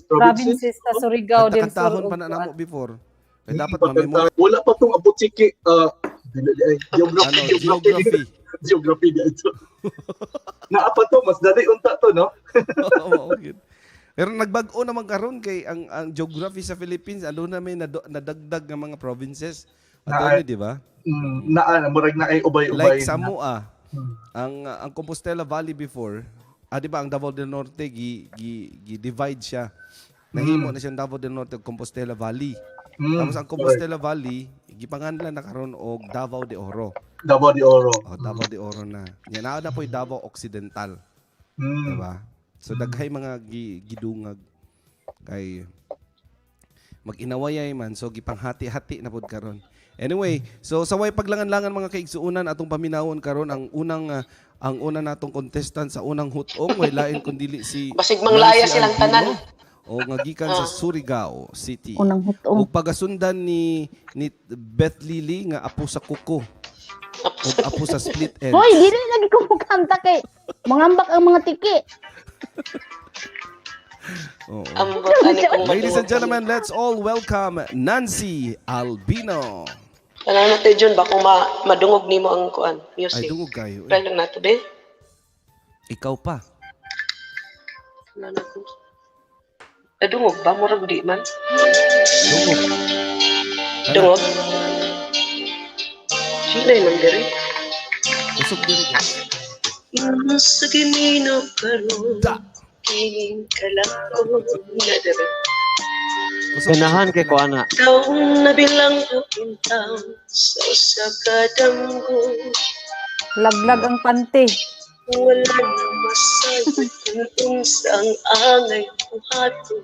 [SPEAKER 4] Provinces.
[SPEAKER 7] Sa Surigao del Sur.
[SPEAKER 1] Kantahon pa na namo before. Kaya dapat ma-memorize.
[SPEAKER 4] Wala pa tong abot siki. Geography dito. Naapa to, mas dali unta to, no?
[SPEAKER 1] Oo, okay. Pero nagbag-o naman karon kay ang geography sa Philippines, ano na may nadagdag nga mga provinces. Attorney, di ba?
[SPEAKER 4] Murag na ay ubay-ubay.
[SPEAKER 1] Like Samoa, ang Compostela Valley before, di ba ang Davao del Norte gi-divide siya. Nahimo na siyang Davao del Norte ug Compostela Valley. Tapos ang Compostela Valley gipanganlan na karon og Davao de Oro.
[SPEAKER 4] Davao de Oro.
[SPEAKER 1] Davao de Oro na. Yan na po yung Davao Occidental.
[SPEAKER 4] Mm.
[SPEAKER 1] Diba? So daghay mga gidungag kay mag-inawayay man, so gipanghati-hati na pud karon. Anyway, so saway paglangan-langan mga kaigsuunan atong paminawon karon ang una natong contestant sa unang hutong way lain kundi si
[SPEAKER 5] Basig manglaya
[SPEAKER 1] Nancy
[SPEAKER 5] silang
[SPEAKER 1] Albino,
[SPEAKER 5] tanan.
[SPEAKER 1] o nga gikan sa Surigao City.
[SPEAKER 7] Unang hutong.
[SPEAKER 1] Ug pagasundan ni Beth Lily nga apo sa kuko. Ug apo sa split ends.
[SPEAKER 10] Hoy, dili lagi ko mukanta kay mangambak ang mga tiki.
[SPEAKER 1] Oo.
[SPEAKER 5] Ambot ani kong
[SPEAKER 1] Ladies and gentlemen, let's all welcome Nancy Albino.
[SPEAKER 5] Ano natin Jun ba kung madungog nimo ang kuan
[SPEAKER 1] Ay,
[SPEAKER 5] music.
[SPEAKER 1] dungog kayo.
[SPEAKER 5] Try lang nato be.
[SPEAKER 1] Ikaw pa.
[SPEAKER 5] Wala na ko. Dungog ba murag di man?
[SPEAKER 1] Dungog.
[SPEAKER 5] Dungog. Sila man diri.
[SPEAKER 1] Usog diri ka.
[SPEAKER 5] Sa gimino karon.
[SPEAKER 1] Da.
[SPEAKER 5] Kining kalako na diri.
[SPEAKER 6] Ganahan kay ko ana.
[SPEAKER 5] Taong nabilang ko intaw sa usa ka damgo.
[SPEAKER 7] Laglag ang panty.
[SPEAKER 5] Wala na masabi kung unsang angay buhato.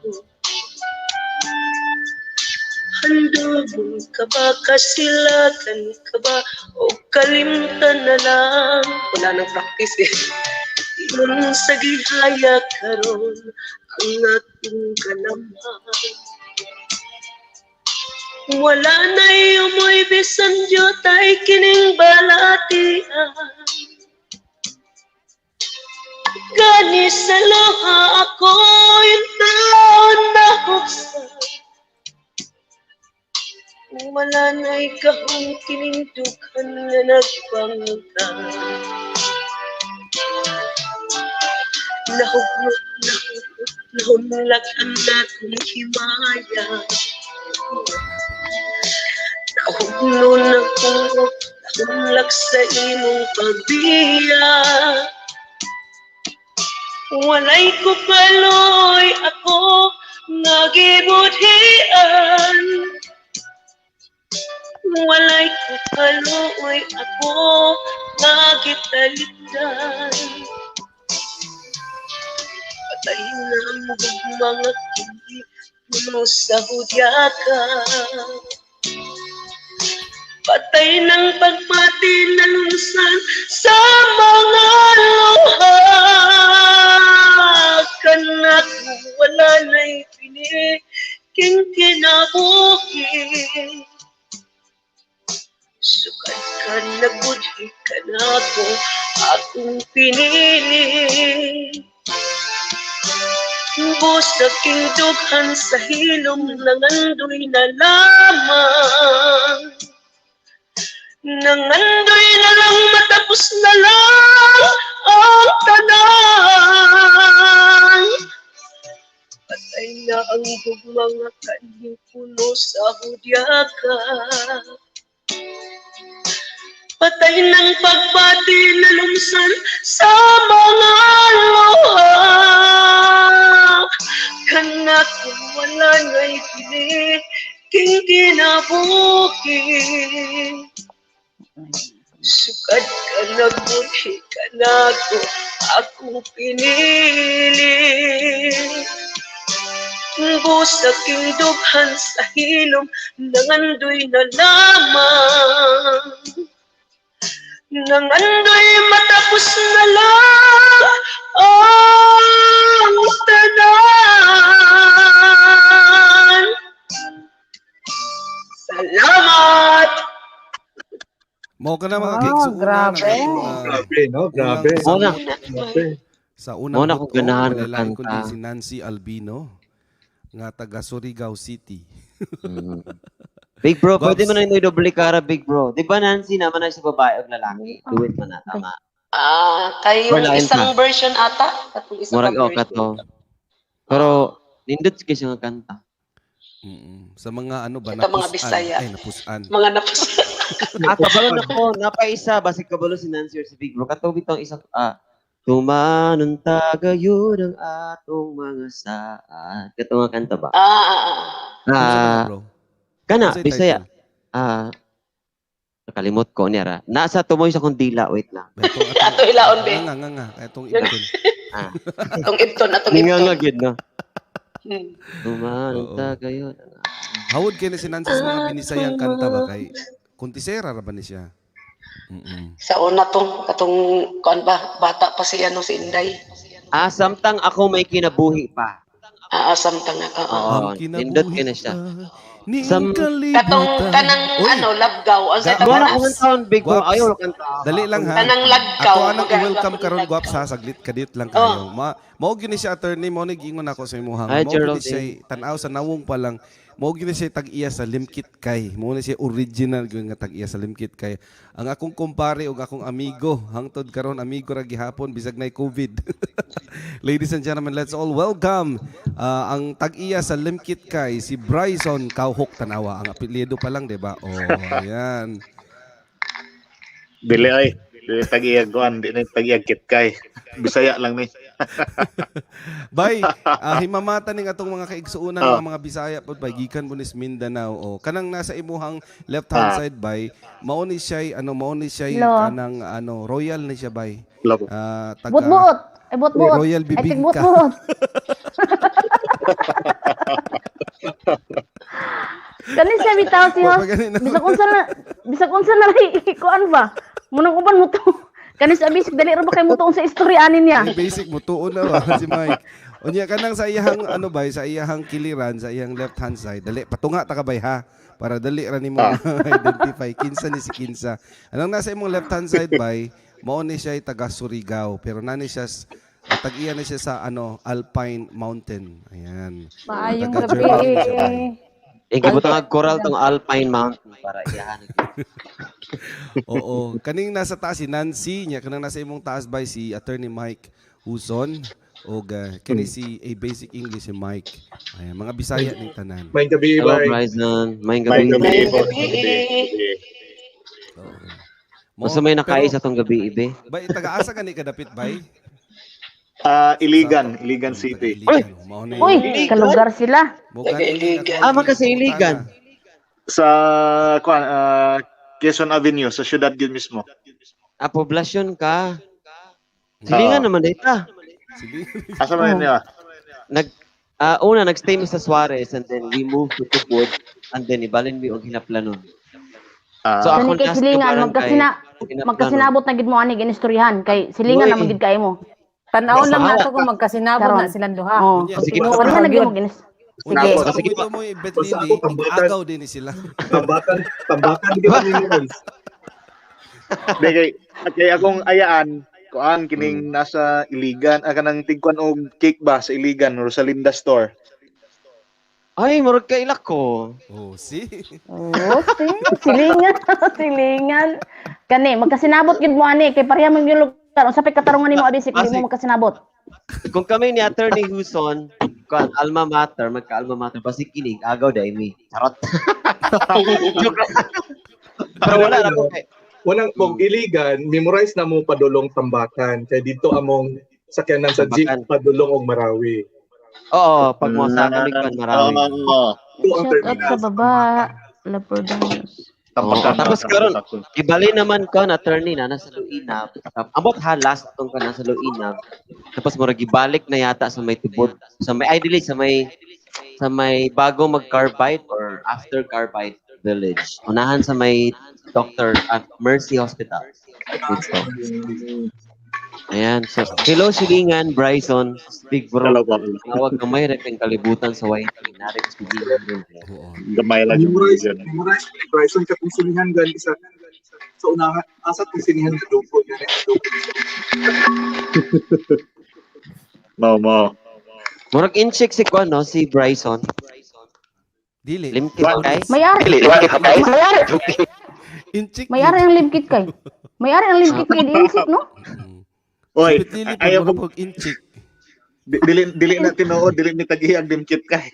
[SPEAKER 5] Handog ka ba, kasilakan ka ba, o kalimtan na lang. Wala nang practice eh. Yun sa gihaya karon ang aking kalamhan. Wala na iyumoy bisan jutay kining balatian. Gani sa luha ako yung taon na buksan. Wala na ikahong kinindukan na nagpangutan. Nahumlak ang akong himaya. Nahumlak ako, nahumlak sa imong pagbiya. Walay ko paloy ako nagibudhian. Walay ko paloy ako nagitalitan. Patay na ang mga kindi mo sa hudyaka. Patay ng pagpati na lunsan sa mga luha. Kanak wala na'y piniking kinabuhi. Sukad ka nagudhi ka na ako akong pinili. Busag king dughan sa hilom nangandoy na lamang. Nangandoy na lang matapos na lang ang tanan. Patay na ang mga kaning puno sa hudyaka. Patay ng pagbati na lumsan sa mga luha. Kanak wala na'y pili king kinabuhi. Sukad ka nagbuhi ka na ako pinili. Busag king dughan sa hilom nangandoy na lamang. Nangandoy matapos na lang ang tanan. Salamat!
[SPEAKER 1] Mao ka na mga
[SPEAKER 7] Wow,
[SPEAKER 1] kaigsuunan.
[SPEAKER 7] grabe.
[SPEAKER 4] Grabe, no? Grabe.
[SPEAKER 6] Muna.
[SPEAKER 4] Grabe.
[SPEAKER 1] Sa unang
[SPEAKER 6] Muna ko
[SPEAKER 1] hutong,
[SPEAKER 6] ganahan nga
[SPEAKER 1] malalain kundi
[SPEAKER 6] kanta.
[SPEAKER 1] si Nancy Albino nga taga Surigao City.
[SPEAKER 6] Big bro,
[SPEAKER 1] Gobs.
[SPEAKER 6] pwede mo na yung doble cara, big bro. Di ba Nancy naman na sa babae o lalaki? Do it man na, tama.
[SPEAKER 5] Kayo
[SPEAKER 6] Wala,
[SPEAKER 5] isang version ata? Katong isa
[SPEAKER 6] Murag
[SPEAKER 5] ka
[SPEAKER 6] o kato. Pero, nindot kasi nga kanta.
[SPEAKER 1] Sa mga ano ba,
[SPEAKER 5] Ito mga Bisaya.
[SPEAKER 1] Ay, napusan.
[SPEAKER 5] Mga napos.
[SPEAKER 6] Kabalo na ko, napaisa, basig kabalo si Nancy or si Big Bro. Kato bitong isang, tumanon tagayo ng atong mga saat. Kato nga kanta ba?
[SPEAKER 1] Ano sa mga, bro?
[SPEAKER 6] Kana,
[SPEAKER 1] Ano sa
[SPEAKER 6] Bisaya.
[SPEAKER 1] title?
[SPEAKER 6] Nakalimot ko niya ra. Nasa tumoy sa kundila, wait lang.
[SPEAKER 5] Ato ilaon, be.
[SPEAKER 1] Nga. Itong ibon.
[SPEAKER 6] Ah.
[SPEAKER 5] Atong ipton, atong
[SPEAKER 6] Nga
[SPEAKER 5] ipton.
[SPEAKER 6] nga gid no.
[SPEAKER 5] Hmm.
[SPEAKER 6] Tumanong
[SPEAKER 1] Oo.
[SPEAKER 6] tagayon.
[SPEAKER 1] Hawod kayo na si Nancy sa mga binisayang kanta ba kay kuntisera ra ba ni siya?
[SPEAKER 5] Sa una tong, katong, kuan ba, bata pa si ano, si Inday.
[SPEAKER 6] Samtang ako may kinabuhi pa.
[SPEAKER 5] Aasam ka na ka.
[SPEAKER 6] Oo, nindot ka na siya. Sam-
[SPEAKER 5] Katong, kanang, ano, labgaw. Ang sa
[SPEAKER 6] Wala ko
[SPEAKER 5] katanas.
[SPEAKER 6] ng sound big ko.
[SPEAKER 1] Guwaps.
[SPEAKER 6] Ayaw na kanta.
[SPEAKER 1] Dali lang ha.
[SPEAKER 5] Kanang lagkaw.
[SPEAKER 1] Ako anang
[SPEAKER 5] Maga-
[SPEAKER 1] i-welcome karon
[SPEAKER 5] lagkaw.
[SPEAKER 1] guwap sa saglit kadit lang kayo. Mao gyud ni siya attorney mo gingon ako sa imuhang.
[SPEAKER 6] Ay,
[SPEAKER 1] Mao gyud
[SPEAKER 6] Gerald,
[SPEAKER 1] ni siya tan-aw sa nawong pa lang. Mao gyud ni siya tag-iya sa Limkit kay. Mao ni siya original gyud nga tag-iya sa Limkit kay. Ang akong kumpare ug akong amigo hangtod karon amigo ra gihapon bisag nay COVID. Ladies and gentlemen, let's all welcome ang tag-iya sa Limkit kay si Bryson Kauhok Tanawa. Ang apelyido pa lang, 'di ba? Oh, ayan.
[SPEAKER 11] Dili ay. Dili tag-iyag kuan, di na tag-iyag kitkay. Bisaya lang ni.
[SPEAKER 1] Bay, himamata ning atong mga kaigsuonan mga Bisaya pod bay gikan mo nis Mindanao o kanang nasa imuhang left hand side bay mao ni siya
[SPEAKER 7] Hello.
[SPEAKER 1] kanang royal ni siya bay.
[SPEAKER 11] Labo.
[SPEAKER 7] Butbuot. Ay, butbuot.
[SPEAKER 1] Royal
[SPEAKER 7] Ay, tig
[SPEAKER 1] bibingka.
[SPEAKER 7] butbuot. Kanin siya bitaw siya. Bisag unsa na kuan ba? Munang uban mo to. Kanin sa bisig dali ra ba kay mo tuon sa istoryanin niya.
[SPEAKER 1] Yung basic mo tuon na ba si Mike. Unya kanang sa iyang bay sa iyang kiliran sa iyang left hand side dali patunga ta ka bay ha para dali ra nimo identify kinsa ni si kinsa. Anong nasa imong left hand side bay mao ni siya taga Surigao pero nani siya tag-iya na siya sa Alpine Mountain. Ayan.
[SPEAKER 7] Maayong
[SPEAKER 1] Taga
[SPEAKER 7] gabi.
[SPEAKER 1] Germany siya, bay.
[SPEAKER 6] Gibutang ang coral tong Alpine Mountain para iyahan.
[SPEAKER 1] Oo. Kaning nasa taas si Nancy, nya kanang nasa imong taas by si Attorney Mike Huson o kini si A Basic English si Mike. Ay mga Bisaya ning tanan.
[SPEAKER 4] May gabi,
[SPEAKER 6] Hello,
[SPEAKER 4] bye.
[SPEAKER 6] Bryson. May
[SPEAKER 11] May
[SPEAKER 6] gabi.
[SPEAKER 11] gabi po.
[SPEAKER 6] Basta may nakain sa tong gabi, ibe.
[SPEAKER 1] Bay taga-asa gani kadapit bay?
[SPEAKER 11] Iligan City.
[SPEAKER 7] Uy, kalugar sila.
[SPEAKER 6] Magkasi Iligan.
[SPEAKER 11] Sa kuan Quezon Avenue sa syudad gyud mismo.
[SPEAKER 6] Poblasyon ka. Silingan naman dita.
[SPEAKER 11] Asa man niya?
[SPEAKER 6] Una, nag-stay mi sa Suarez and then we moved to Tubod and then ibalin mi og Hinaplanon. So
[SPEAKER 7] Kani
[SPEAKER 6] ako
[SPEAKER 7] kay
[SPEAKER 6] last
[SPEAKER 7] silingan magkasinabot na gid mo ani ginistoryahan kay silingan na magid kay mo.
[SPEAKER 10] Tanaon lang nato kung magkasinabot na silang duha.
[SPEAKER 7] Oh,
[SPEAKER 6] Sige,
[SPEAKER 7] wala na gyud mo ginis.
[SPEAKER 1] Sige.
[SPEAKER 11] Sige.
[SPEAKER 1] Sige mo i-bet
[SPEAKER 4] Basta
[SPEAKER 1] Lily,
[SPEAKER 4] ako, tambakan.
[SPEAKER 1] agaw din ni sila.
[SPEAKER 4] Tambakan di ba ninyo guys?
[SPEAKER 11] Kay akong ayaan kuan kining nasa Iligan kanang tigkuan og cake ba sa Iligan Rosalinda store.
[SPEAKER 6] Ay, murag ka ilak ko.
[SPEAKER 1] Oh, see?
[SPEAKER 7] Oh, silingan, silingan. Kani magkasinabot gid mo ani kay pareha man yung lugar. Unsa pay katarungan nimo abisik di mo magkasinabot.
[SPEAKER 6] Kung kami ni Attorney Huson, kuan alma mater, magka-alma mater, basi kinig, agaw dai mi. Charot. Joke lang. Pero wala na po kay.
[SPEAKER 4] Unang kung iligan, memorize na mo padulong tambakan. Kaya dito among sakyanan sa jeep
[SPEAKER 6] Tambakan.
[SPEAKER 4] padulong og Marawi.
[SPEAKER 6] Oo, pag mo sa kami kuan marami.
[SPEAKER 4] Ito ang
[SPEAKER 7] Shout out sa
[SPEAKER 4] terminal.
[SPEAKER 7] baba. Lapordanos.
[SPEAKER 6] Tapos karon, ibali naman ko na attorney na nasa Luinab. Ambot halas atong ka nasa Luinab. Tapos murag gibalik na yata sa may Tubod. Sa may ideally sa may bago mag-Carbide or after Carbide village. Unahan sa may Dr. at Mercy Hospital. Dito. Ayan. So, hello Silingan, Bryson, Big Bro.
[SPEAKER 11] Hello po.
[SPEAKER 6] Tawag ka may repeng kalibutan sa white. Narik Silingan rin.
[SPEAKER 11] Gamay lang
[SPEAKER 4] Memorize
[SPEAKER 11] yun.
[SPEAKER 4] ni Bryson katong sinihan gan isa sa unahan asa tong sinihan nga dugo nga
[SPEAKER 11] Mo.
[SPEAKER 6] Murag in-check si Kwan, no? Si Bryson.
[SPEAKER 1] Dili.
[SPEAKER 6] Limkit kay.
[SPEAKER 7] May-ari.
[SPEAKER 1] Inchik.
[SPEAKER 7] May-ari ang limkit kay. May-ari ang limkit kay diinsik no?
[SPEAKER 11] Oy,
[SPEAKER 1] Pitili
[SPEAKER 11] ayaw
[SPEAKER 1] pa
[SPEAKER 11] ko
[SPEAKER 1] pag inchik.
[SPEAKER 11] dili na tinuod, dili ni tagihag dimkit kay.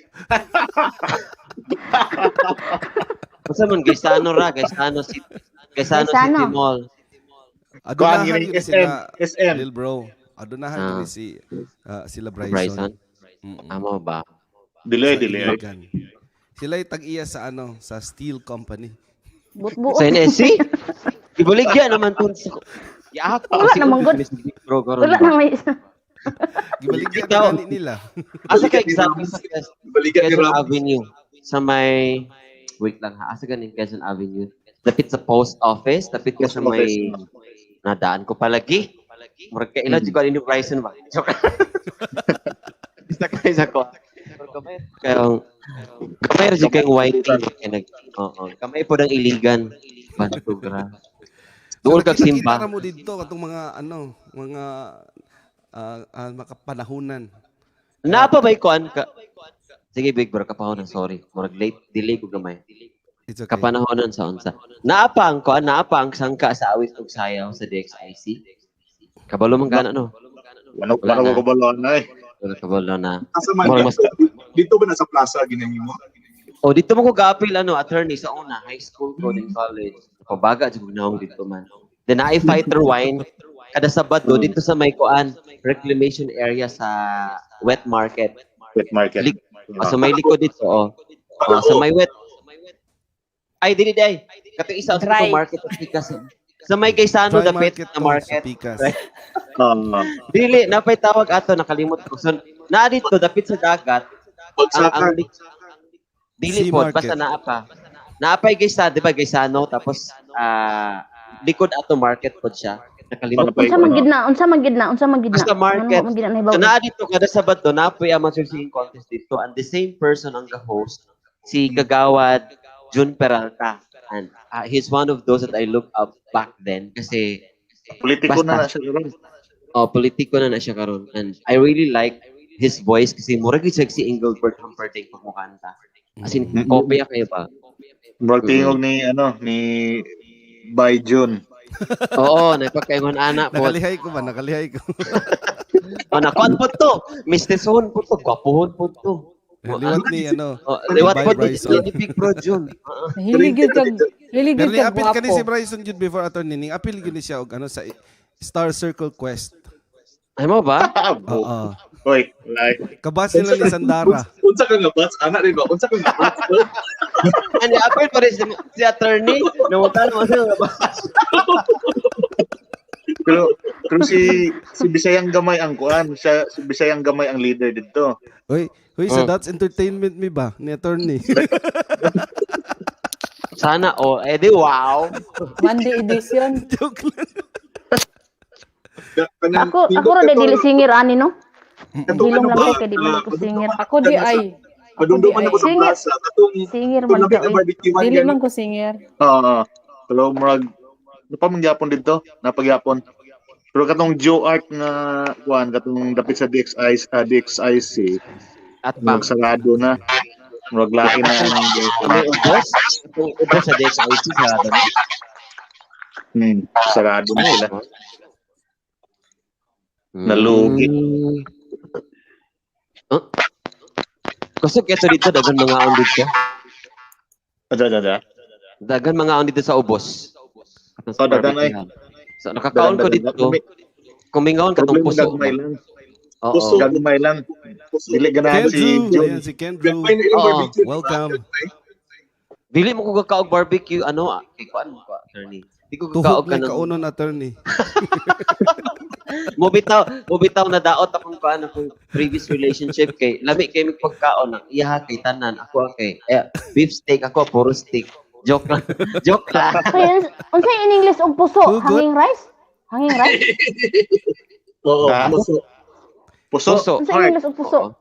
[SPEAKER 6] Basta man, Gaisano ra. Gaisano City Mall.
[SPEAKER 11] Kuan
[SPEAKER 1] Adunahan
[SPEAKER 11] gini
[SPEAKER 1] yun sila,
[SPEAKER 11] SM.
[SPEAKER 1] Lil Bro. Adunahan yun sila
[SPEAKER 6] Bryson.
[SPEAKER 1] Bryson.
[SPEAKER 6] Amo ba?
[SPEAKER 11] Dili.
[SPEAKER 1] Sila ay tag-iya sa sa steel company.
[SPEAKER 5] Buot-buot.
[SPEAKER 6] Sa NSC? Ibaligya naman to. Yaak ko.
[SPEAKER 5] Wala naman good. Wala na may
[SPEAKER 1] Gibaligyan
[SPEAKER 6] Ikaw.
[SPEAKER 1] na gani nila.
[SPEAKER 6] Asa ka exactly sa
[SPEAKER 4] Balikan ni
[SPEAKER 6] Quezon
[SPEAKER 4] Ramos.
[SPEAKER 6] Avenue? Sa may... Wait lang ha. Asa ka ng Quezon Avenue? Tapit sa post office? Tapit ka sa may... Nadaan ko palagi. Murag ka ilan. Ko yung Bryson ba? Joke. Basta kayo sa ko. Kamay rin kayong whiting. Kamay po ng iligan. Bantugra. Doon kag simba.
[SPEAKER 1] Kita mo dito katong mga mga makapanahunan.
[SPEAKER 6] Napa ba ikuan ka? Sige, Big Bro, kapahonan, sorry. Murag late, delay ko gamay.
[SPEAKER 1] It's okay.
[SPEAKER 6] Kapanahonan sa unsa. Naapa ang sangka sa awit ug sayaw sa DXIC. Kabalo man kana no.
[SPEAKER 11] Ano
[SPEAKER 6] Wala
[SPEAKER 11] para
[SPEAKER 6] na.
[SPEAKER 11] ko kabalo na eh.
[SPEAKER 6] Wala kabalo na.
[SPEAKER 4] Asa man
[SPEAKER 6] Murag mas-
[SPEAKER 4] dito ba nasa plaza ginahimo mo?
[SPEAKER 6] Oh, dito mo ko ga-appeal attorney sa una, high school ko din college. Pabaga jud ginawang dito man. Then I fighter wine kada Sabado dito sa may kuan reclamation area sa wet market.
[SPEAKER 11] Wet market.
[SPEAKER 6] Sa may likod dito sa may wet. Ay dili day. Kato isa sa
[SPEAKER 7] Dry.
[SPEAKER 6] market sa Pikas. Sa may Gaisano
[SPEAKER 1] Dry
[SPEAKER 6] dapit
[SPEAKER 1] market
[SPEAKER 6] na
[SPEAKER 1] to,
[SPEAKER 6] market.
[SPEAKER 1] sa Pikas.
[SPEAKER 6] Right? Dili napay tawag ato nakalimot ko. So naa dito dapit sa dagat.
[SPEAKER 4] Bagsakan.
[SPEAKER 6] Dili
[SPEAKER 1] Sea
[SPEAKER 6] po,
[SPEAKER 1] market.
[SPEAKER 6] basta naapa. Naapay Gaisano, di ba Gaisano, tapos likod ato market po siya. Nakalimot ko.
[SPEAKER 5] unsa man gid na.
[SPEAKER 6] Basta market.
[SPEAKER 5] Ano man gid na
[SPEAKER 6] So
[SPEAKER 5] ibaw.
[SPEAKER 6] naa dito kada Sabado, naapoy ang singing contest dito. And the same person ang host si Kagawad Jun Peralta. And he's one of those that I look up back then kasi
[SPEAKER 11] Politiko na
[SPEAKER 6] Basta.
[SPEAKER 11] na siya ron.
[SPEAKER 6] politiko na siya karon. And I really like his voice kasi murag gyud siya si Engelbert Humperdinck pag mukanta. As in, kopya kayo ba?
[SPEAKER 11] Murag tingog ni by June.
[SPEAKER 6] Oo, napagkaingon anak po.
[SPEAKER 1] Nakalihay ko.
[SPEAKER 6] Nakuan po to. Mr. Son po to. Gwapuhon po to.
[SPEAKER 1] Liwat ni
[SPEAKER 6] Liwat po
[SPEAKER 1] Bye,
[SPEAKER 6] to.
[SPEAKER 1] Bryson.
[SPEAKER 6] Ni Big Bro Jun.
[SPEAKER 7] Hiligid kag
[SPEAKER 1] Pero
[SPEAKER 7] kag
[SPEAKER 1] apil ka ni si
[SPEAKER 7] guwapo.
[SPEAKER 1] Bryson Jude before attorney ning apil gini siya og sa Star Circle Quest.
[SPEAKER 6] Ay mo ba?
[SPEAKER 1] Oo.
[SPEAKER 11] Hoy, like,
[SPEAKER 1] Kabas nila ni Sandara.
[SPEAKER 4] Unsa ka nga bats? Ana rin ba? Unsa ka nga bats?
[SPEAKER 6] Ano, apel pa rin si attorney. Namutan mo siya.
[SPEAKER 11] pero si Bisayang Gamay ang kuan, siya si Bisayang Gamay ang leader dito.
[SPEAKER 1] Hoy, sa That's Entertainment mi ba ni attorney?
[SPEAKER 6] Sana, di wow.
[SPEAKER 7] Monday edition.
[SPEAKER 1] Joke lang.
[SPEAKER 5] Ako ra dili singer ani no. Hilom lang ko kay di man ko singer.
[SPEAKER 7] Ako di ay.
[SPEAKER 4] Padungdo man ako sa
[SPEAKER 5] Singer.
[SPEAKER 4] plaza. Katong
[SPEAKER 5] Singer
[SPEAKER 4] kung
[SPEAKER 5] man
[SPEAKER 4] lapit
[SPEAKER 5] ka.
[SPEAKER 4] na barbecue
[SPEAKER 7] Dili man ko singer.
[SPEAKER 11] Oo. Pero murag napamangyapon dito, napagyapon. Pero katong Joe Art nga kuan katong dapit sa DXIC,
[SPEAKER 6] At pang.
[SPEAKER 11] murag sarado na. Murag laki na ang
[SPEAKER 6] May ubos? Itong ubos sa DXIC sa dami.
[SPEAKER 11] sarado na sila. Nalugi.
[SPEAKER 6] Kasi keso dito, dagan mga on dito.
[SPEAKER 11] Ada.
[SPEAKER 6] Dagan mga on dito sa ubos.
[SPEAKER 11] Dagan ay.
[SPEAKER 6] So, nakakaon ko dito. Kumingaon ka itong puso.
[SPEAKER 11] Gagmay lang.
[SPEAKER 6] Oo.
[SPEAKER 11] Gagmay lang. Dili ganahan si
[SPEAKER 1] Kendrew,
[SPEAKER 11] June.
[SPEAKER 1] ayan si Kendrew.
[SPEAKER 4] Gagmay na ilang
[SPEAKER 6] Oo.
[SPEAKER 4] barbecue.
[SPEAKER 1] Welcome.
[SPEAKER 6] Dili mo ko kakaog barbecue, kay kuan ko, attorney. Di ko kakaog
[SPEAKER 1] Tuhog
[SPEAKER 6] ka
[SPEAKER 1] na
[SPEAKER 6] ng...
[SPEAKER 1] kaunon attorney.
[SPEAKER 6] Mubitaw na daot akong kuan akong previous relationship kay lami kay mig pagkaon ng iyaha kay tanan ako kay beef steak ako puro steak. Joke lang.
[SPEAKER 5] Kaya unsa in English og puso?
[SPEAKER 1] Hugot?
[SPEAKER 5] Hanging rice? Hanging rice?
[SPEAKER 4] Oo.
[SPEAKER 11] Puso.
[SPEAKER 5] Unsa in English og puso?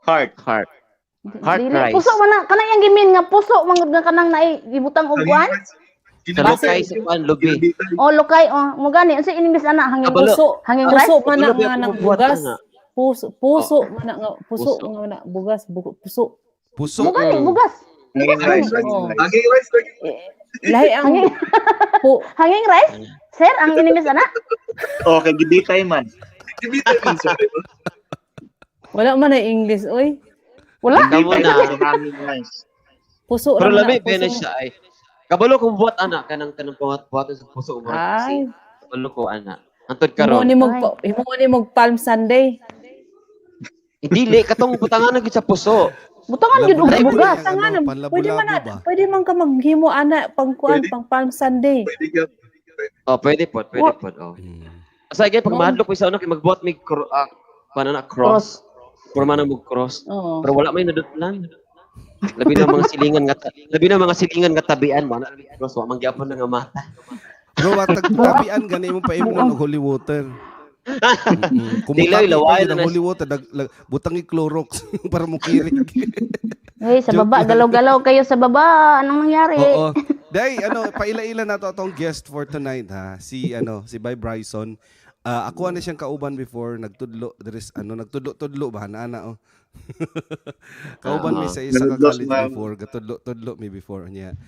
[SPEAKER 11] Heart.
[SPEAKER 6] Heart
[SPEAKER 5] Dili.
[SPEAKER 6] rice.
[SPEAKER 5] Puso man na kana yang gimin nga puso man nga kanang naay gibutang og kuan?
[SPEAKER 6] Sa lokay sa kuan lubi.
[SPEAKER 5] O lokay mo gani unsa in English ana hanging
[SPEAKER 6] Kabalo.
[SPEAKER 5] puso? Hanging rice?
[SPEAKER 7] Puso man na
[SPEAKER 6] Lubi
[SPEAKER 7] nga
[SPEAKER 6] ako
[SPEAKER 7] nang
[SPEAKER 6] magbuhat
[SPEAKER 7] bugas.
[SPEAKER 6] na.
[SPEAKER 7] Puso man na nga puso
[SPEAKER 6] Puso.
[SPEAKER 7] nga na bugas puso.
[SPEAKER 1] Puso.
[SPEAKER 5] Mo gani bugas.
[SPEAKER 11] Hanging rice.
[SPEAKER 7] Oo.
[SPEAKER 4] Hanging rice lagi.
[SPEAKER 7] Lahi ang
[SPEAKER 5] Hanging hanging rice? Sir, ang in English ana?
[SPEAKER 11] Okay, gibitay man.
[SPEAKER 4] Gibitay man sa
[SPEAKER 7] wala man na English oy.
[SPEAKER 5] Wala.
[SPEAKER 6] Kamo na.
[SPEAKER 11] Hanging rice.
[SPEAKER 7] Puso
[SPEAKER 6] Pero
[SPEAKER 7] ra
[SPEAKER 6] lami
[SPEAKER 7] na,
[SPEAKER 6] pa na
[SPEAKER 7] puso.
[SPEAKER 6] siya ay. Kabalo kong buhat ana kanang buhat sa puso mo.
[SPEAKER 7] Ay,
[SPEAKER 6] Kabalo ko ana. Antod
[SPEAKER 7] imo
[SPEAKER 6] karon.
[SPEAKER 7] ni mo Palm Sunday.
[SPEAKER 6] Dili katong butangan gyud sa puso.
[SPEAKER 7] Butangan yun og
[SPEAKER 1] Labu-labu
[SPEAKER 7] bugas.
[SPEAKER 1] yung ano, panlabu-labu ba?
[SPEAKER 7] Pwede man ka maghimo ana pangkuan
[SPEAKER 4] Pwede.
[SPEAKER 7] pang Palm Sunday.
[SPEAKER 4] Pwede ka.
[SPEAKER 6] Oh, pwede po. Oh. Sa again pag mahadlok ko sa una kay magbuhat mig paano na cross. Forma na mo cross.
[SPEAKER 7] Oo.
[SPEAKER 6] Pero wala may nadutlan. Labi na mga silingan nga tabian mo na cross wa man gyapon nga mata.
[SPEAKER 1] Bro, matag tabian gani mo pa imong og holy water.
[SPEAKER 6] Dilay, lawayan
[SPEAKER 1] ng
[SPEAKER 6] na
[SPEAKER 1] holy water, butang i-Clorox para mo kirig.
[SPEAKER 8] Hey, sa
[SPEAKER 1] Joke
[SPEAKER 8] baba,
[SPEAKER 1] lang.
[SPEAKER 8] galaw-galaw kayo sa baba. Anong nangyari?
[SPEAKER 1] Oo. Day, paila-ila na to atong guest for tonight ha. Si Bay Bryson. Ako na siyang kauban before nagtudlo nagtudlo ba ana oh. Kauban mi sa isa ka college before, gatudlo mi before niya.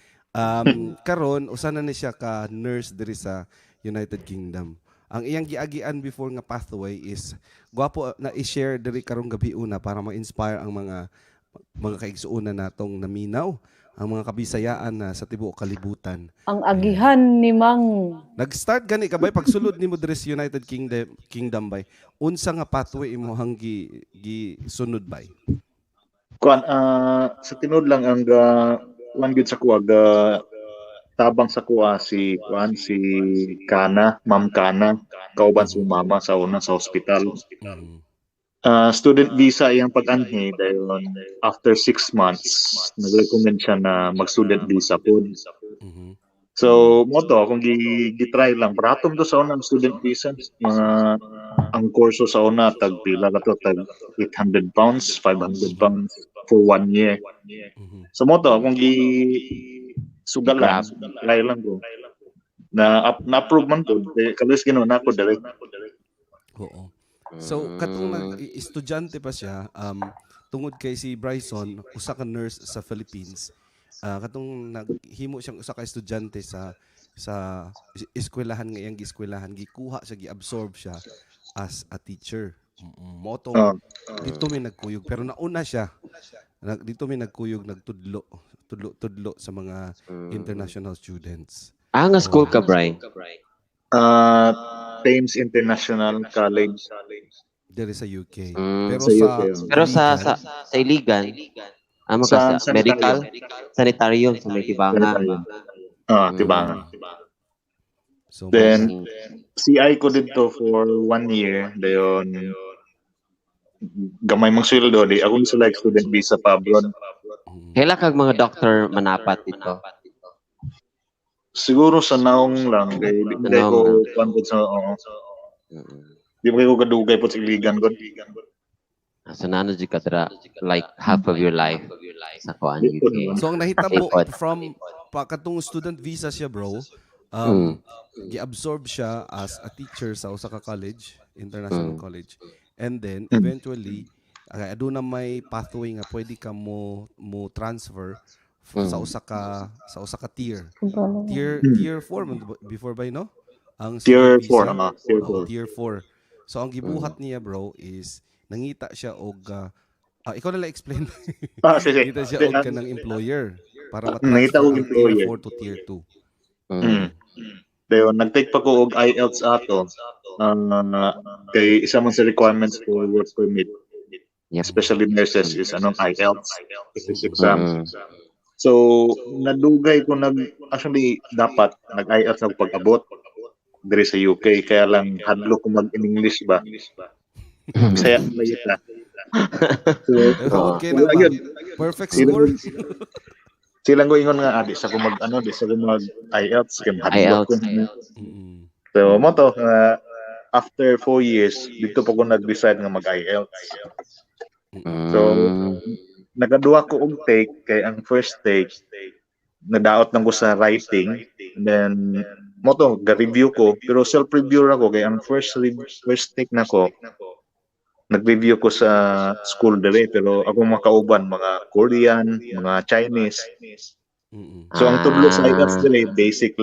[SPEAKER 1] Karon usa na ni siya ka nurse diri sa United Kingdom. Ang iyang giagian before nga pathway is gwapo na i-share diri karong gabi una para ma-inspire ang mga kaigsuonan natong naminaw, ang mga kabisayaan na sa tibuok kalibutan.
[SPEAKER 7] Ang agihan ni Mang
[SPEAKER 1] Nag-start gani ka bay pagsulod nimo diri sa United Kingdom bay. Unsa nga pathway imong gisunod bay?
[SPEAKER 11] Kuan sa tinud lang ang kuan gid sa kuwa tabang sa kuwa si Kana, Ma'am Kana, kauban si mama sa una sa hospital. Student visa iyang pag-anhi dahil after 6 months nag-recommend siya na mag-student visa po. So mo to kung gi-try lang paratom to sa unang student visa mga ang kurso sa una tag pila ka to tag 800 pounds, 500 pounds for 1 year. So mo to kung sugalan try lang ko na-approve man to kalos ginawa ko direct.
[SPEAKER 1] Oo. So katong estudyante pa siya tungod kay si Bryson usa ka nurse sa Philippines. Katong naghimo siyang usa ka estudyante sa eskwelahan nga iyang gieskwelahan, gikuha siya, giabsorb siya as a teacher. Moto dito may nagkuyog pero nauna siya. Dito may nagkuyog nagtudlo sa mga international students.
[SPEAKER 6] Nga school ka, Bray?
[SPEAKER 11] Thames International College.
[SPEAKER 1] Diri sa UK.
[SPEAKER 6] Pero sa iligan, sa medical, sanitarium, sa may tibangan.
[SPEAKER 11] Tibangan.
[SPEAKER 1] So,
[SPEAKER 11] Then, CI ko dito for 1 year. Dayon, gamay mang sweldo. Di ako sa like student visa pa abroad.
[SPEAKER 6] Kailan kag mga doctor manapat dito?
[SPEAKER 11] Siguro sa naong lang. Di ko pangkod sa... Di ba ko kadugay po sa iligan ko.
[SPEAKER 6] So nano di ka like half of your life sa kuan UK.
[SPEAKER 1] So ang nahitabo from katong student visa siya bro, gi-absorb siya as a teacher sa usa ka college, international college. And then eventually aduna may pathway nga pwede ka mo transfer sa usa ka tier. Tier 4 before by no? Ang
[SPEAKER 11] Tier
[SPEAKER 1] visa,
[SPEAKER 11] 4
[SPEAKER 1] tier 4. So ang gibuhat niya bro is nangita siya og ikaw na lang explain.
[SPEAKER 11] Sige.
[SPEAKER 1] Nangita siya og kanang employer para
[SPEAKER 11] Nangita og
[SPEAKER 1] ma-transfer
[SPEAKER 11] employer.
[SPEAKER 1] tier 4 to tier 2.
[SPEAKER 11] Dayon nag-take pa ko og IELTS ato. Kay isa man sa requirements for work permit. Especially nurses is IELTS exam. So nadugay ko actually dapat nag-IELTS ako pag-abot diri sa UK kaya lang hadlo ko mag-English ba. Saya mayit na.
[SPEAKER 1] Okay na ba? Perfect score.
[SPEAKER 11] Silang ko ingon nga sa ko di sa ko mag IELTS kay hadlo ko. So mo to after 4 years dito pa ko nag-decide nga mag IELTS. So nagaduwa ko og take kay ang first take nadaot lang ko sa writing and then mo to ga-review ko pero self-review ako kay ang first take nako nag-review ko sa school dere pero ako makauban mga Korean, mga Chinese. So ang tudlo sa IELTS dere basic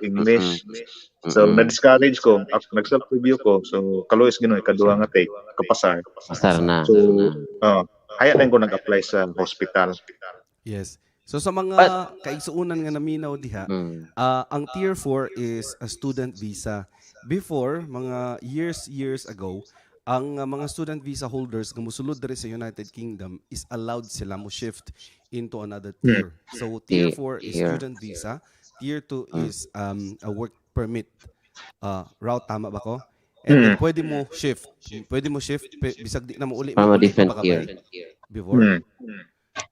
[SPEAKER 11] English. So na-discourage ko, nag-self-review ko. So kalois ginoy kaduha nga take kapasar.
[SPEAKER 6] Pasar na.
[SPEAKER 11] So haya din ko nag-apply sa hospital.
[SPEAKER 1] Yes. So sa mga kaigsuunan nga naminaw diha, ang tier 4 is a student visa. Before mga years ago, ang mga student visa holders nga mosulod diri sa United Kingdom is allowed sila mo shift into another tier. So tier 4 is student visa, tier 2 is a work permit route, tama ba ko? And then pwede mo shift. Bisag di na mo uli.
[SPEAKER 6] From a
[SPEAKER 1] Uli
[SPEAKER 6] different
[SPEAKER 1] pa ka
[SPEAKER 6] tier.
[SPEAKER 1] ba before.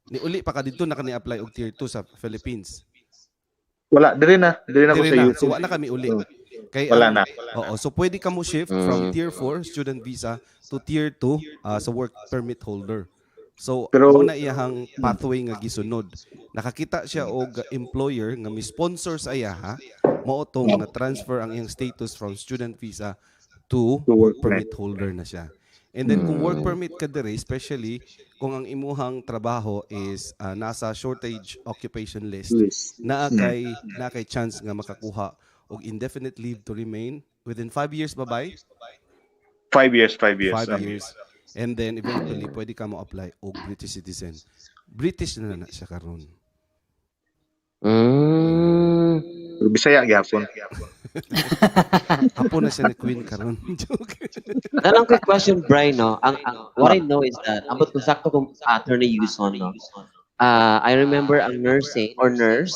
[SPEAKER 1] Ni uli pa ka dito na apply og tier 2 sa Philippines.
[SPEAKER 11] Wala, diri na ako
[SPEAKER 1] Dili
[SPEAKER 11] sa
[SPEAKER 1] na.
[SPEAKER 11] YouTube.
[SPEAKER 1] So wala kami uli. Kay
[SPEAKER 11] Wala na.
[SPEAKER 1] Oo, so pwede ka mo shift from tier 4 student visa to tier 2 sa work permit holder. So
[SPEAKER 11] Pero-
[SPEAKER 1] mao na iyahang pathway nga gisunod. Nakakita siya og employer nga mi sponsor sa iya ha. Mao tong na transfer ang iyang status from student visa to work permit holder na siya. And then kung work permit ka dire, especially kung ang imuhang trabaho is nasa shortage occupation list, naa kay chance nga makakuha og indefinite leave to remain within 5 years babay.
[SPEAKER 11] 5 years.
[SPEAKER 1] 5 years. And then eventually pwede ka mo apply og British citizen. British na siya karon.
[SPEAKER 11] Bisaya gyapon.
[SPEAKER 1] Apo na siya ni Queen karon. Joke.
[SPEAKER 6] Anong quick question, Brian, no? What I know is that, ambot kung sakto kung attorney Yuson, no? I remember ang nursing or nurse,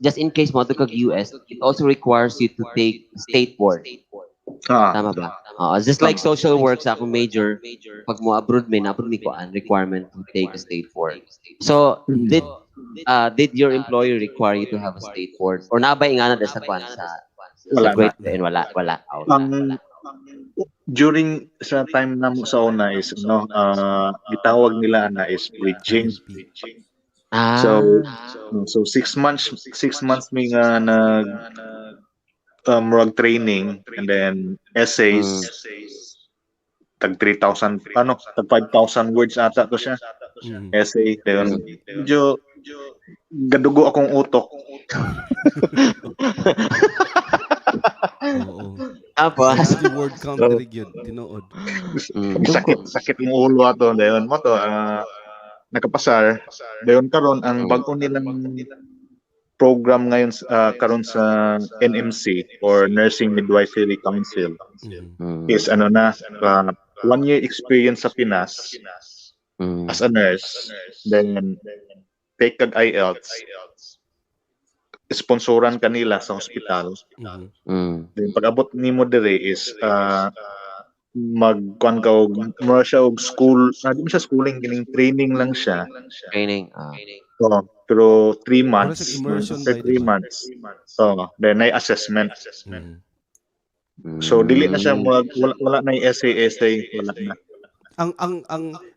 [SPEAKER 6] just in case mo kag US, it also requires you to take state board. Tama ba? Just like social work sa akong major, pag mo abroad may ko an requirement to take a state board. So, did your employer require you to have a state board? Or nabay nga na sa kwan sa Great Britain? Wala.
[SPEAKER 11] During sa time na mo sa una is gitawag nila na is bridging. So 6 months may nga nag murag training, and then essays tag 3,000 tag 5,000 words ata to siya. Essay dayon medyo gadugo akong utok.
[SPEAKER 1] Oo.
[SPEAKER 6] Tapos,
[SPEAKER 1] The word count diri gyud tinuod.
[SPEAKER 11] sakit mo ulo ato dayon mo to nakapasar dayon karon ang bag-o nilang program ngayon karon sa NMC or Nursing Midwifery Council is 1 year experience sa Pinas as a nurse, then take kag IELTS, sponsoran kanila sa hospital. Then pag-abot nimo dire is magkuan ka og mura siya og school, di mo siya schooling, kining training lang siya.
[SPEAKER 6] training.
[SPEAKER 11] Pero 3 months.
[SPEAKER 1] Mura siya immersion
[SPEAKER 11] After
[SPEAKER 1] by
[SPEAKER 11] 3 months. Then ay assessment. So dili na siya wala na yung essay, wala na.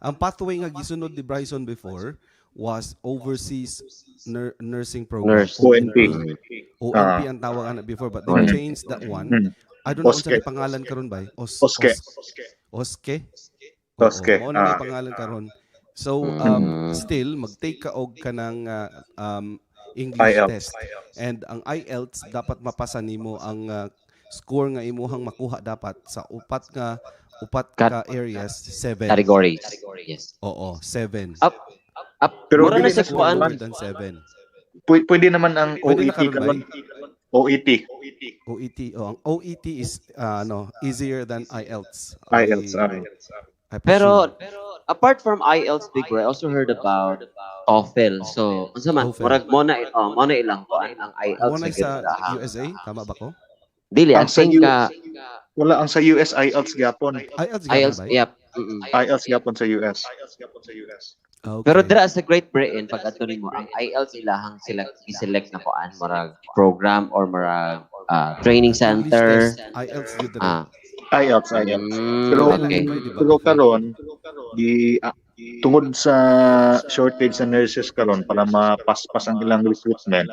[SPEAKER 1] Ang pathway nga gisunod ni Bryson before was overseas nursing program.
[SPEAKER 11] ONP.
[SPEAKER 1] ONP ang tawag ana before, but they changed that one. I don't know kung saan pangalan karon ba?
[SPEAKER 11] Oske.
[SPEAKER 1] Mao na yung pangalan karon. So still mag-take ka og kanang English test. And ang IELTS dapat mapasa nimo ang score nga imuhang makuha dapat sa upat ka areas 7.
[SPEAKER 6] Categories. Yes.
[SPEAKER 1] Oo, 7.
[SPEAKER 6] Up.
[SPEAKER 11] Pero
[SPEAKER 6] Mura na
[SPEAKER 11] dili
[SPEAKER 6] sa kuan.
[SPEAKER 1] More than 7.
[SPEAKER 11] Pwede naman ang
[SPEAKER 1] Pwede na
[SPEAKER 11] OET
[SPEAKER 1] karon
[SPEAKER 11] karon.
[SPEAKER 1] ba?
[SPEAKER 11] OET.
[SPEAKER 1] Ang OET is easier than IELTS.
[SPEAKER 11] IELTS.
[SPEAKER 1] I
[SPEAKER 6] Pero
[SPEAKER 1] presume.
[SPEAKER 6] apart from IELTS, Big Bro, I also heard about TOEFL. So, unsa man,
[SPEAKER 1] TOEFL.
[SPEAKER 6] murag mo na ilang kuan ang IELTS
[SPEAKER 1] Muna sa USA, tama ba ko?
[SPEAKER 6] Dili, I
[SPEAKER 11] Ang sa
[SPEAKER 6] think
[SPEAKER 11] Wala ang sa US IELTS gyapon.
[SPEAKER 6] IELTS,
[SPEAKER 1] ba?
[SPEAKER 6] yep.
[SPEAKER 11] IELTS gyapon sa US.
[SPEAKER 1] Okay.
[SPEAKER 6] Pero dira sa Great Britain, pag ato nimo ang IELTS ilahang i-select na kuan marag program or marag training center.
[SPEAKER 1] IELTS yun dali.
[SPEAKER 11] IELTS. Pero
[SPEAKER 6] okay.
[SPEAKER 11] pero karon tungod sa shortage sa nurses karon para mapaspas ang ilang recruitment.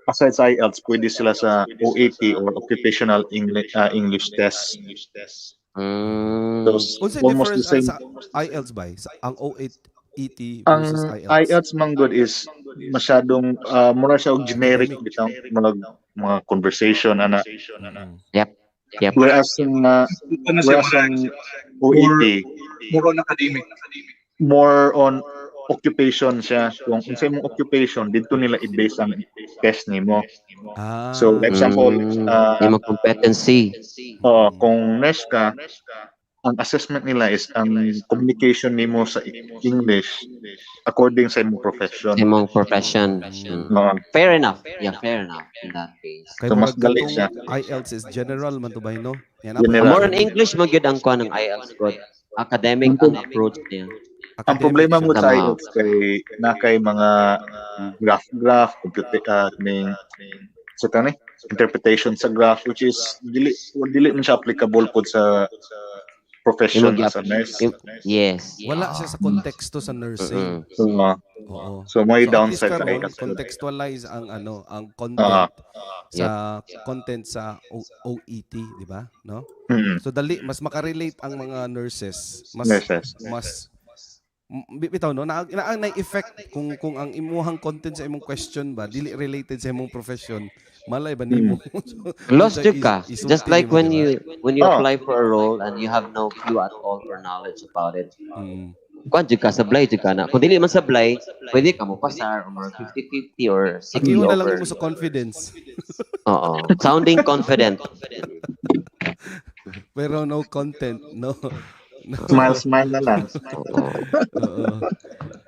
[SPEAKER 11] Aside sa IELTS, pwede sila sa OAT or Occupational English Test.
[SPEAKER 1] Unsa
[SPEAKER 11] Almost the
[SPEAKER 1] difference
[SPEAKER 11] same.
[SPEAKER 1] sa IELTS ba? Ang OET
[SPEAKER 11] Ang
[SPEAKER 1] versus IELTS.
[SPEAKER 11] IELTS man good is masyadong mura siya og generic bitaw mga conversation ana.
[SPEAKER 6] Yep.
[SPEAKER 11] Whereas ang OET
[SPEAKER 4] more on academic.
[SPEAKER 11] more on occupation siya. Kung sa imong occupation, dito nila i-base ang test nimo. So, example,
[SPEAKER 6] Yung mga competency.
[SPEAKER 11] kung nurse ka, ang assessment nila is ang communication nimo sa English according sa imong profession.
[SPEAKER 6] Imong profession. Fair enough. Yeah, fair enough in that case.
[SPEAKER 1] Kaya
[SPEAKER 11] So, mas
[SPEAKER 1] murag
[SPEAKER 11] gali
[SPEAKER 1] katong
[SPEAKER 11] siya.
[SPEAKER 1] IELTS is general man to ba, no? Yan,
[SPEAKER 11] General.
[SPEAKER 6] More on English, magyud ang kuha ng IELTS good. Academic ang approach niya.
[SPEAKER 11] Ang problema mo sa
[SPEAKER 6] Tama.
[SPEAKER 11] IELTS na kay mga graph, sa kani interpretation sa graph, which is dili man siya applicable po sa profession as a nurse.
[SPEAKER 6] Yes.
[SPEAKER 1] Wala siya sa konteksto sa nursing. Oo.
[SPEAKER 11] So may
[SPEAKER 1] at
[SPEAKER 11] downside
[SPEAKER 1] least
[SPEAKER 11] sa
[SPEAKER 1] karon,
[SPEAKER 11] IELTS.
[SPEAKER 1] contextualize ang ang content sa content sa OET, di ba? No? So dali mas makarelate ang mga nurses. Bitaw no na effect kung ang imuhang content sa imong question ba dili related sa imong profession, malay ba nimo?
[SPEAKER 6] Lost jud ka. Just like when
[SPEAKER 1] diba?
[SPEAKER 6] you apply for a role and you have no clue at all or knowledge about it. Kuan jud ka, sablay jud ka na. Kung dili man sablay, pwede ka mo pasar or 50-50 or 60
[SPEAKER 1] Ang na lang
[SPEAKER 6] over.
[SPEAKER 1] mo sa confidence.
[SPEAKER 6] Oo. Sounding confident.
[SPEAKER 1] Pero no content, no.
[SPEAKER 11] Smile na lang.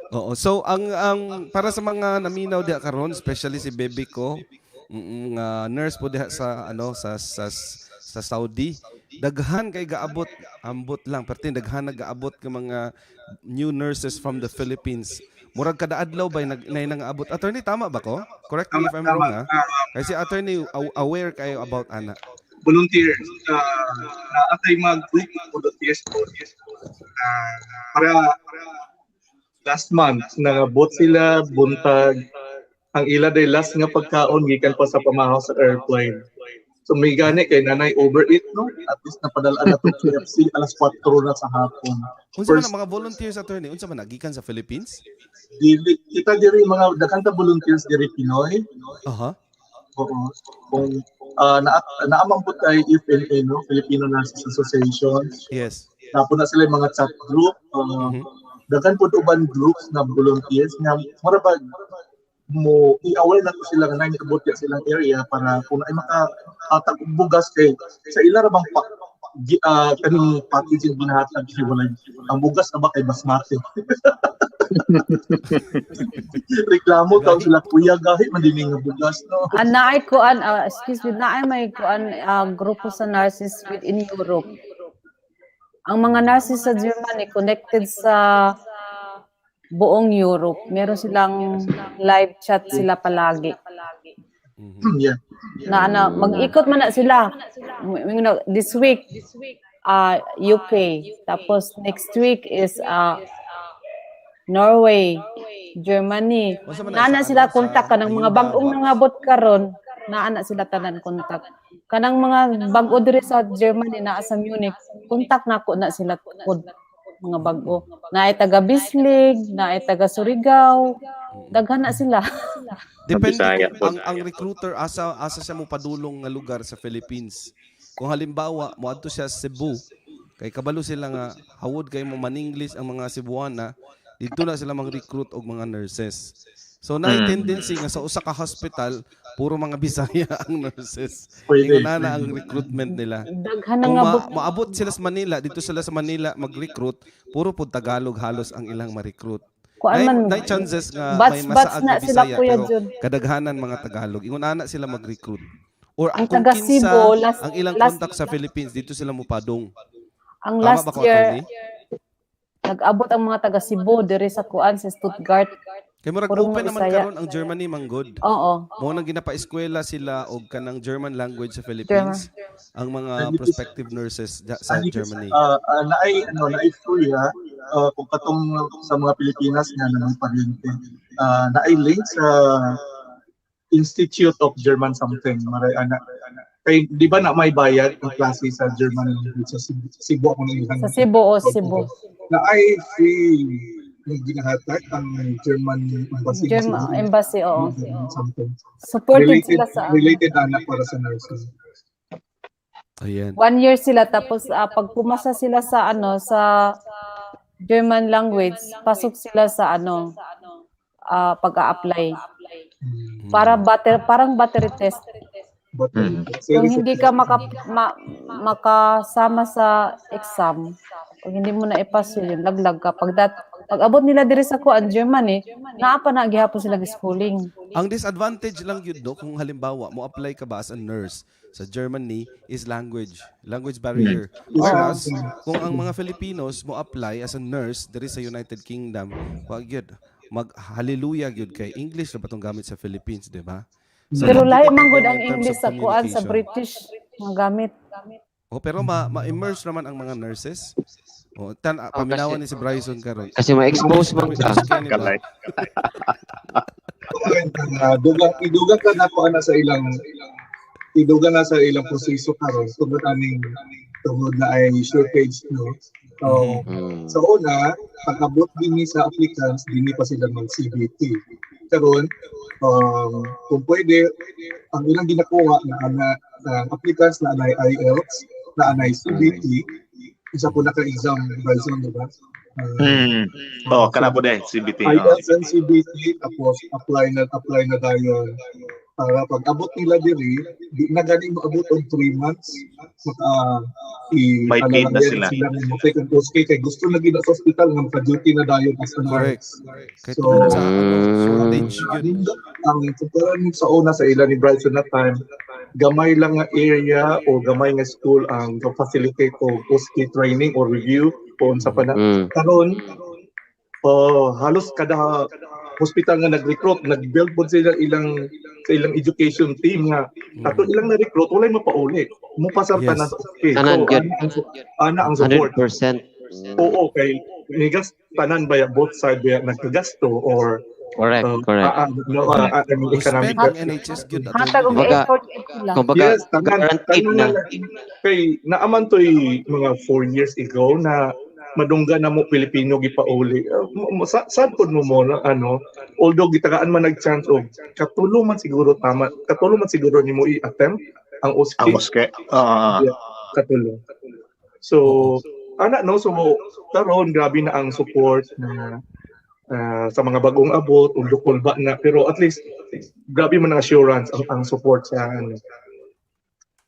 [SPEAKER 1] Oo. So ang para sa mga naminaw diha karon, especially si baby ko, nurse po diha sa sa Saudi, daghan kay ambot lang pertin daghan nagaabot ka mga new nurses from the Philippines. Murag kada adlaw ba nangaabot. Attorney, tama ba ko? Correct me if I'm wrong, ha? Kasi attorney aware kayo about ana.
[SPEAKER 4] Volunteers naatay mag-group ng volunteers po. Para last month nangabot sila buntag ang ila day last nga pagkaon gikan pa sa pamahaw sa airplane. So may gani kay nanay overeat, no? At least napadala na to KFC alas 4 na sa hapon.
[SPEAKER 1] Unsa man ang mga volunteers, attorney? Unsa man nagikan sa Philippines?
[SPEAKER 4] Kita diri mga daghang ta volunteers diri Pinoy. Oo. Kung naamang po tayo FNA, no? Filipino Nurses Association.
[SPEAKER 1] Yes.
[SPEAKER 4] Tapos na sila yung mga chat group. Daghan po uban groups na volunteers nga marabag mo i-aware na sila nga naibot silang area para kung ay makatag bugas kay sa ila ra bang kaning packaging ginahatag wala ang bugas na ba kay basmati. Reklamo daw sila kuya gahi madining nga bugas, no?
[SPEAKER 7] Naay kuan, excuse me, naay may kuan grupo sa nurses within Europe. Ang mga nurses sa Germany connected sa buong Europe. Meron silang live chat sila palagi. Na mag-ikot man na sila. This week UK, tapos next week is Norway, Germany. Naana sila kontak kanang mga bag-ong nangabot karon, naana sila tanan kontak. Kanang mga bag-o diri sa Germany naa sa Munich, kontak nako na sila kod mga bag-o. Naay taga Bislig, naay taga Surigao, daghan na sila.
[SPEAKER 1] Depende kung ang recruiter asa siya mo padulong nga lugar sa Philippines. Kung halimbawa moadto siya sa Cebu, kay kabalo sila nga hawod kay mo man-English ang mga Cebuana, dito na sila mag-recruit og mga nurses. So na tendency nga sa usa ka hospital puro mga Bisaya ang nurses. Ingon na ang recruitment nila.
[SPEAKER 7] Daghan
[SPEAKER 1] Kung
[SPEAKER 7] nga
[SPEAKER 1] maabot sila sa Manila, dito sila sa Manila mag-recruit, puro pud Tagalog halos ang ilang ma-recruit. Nay chances nga may masaag na Bisaya pero kadaghanan mga Tagalog. Ingon ana sila mag-recruit. Or ang
[SPEAKER 7] taga Cebu,
[SPEAKER 1] ang ilang contact sa Philippines dito sila mupadong.
[SPEAKER 7] Ang last year nag-abot ang mga taga Cebu diri sa kuan sa Stuttgart.
[SPEAKER 1] Kay murag open naman karon ang Germany manggod.
[SPEAKER 7] Oo.
[SPEAKER 1] Mo nang ginapa-eskwela sila og kanang German language sa Philippines. Ang mga prospective nurses sa Germany.
[SPEAKER 4] Naay free ha. Kung katong sa mga Pilipinas nga naman paryente. Naay link sa Institute of German something. Maray ana. Kay di ba na may bayad ang klase sa German language sa Cebu ako nang
[SPEAKER 7] sa Cebu o Cebu.
[SPEAKER 4] Na ay free ginahatag ang German Embassy.
[SPEAKER 7] German Embassy, oo.
[SPEAKER 4] Something.
[SPEAKER 7] Supported sila sa
[SPEAKER 4] related anak para sa nurses.
[SPEAKER 1] Ayan.
[SPEAKER 7] 1 year sila tapos pag pumasa sila sa German language, pasok sila sa ano, pag-a-apply. Parang battery test.
[SPEAKER 4] But,
[SPEAKER 7] Kung hindi ka makasama sa exam, pag hindi mo na ipass yun, laglag ka. Pag abot nila diri sa kuan Germany, naa pa na gihapon sila schooling.
[SPEAKER 1] Ang disadvantage lang yun do, kung halimbawa mo apply ka ba as a nurse sa Germany is language barrier. Whereas kung ang mga Filipinos mo apply as a nurse diri sa United Kingdom, wag yun mag-hallelujah gyud kay English ra batong gamit sa Philippines, di ba? So,
[SPEAKER 7] Pero lahi man gud
[SPEAKER 1] in
[SPEAKER 7] ang
[SPEAKER 1] terms of
[SPEAKER 7] English sa kuan sa
[SPEAKER 1] communication.
[SPEAKER 7] British mga gamit.
[SPEAKER 1] Oh, pero ma-immerse naman ang mga nurses. Oh, paminawan ni si Bryson karon.
[SPEAKER 6] Kasi ma-expose man ka.
[SPEAKER 11] Kalay.
[SPEAKER 4] idugang ka na ko ana sa ilang idugang na sa ilang proseso karon tungod aning tungod na ay shortage no. So, sa una, pag-abot din sa applicants, dini pa sila mag-CBT. Karon, kung pwede, ang ilang ginakuha na applicants na anay IELTS, na anay CBT, isa po naka-exam, Bryson, di ba?
[SPEAKER 11] Kana po deh, CBT.
[SPEAKER 4] IELTS and CBT, tapos apply na tayo. Para pag-abot nila diri, di na ganing maabot og 3 months.
[SPEAKER 11] May paid na sila.
[SPEAKER 4] Mo take ang post kay gusto na gina sa hospital nga pa-duty na dayon as a nurse.
[SPEAKER 1] Kahit
[SPEAKER 4] So,
[SPEAKER 1] sa shortage yun.
[SPEAKER 4] ang tuturan sa una sa ila ni Bryson na time, gamay lang nga area o gamay nga school ang facilitate o post-key training or review o sa karon halos kada hospital nga nag-recruit, nag-build po sila ilang education team nga ato ilang na-recruit walay mapauli mo pasar
[SPEAKER 1] Yes.
[SPEAKER 4] tanan sa okay.
[SPEAKER 6] Tanan yun.
[SPEAKER 4] Ana ang support
[SPEAKER 6] 100%.
[SPEAKER 4] oo kay nigas tanan ba both side ba nagkagasto or
[SPEAKER 6] Correct.
[SPEAKER 4] I mean, economic
[SPEAKER 1] Spend ang NHS good
[SPEAKER 7] Hatag og
[SPEAKER 6] Kumbaga,
[SPEAKER 7] effort sila.
[SPEAKER 6] Kumbaga,
[SPEAKER 4] yes,
[SPEAKER 6] guaranteed na.
[SPEAKER 4] Kay naaman to'y mga 4 years ago na madungga na mo Pilipino gipauli. Sad pod mo na although gitagaan man nag-chance og katulong man siguro nimo i-attempt ang OSCE.
[SPEAKER 11] Ang moske.
[SPEAKER 4] Katulong. So so karon grabe na ang support na sa mga bagong abot ug dukol ba na pero at least grabe man ang assurance ang support sa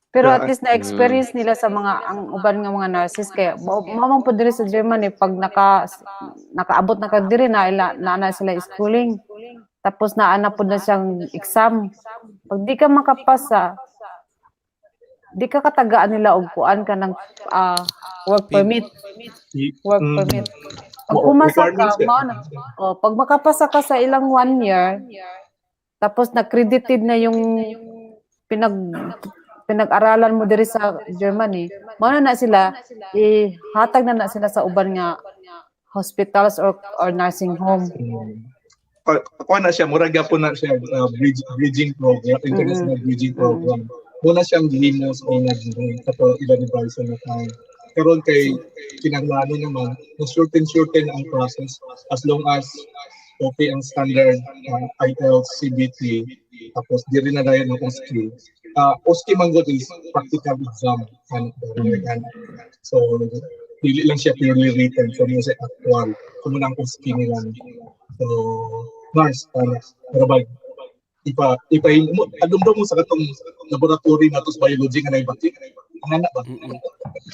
[SPEAKER 7] Pero at least na-experience nila sa ang uban nga mga nurses kaya mamang po diri sa Germany pag nakaabot na ka diri na sila schooling. Tapos naana po na siyang exam. Pag di ka makapasa, di ka katagaan nila og kuan ka ng work permit. Work permit. Pag pumasa ka, pag makapasa ka sa ilang 1 year, tapos na-credited na yung pinag-aralan mo diri sa Germany, mao na sila ihatag na sila sa uban nga hospitals or nursing home.
[SPEAKER 4] Ako na siya, murag po na siya bridging program, international bridging program. Muna siyang limos o kato ilan ni Bryson na time. Karon kay kinahanglan naman, na shorten ang process as long as okay ang standard IELTS, CBT, tapos diri na dayon ng OSCE. OSCE man gud is practical exam so dili lang siya purely written so mo sa actual kung ang OSCE nila so nurse trabag ipa adumdum mo sa katong laboratory nato sa biology nga naibati ana ba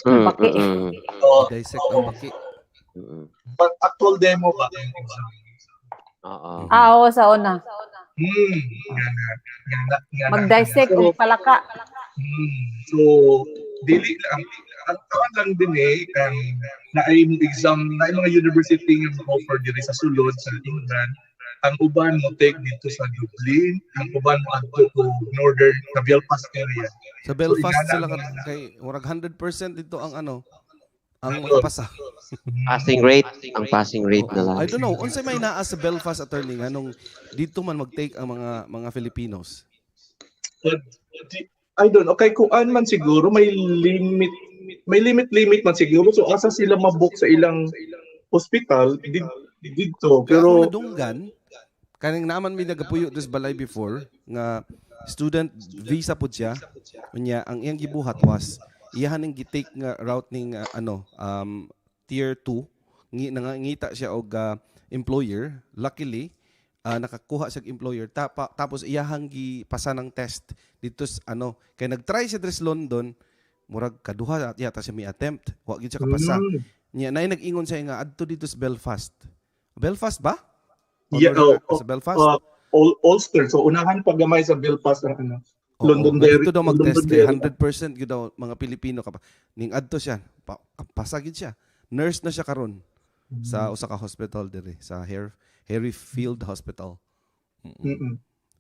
[SPEAKER 7] Baki.
[SPEAKER 1] Dissect ang baki.
[SPEAKER 4] actual demo ba
[SPEAKER 7] Oo, sa una. Mag-dissect og palaka.
[SPEAKER 4] So, dili lang. Ang tawan lang din na ay exam, na ay mga university nga offer diri sa sulod sa England. Ang uban mo take dito sa Dublin, ang uban mo adto to northern sa Belfast area.
[SPEAKER 1] Sa Belfast sila kay murag 100% dito ang ang pasa.
[SPEAKER 6] Ang passing rate na lang.
[SPEAKER 1] I don't know, unsay may naa sa Belfast attorney nga nung dito man mag-take ang mga Filipinos.
[SPEAKER 4] I don't know, kay kuan man siguro may limit man siguro so asa sila mabook sa ilang hospital dito pero
[SPEAKER 1] nadunggan kaning naman may nagapuyo this balay before nga student visa pud siya unya ang iyang gibuhat was iyahan ning gitake nga route ning tier 2 nangangita siya og employer. Luckily, nakakuha siya og employer. Tapos iyahang gipasa ng test dito kay nagtry siya dres London, murag kaduha yata siya may attempt. Wa gyud siya kapasa. Nya nay nag-ingon siya nga adto dito sa Belfast. Belfast ba? Or
[SPEAKER 4] Yeah,
[SPEAKER 1] sa Belfast?
[SPEAKER 4] Ulster. So unahan pag gamay sa Belfast ang Londonderry.
[SPEAKER 1] Dito daw mag-test kay 100% gyud daw mga Pilipino ning adto siya. Pasa gyud siya. Nurse na siya karon sa usa ka hospital diri sa Harryfield Hospital.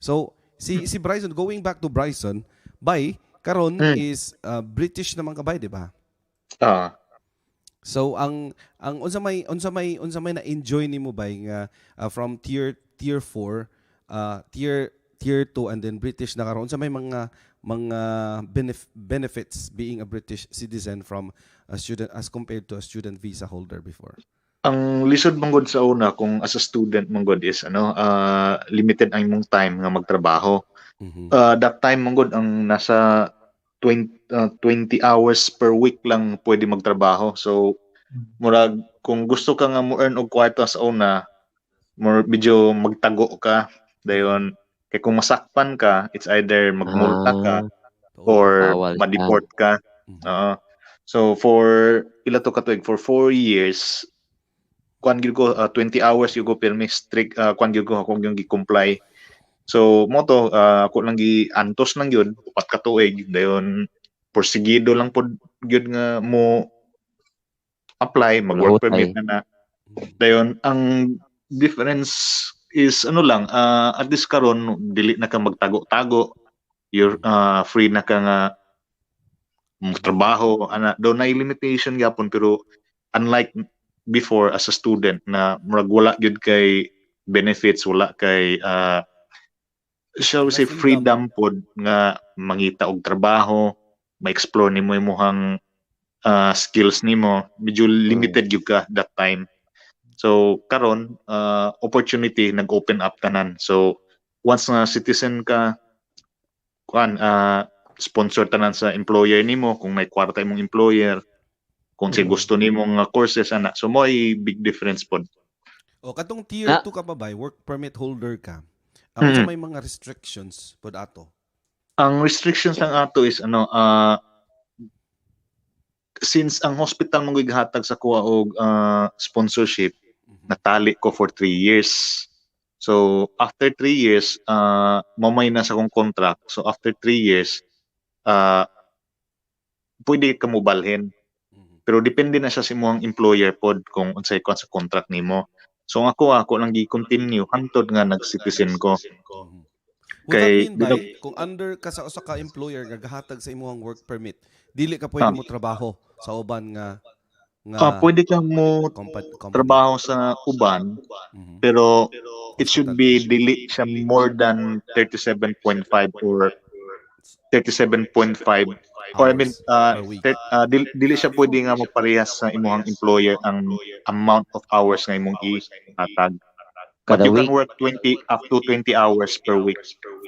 [SPEAKER 1] So si Bryson, going back to Bryson, karon is British naman kabay, di ba? So ang unsa may na enjoy nimo bay nga from tier 4 tier 2 and then British na karon unsa may mga benefits being a British citizen from a student as compared to a student visa holder before?
[SPEAKER 11] Ang lisod manggod sa una kung as a student manggod is limited ang imong time nga magtrabaho. That time manggod ang nasa 20 hours per week lang pwede magtrabaho. So murag kung gusto ka nga mo earn og kwarta sa una, medyo magtago ka dayon kay kung masakpan ka, it's either magmulta ka or ma-deport ka. So for pila to katuig for 4 years kuan gyud ko 20 hours you go permi strict kuan gyud ko kung yung gi-comply. So mo to ako lang gi antos lang gyud upat ka tuig dayon porsigido lang pod gyud nga mo apply mag-work permit na. Dayon ang difference is at least karon dili na ka magtago-tago, you're free na ka nga trabaho do na limitation gyapon pero unlike before as a student na murag wala gyud kay benefits, wala kay shall we say freedom pod nga mangita og trabaho, ma-explore nimo imong skills nimo, medyo limited gyud ka that time. So karon opportunity nag-open up tanan. So once na citizen ka sponsor tanan sa employer nimo kung may kwarta imong employer, kung si gusto nimo nga courses ana. So mo ay big difference pod.
[SPEAKER 1] O katong tier 2 ka ba work permit holder ka. Ang may mga restrictions pod ato.
[SPEAKER 11] Ang restrictions lang ato is since ang hospital mong gihatag sa kuha og sponsorship, natali ko for 3 years. So after 3 years, mamay na sa kong contract. So after 3 years, pwede ka mo balhin. Pero depende na siya sa imong employer pod kung unsay kuan sa contract nimo. So ako lang gi-continue hantod nga nag-citizen ko.
[SPEAKER 1] Kay kung under ka sa usa ka employer gagahatag sa imong work permit, dili ka pwede mo trabaho sa uban nga
[SPEAKER 11] pwede ka mo trabaho sa uban pero it should be dili siya more than 37.5 or 37.5 or I mean dili siya pwede nga maparehas sa imong employer ang amount of hours nga imong ihatag. But you can work 20 up to 20 hours per week.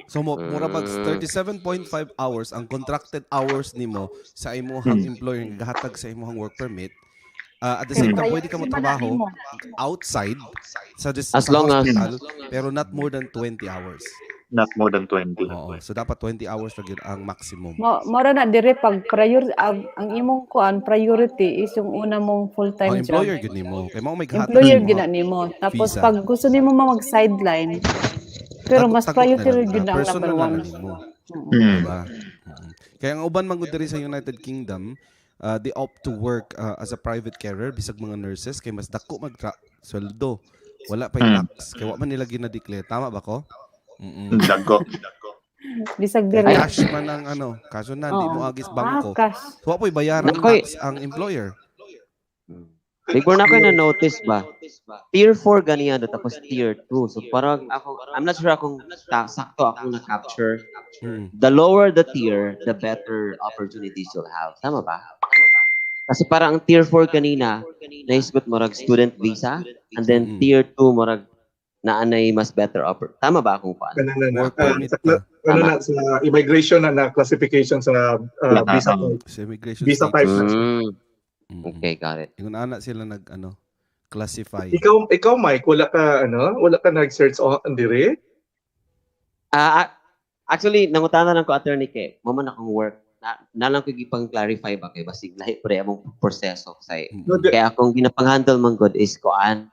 [SPEAKER 1] So mura pag 37.5 hours ang contracted hours nimo sa imong employer nga gahatag sa imong work permit. At the same time pwede ka mo trabaho outside sa hospital pero not more than 20 hours.
[SPEAKER 11] Not more than 20.
[SPEAKER 1] Oo. So dapat 20 hours ra gyud ang maximum.
[SPEAKER 7] Mora na dire pag ang imong priority is yung una mong full-time job.
[SPEAKER 1] Employer gyud nimo. Kay mao may gahatag.
[SPEAKER 7] Employer gyud nimo. Tapos pag gusto nimo mag-sideline, pero mas priority gyud ang number 1.
[SPEAKER 1] Diba? Kaya ang uban man gud diri sa United Kingdom, they opt to work as a private carer bisag mga nurses kay mas dako sweldo. Wala pa tax. Kaya wa man nila gina-declare. Tama ba ko?
[SPEAKER 11] Dagko.
[SPEAKER 7] Bisag dire.
[SPEAKER 1] Cash man ang kaso na di mo agis bangko. So apoy bayaran tax ang employer.
[SPEAKER 6] Before na ko na notice ba? Tier 4 ganiyan tapos tier 2. So parang I'm not sure kung sakto ako na capture. The lower the tier, the better opportunities you'll have. Tama ba? Kasi parang ang tier 4 kanina, naisgot mo student visa, and then tier 2 mo naanay mas better offer. Tama ba akong paano?
[SPEAKER 1] Work permit.
[SPEAKER 4] Sa immigration na classification sa visa type.
[SPEAKER 1] Sa immigration
[SPEAKER 4] visa type.
[SPEAKER 6] Okay, got it.
[SPEAKER 1] Yung anak sila classify.
[SPEAKER 4] Ikaw Mike, wala ka nag-search on dire?
[SPEAKER 6] Actually, nangutana lang ko attorney kay mo man akong work na lang ko gipang clarify ba kay basig lahi pre among proseso say kaya akong ginapang-handle man god is koan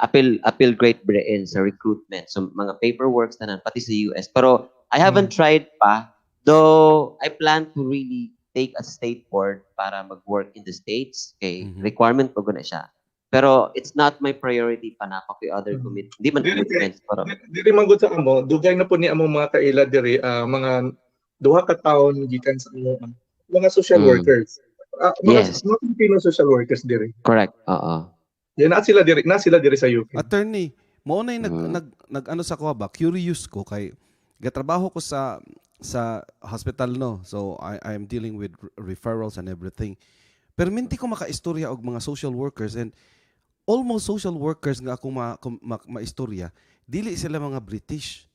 [SPEAKER 6] appeal Great Britain sa recruitment so mga paperworks tanan pati sa US pero I haven't tried pa though I plan to really take a state board para mag-work in the States kay requirement ko na siya pero it's not my priority pa na pa other di man commitments pero
[SPEAKER 4] Diri man gud sa amo, dugay na po ni among mga kaila diri mga duha ka taon gikan sa mga social workers.
[SPEAKER 6] Yes.
[SPEAKER 4] Mga Filipino social workers diri.
[SPEAKER 6] correct
[SPEAKER 4] Yan na sila diri sa UK.
[SPEAKER 1] Attorney, mo na nag ano sa ko ba? Curious ko kay gatrabaho ko sa hospital no. So I am dealing with referrals and everything. Pero minti ko makaistorya og mga social workers and almost social workers nga akong maistorya, dili sila mga British.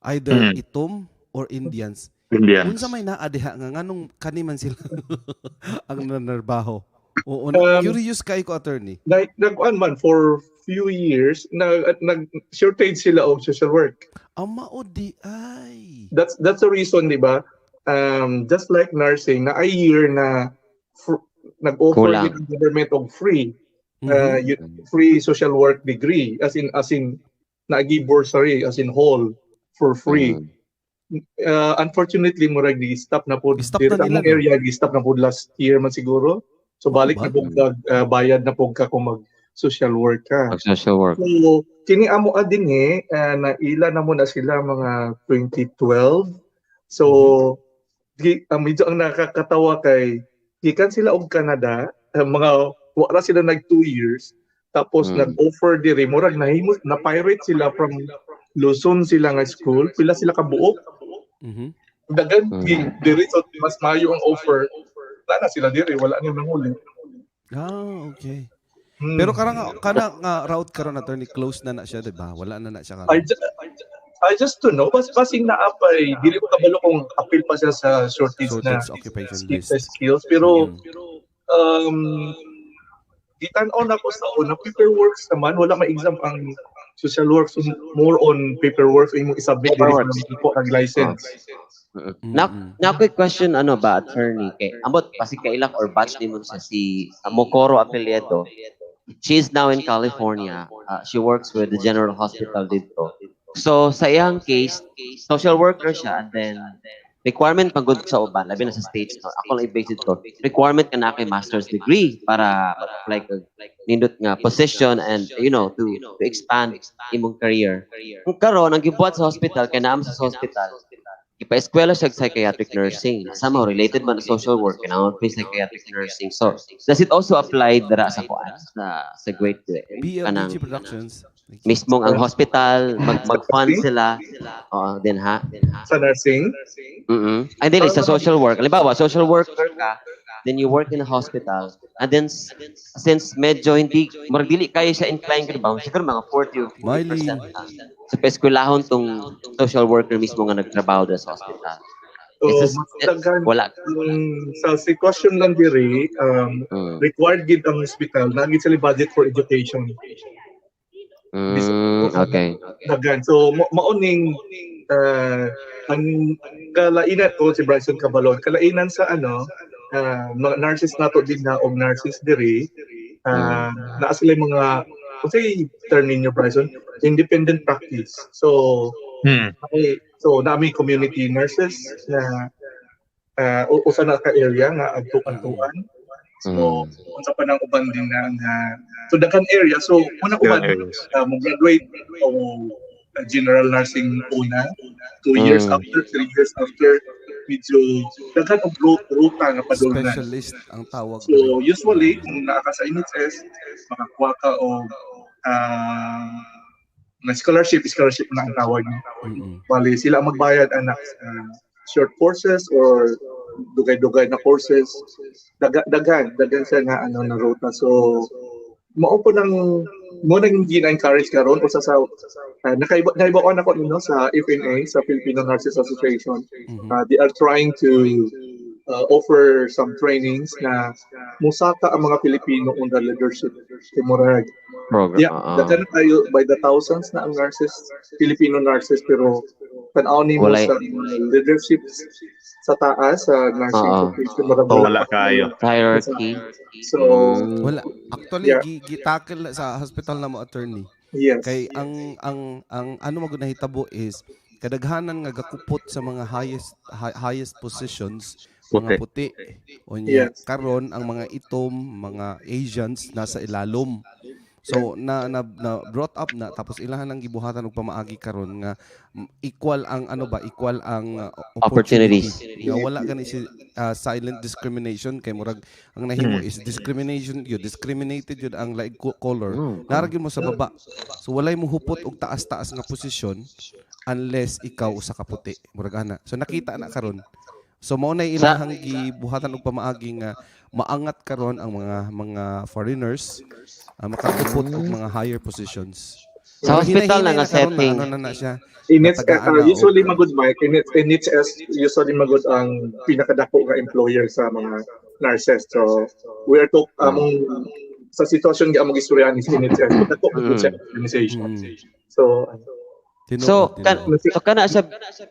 [SPEAKER 1] Either itom or Indians. Unsa may naadiha nga nganong kaniman sila ang nanarbaho. Oo, curious kay ko attorney.
[SPEAKER 4] Nag-on man for few years nag shortage sila og social work.
[SPEAKER 1] Mao di ay.
[SPEAKER 4] That's the reason, di ba? Just like nursing na a year na nag-offer yung government of free free social work degree as in nagi bursary as in whole for free. Unfortunately murag gi-stop na po ang area gi-stop na po last year man siguro. So balik na po bayad na po ka kung mag social work ka.
[SPEAKER 6] Social work.
[SPEAKER 4] So kini amo adin naila na mo na sila mga 2012. So medyo ang nakakatawa kay gikan sila og Canada mga wala sila nag 2 years tapos nag-offer diri murag na pirate sila from Luzon sila nga school pila sila ka buok dagan diri so mas maayo ang offer na sila diri wala na nanguli.
[SPEAKER 1] Okay. Pero kana nga route karon attorney close na siya di ba wala na siya karon.
[SPEAKER 4] I just don't know basing na apay dili ko kabalo kung appeal pa siya sa shortage na
[SPEAKER 1] occupation
[SPEAKER 4] skills pero gitan-on ako sa una paperwork naman wala may exam ang social work so more on paperwork imo isubmit diri po ang license.
[SPEAKER 6] Now quick question ba attorney kay ambot kasi kailak or batch nimo sa si Mocoro Apeliedo. She's now in California. She works with the General Hospital dito. So sa iyang case social worker siya and then requirement pagod sa uban labi na sa states no ako lang i-base ito requirement ka na kay master's degree para like nindot nga position and to expand imong career kung karon ang gibuhat sa hospital kay naam sa hospital ipa-eskwela siya psychiatric nursing somehow related man sa social work and ang psychiatric nursing so does it also apply dara sa kuan sa Great
[SPEAKER 1] BLG Productions
[SPEAKER 6] mismong ang hospital mag-fund sila din
[SPEAKER 4] sa nursing
[SPEAKER 6] and then sa social work halimbawa social worker ka then you work in a hospital and then since medyo hindi dili kayo siya inclined ka ba siguro mga 40 or 50% sa eskwelahon tong social worker mismo nga nagtrabaho sa hospital wala
[SPEAKER 4] sa sitwasyon lang diri required gid ang hospital na gid sila budget for education.
[SPEAKER 6] Okay.
[SPEAKER 4] So mauning ang kalainan ko si Bryson Cabalon kalainan sa mga nurses nato din na og nurses diri naa sila mga kasi term ninyo Bryson independent practice. So nami community nurses na usa na ka area nga adto-adtuan. So unsa pa nang uban din na so daghan area so una uban mo graduate o general nursing una 2 years after 3 years after medyo daghan og ruta nga padulungan
[SPEAKER 1] specialist ang tawag
[SPEAKER 4] so usually kung naa ka sa NHS makakuha ka og na scholarship na ang tawag bali sila ang magbayad anak short courses or dugay-dugay na courses daghan sa nga na ruta so mao po nang mo nang gina-encourage karon usa sa nakaibaon ako sa FNA sa Filipino Nurses Association. They are trying to offer some trainings na musaka ang mga Pilipino on the leadership murag.
[SPEAKER 6] Program.
[SPEAKER 4] Yeah, daghan tayo by the thousands na ang nurses, Filipino nurses, pero tanaw nimo
[SPEAKER 6] Walay.
[SPEAKER 4] sa leadership sa taas sa nursing profession murag
[SPEAKER 11] Wala kayo.
[SPEAKER 6] Hierarchy.
[SPEAKER 4] So
[SPEAKER 1] Wala. Actually,
[SPEAKER 4] Yeah.
[SPEAKER 1] gitakil sa hospital na mo attorney.
[SPEAKER 4] yes.
[SPEAKER 1] Kay ang ano magud nahitabo is kadaghanan nga gakupot sa mga highest positions mga puti. Unya
[SPEAKER 4] Yes.
[SPEAKER 1] karon ang mga itom, mga Asians nasa ilalom. So na brought up na tapos ilahan ang gibuhatan og pamaagi karon nga equal ang equal ang
[SPEAKER 6] Opportunities.
[SPEAKER 1] Nga wala gani si silent discrimination kay murag ang nahimo is discrimination yun, discriminated yun ang like color. Naragin mo sa baba. So walay mo hupot og taas-taas nga posisyon unless ikaw usa ka puti. Murag ana. So nakita na karon. So mao na ilahang gibuhatan og pamaagi nga maangat karon ang mga foreigners makakupot og mga higher positions.
[SPEAKER 6] Sa hospital na nga
[SPEAKER 1] karon
[SPEAKER 6] setting.
[SPEAKER 1] Ano na siya.
[SPEAKER 4] In its
[SPEAKER 1] Natagaan na,
[SPEAKER 4] usually magud Mike, in its usually magud ang pinakadako nga employer sa mga nurses. So we are sa sitwasyon nga among istorya ni NHS, dako magud sa organization. So
[SPEAKER 6] kana siya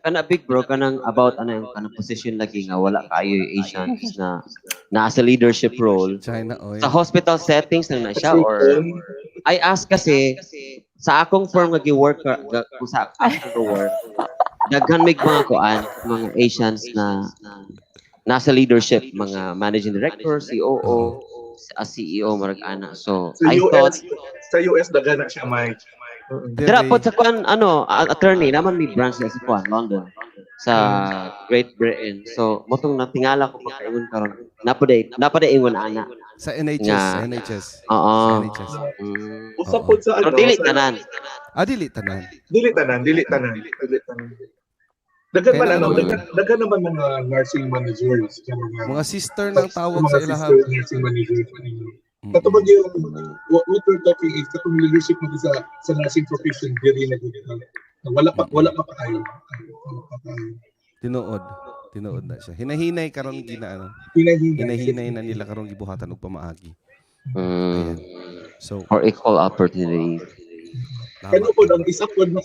[SPEAKER 6] kana big bro kanang about ano yung kanang position lagi nga wala kayo yung Asians na nasa leadership role
[SPEAKER 1] China oy.
[SPEAKER 6] sa hospital settings lang na siya or I ask kasi sa akong firm nga gi-work kung sa akong work daghan mig mga kuan mga Asians na nasa leadership mga managing director, COO, CEO marag ana. So I thought
[SPEAKER 4] sa US daghan na siya Mike.
[SPEAKER 6] dira po sa kuan attorney naman may branch sa kuan London sa Great Britain. So motong natingala ko pagkaingon karon napaday ingon ana
[SPEAKER 1] Sa NHS,
[SPEAKER 6] nga.
[SPEAKER 1] NHS.
[SPEAKER 6] Oo.
[SPEAKER 1] Sa NHS.
[SPEAKER 4] Usa pod sa
[SPEAKER 6] Pero dili tanan.
[SPEAKER 1] Dili tanan.
[SPEAKER 4] Dili tanan. Daghan man
[SPEAKER 1] Kaya
[SPEAKER 4] daghan naman mga nursing managers
[SPEAKER 1] Mga sister ng tawag sa
[SPEAKER 4] mga
[SPEAKER 1] ilaha.
[SPEAKER 4] sister nursing managers. Katubag yung what we're talking is katong leadership mo sa nursing profession diri na gud wala pa kayo.
[SPEAKER 1] Tinuod na siya. Hinahinay karon hinahinay na nila karon gibuhatan og pamaagi. Ayan. So
[SPEAKER 6] For equal opportunity.
[SPEAKER 4] Ano po ang isa po na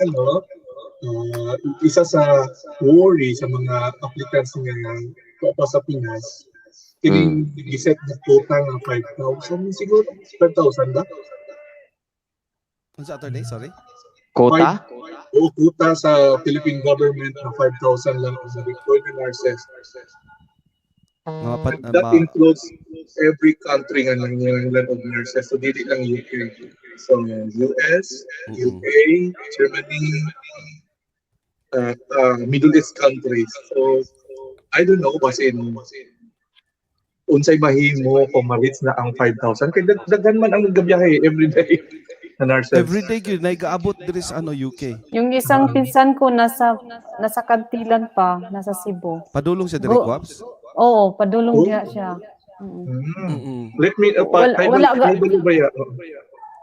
[SPEAKER 4] isa sa worry sa mga applicants nga pa sa Pinas kining giset na quota nga 5,000 siguro 5,000 ba?
[SPEAKER 1] Unsa attorney? Sorry.
[SPEAKER 6] Quota?
[SPEAKER 4] O quota sa Philippine government na 5,000 lang sa deployed nurses. That includes every country nga nangyayang of nurses. So dili lang UK. So US, UK, Germany, Middle East countries. So I don't know basin unsay mahimo kung ma-reach na ang 5,000 kay daghan man ang gabiyahe every day na nurses.
[SPEAKER 1] Every day gyud nagaabot diri sa UK.
[SPEAKER 7] Yung isang pinsan ko nasa Kantilan pa, nasa Cebu.
[SPEAKER 1] Padulong siya diri Kwaps.
[SPEAKER 7] Oo, padulong diha siya.
[SPEAKER 4] Let me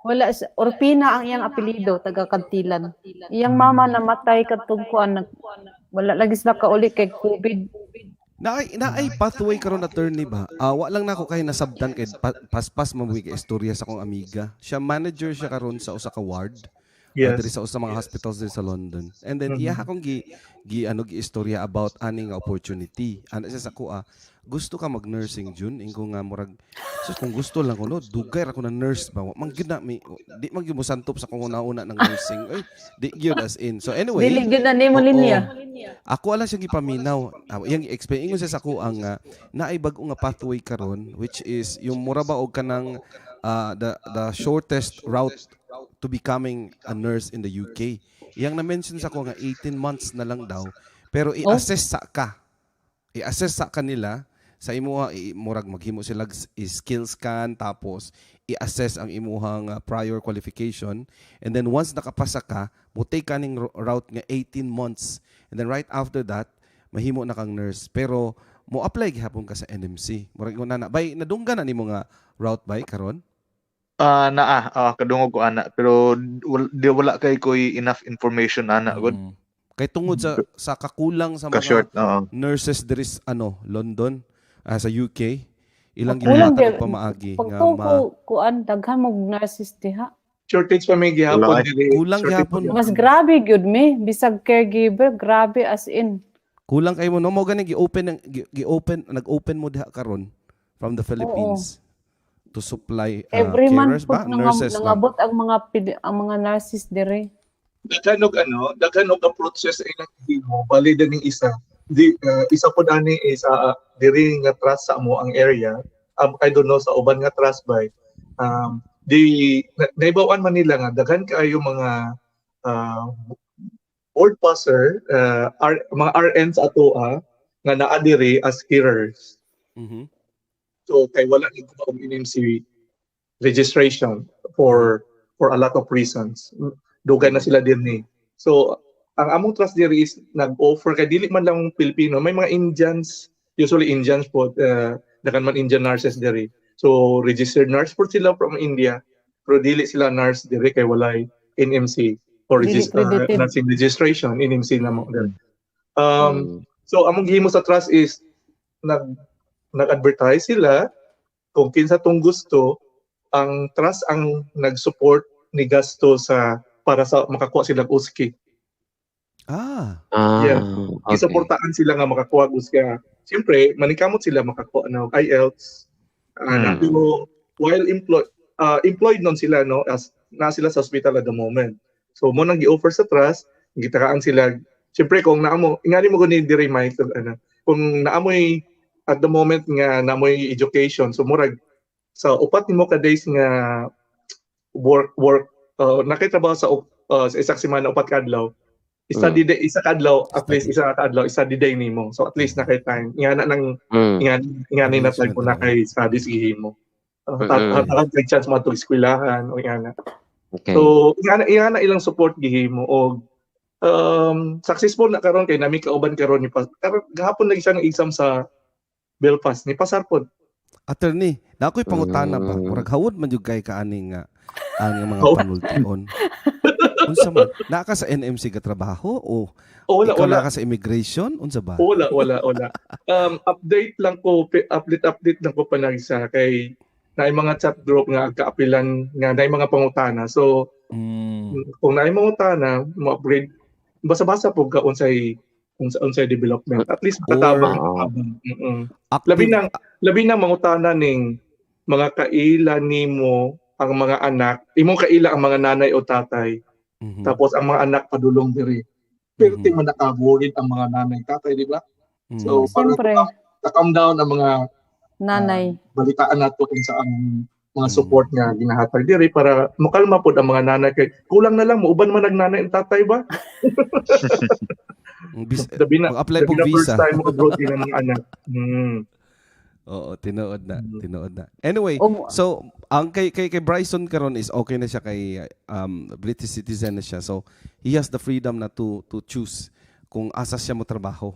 [SPEAKER 7] Wala Orpina ang iyang apelyido, taga Kantilan. Iyang mama namatay kadtong kuan wala lagi sila kauli kay COVID.
[SPEAKER 1] Naay pathway karon attorney ba? Wa lang nako kay nasabtan kay paspas mabuhi kay istorya sa akong amiga. Siya manager siya karon sa usa ka ward.
[SPEAKER 4] Yes.
[SPEAKER 1] Diri sa usa mga hospitals diri sa London. And then iya akong gi istorya about aning opportunity. Ana siya sa kuha. Gusto ka mag-nursing June? Ingo nga murag sus kung gusto lang ko no, dugay ra ko na nurse ba. Manggid na mi di man gyud mo santop sa kung una ng nursing. Ay, di gyud as in. So anyway,
[SPEAKER 7] Dili gyud na nimo linya.
[SPEAKER 1] Ako ala siya gipaminaw. Yang explain ingon sa ako ang naay bag-o nga pathway karon which is yung mura ba og kanang the shortest route to becoming a nurse in the UK. Yang na-mention sa ko nga 18 months na lang daw pero i-assess sa ka. I-assess sa kanila sa imuha murag maghimo sila skills scan tapos i-assess ang imuhang prior qualification and then once nakapasa ka mo take kaning route nga 18 months and then right after that mahimo na kang nurse pero mo apply gihapon ka sa NMC murag na bay nadunggan na nimo nga route bay karon
[SPEAKER 11] kadungog ko ana pero wala kay koy enough information ana good.
[SPEAKER 1] Kay tungod sa kakulang sa mga
[SPEAKER 11] Ka-short,
[SPEAKER 1] nurses diri London. sa UK. Ilang
[SPEAKER 7] Kulang
[SPEAKER 1] gibuhatan
[SPEAKER 7] gyud.
[SPEAKER 1] pa maagi
[SPEAKER 7] Pag
[SPEAKER 1] nga
[SPEAKER 7] to
[SPEAKER 1] ma
[SPEAKER 7] ko kuan daghan mo nurses diha.
[SPEAKER 4] Shortage pa may gihapon
[SPEAKER 11] Wala,
[SPEAKER 4] dili.
[SPEAKER 1] kulang
[SPEAKER 4] Shortage
[SPEAKER 1] gihapon.
[SPEAKER 4] pa
[SPEAKER 7] Mas grabe gyud me bisag caregiver, grabe as in.
[SPEAKER 1] Kulang kayo mo no mo gani nag-open mo diha karon from the Philippines to supply
[SPEAKER 7] Every
[SPEAKER 1] carers
[SPEAKER 7] month
[SPEAKER 1] ba?
[SPEAKER 7] pud
[SPEAKER 1] Nurses ba?
[SPEAKER 7] nangabot ang mga nurses dire.
[SPEAKER 4] daghan og daghan og approaches sa ilang himo bali din isa isa po ani is diri nga trust sa mo ang area. I don't know sa uban nga trust by naibawan man nila nga daghan kaayo mga board passer mga RNs atoa nga naa diri as carers.
[SPEAKER 1] Mhm.
[SPEAKER 4] So kay wala ni ko og NMC registration for a lot of reasons. Dugay na sila dinhi. So ang among trust diri is nag-offer kay dili man lang Pilipino, may mga Indians, usually Indians po, dakan man Indian nurses diri. So registered nurse po sila from India, pero dili sila nurse diri kay walay NMC or
[SPEAKER 7] Dili credited.
[SPEAKER 4] nursing registration, NMC na mo diri. So among gihimo sa trust is nag-advertise sila kung kinsa tong gusto, ang trust ang nag-support ni gasto para sa makakuha silang uski. Yeah.
[SPEAKER 6] Okay.
[SPEAKER 4] Isuportahan sila nga makakuha og uski. Siyempre, manikamot sila makakuha ng IELTS. Pero while employed nun sila no as na sila sa hospital at the moment. So mo nang gi-offer sa trust, gitakaan sila. Siyempre kung naamo, ingani mo guni diri may kung naamoy at the moment nga naamoy education, so murag sa upat nimo ka days nga work nakitrabaho sa isa semana upat ka adlaw. Study day isa ka adlaw, at least isa ka adlaw, study day nimo. So at least na kay time. Ingana nang ingani na time ko na kay studies gihimo. Tatag kay chance mo to eskwelahan o ingana.
[SPEAKER 6] Okay.
[SPEAKER 4] So ingana ilang support gihimo og successful na karon kay nami kauban karon ni gahapon lagi siya ng exam sa Belfast ni pasar pod.
[SPEAKER 1] Attorney, na ako'y pangutana ba? Murag hawod man jud kay kaaning ang mga panultion. Unsa man? Naa ka sa NMC ka trabaho o
[SPEAKER 4] wala
[SPEAKER 1] ikaw na ka sa immigration? Unsa ba?
[SPEAKER 4] Wala. Update lang ko, update lang ko panagsa kay naay mga chat group nga kaapilan nga naay mga pangutana. So kung naay mga utana, mo-upgrade basa-basa po ka unsay development. At least makatabang. Labi nang mangutana ning mga kaila nimo ang mga anak, imong kaila ang mga nanay o tatay. Tapos ang mga anak padulong diri. Pero di man nakaburid ang mga nanay tatay, di ba? So para calm down ang mga
[SPEAKER 7] nanay.
[SPEAKER 4] Balitaan nato sa ang mga support nga ginahatag diri para makalma pod ang mga nanay kay kulang na lang mauban man nagnanay ang tatay ba?
[SPEAKER 1] Mag-apply po visa.
[SPEAKER 4] First time mo abroad din ang mga anak.
[SPEAKER 1] Oo, tinuod na. Anyway, so ang kay Bryson karon is okay na siya kay British citizen na siya. So he has the freedom na to choose kung asa siya mo trabaho.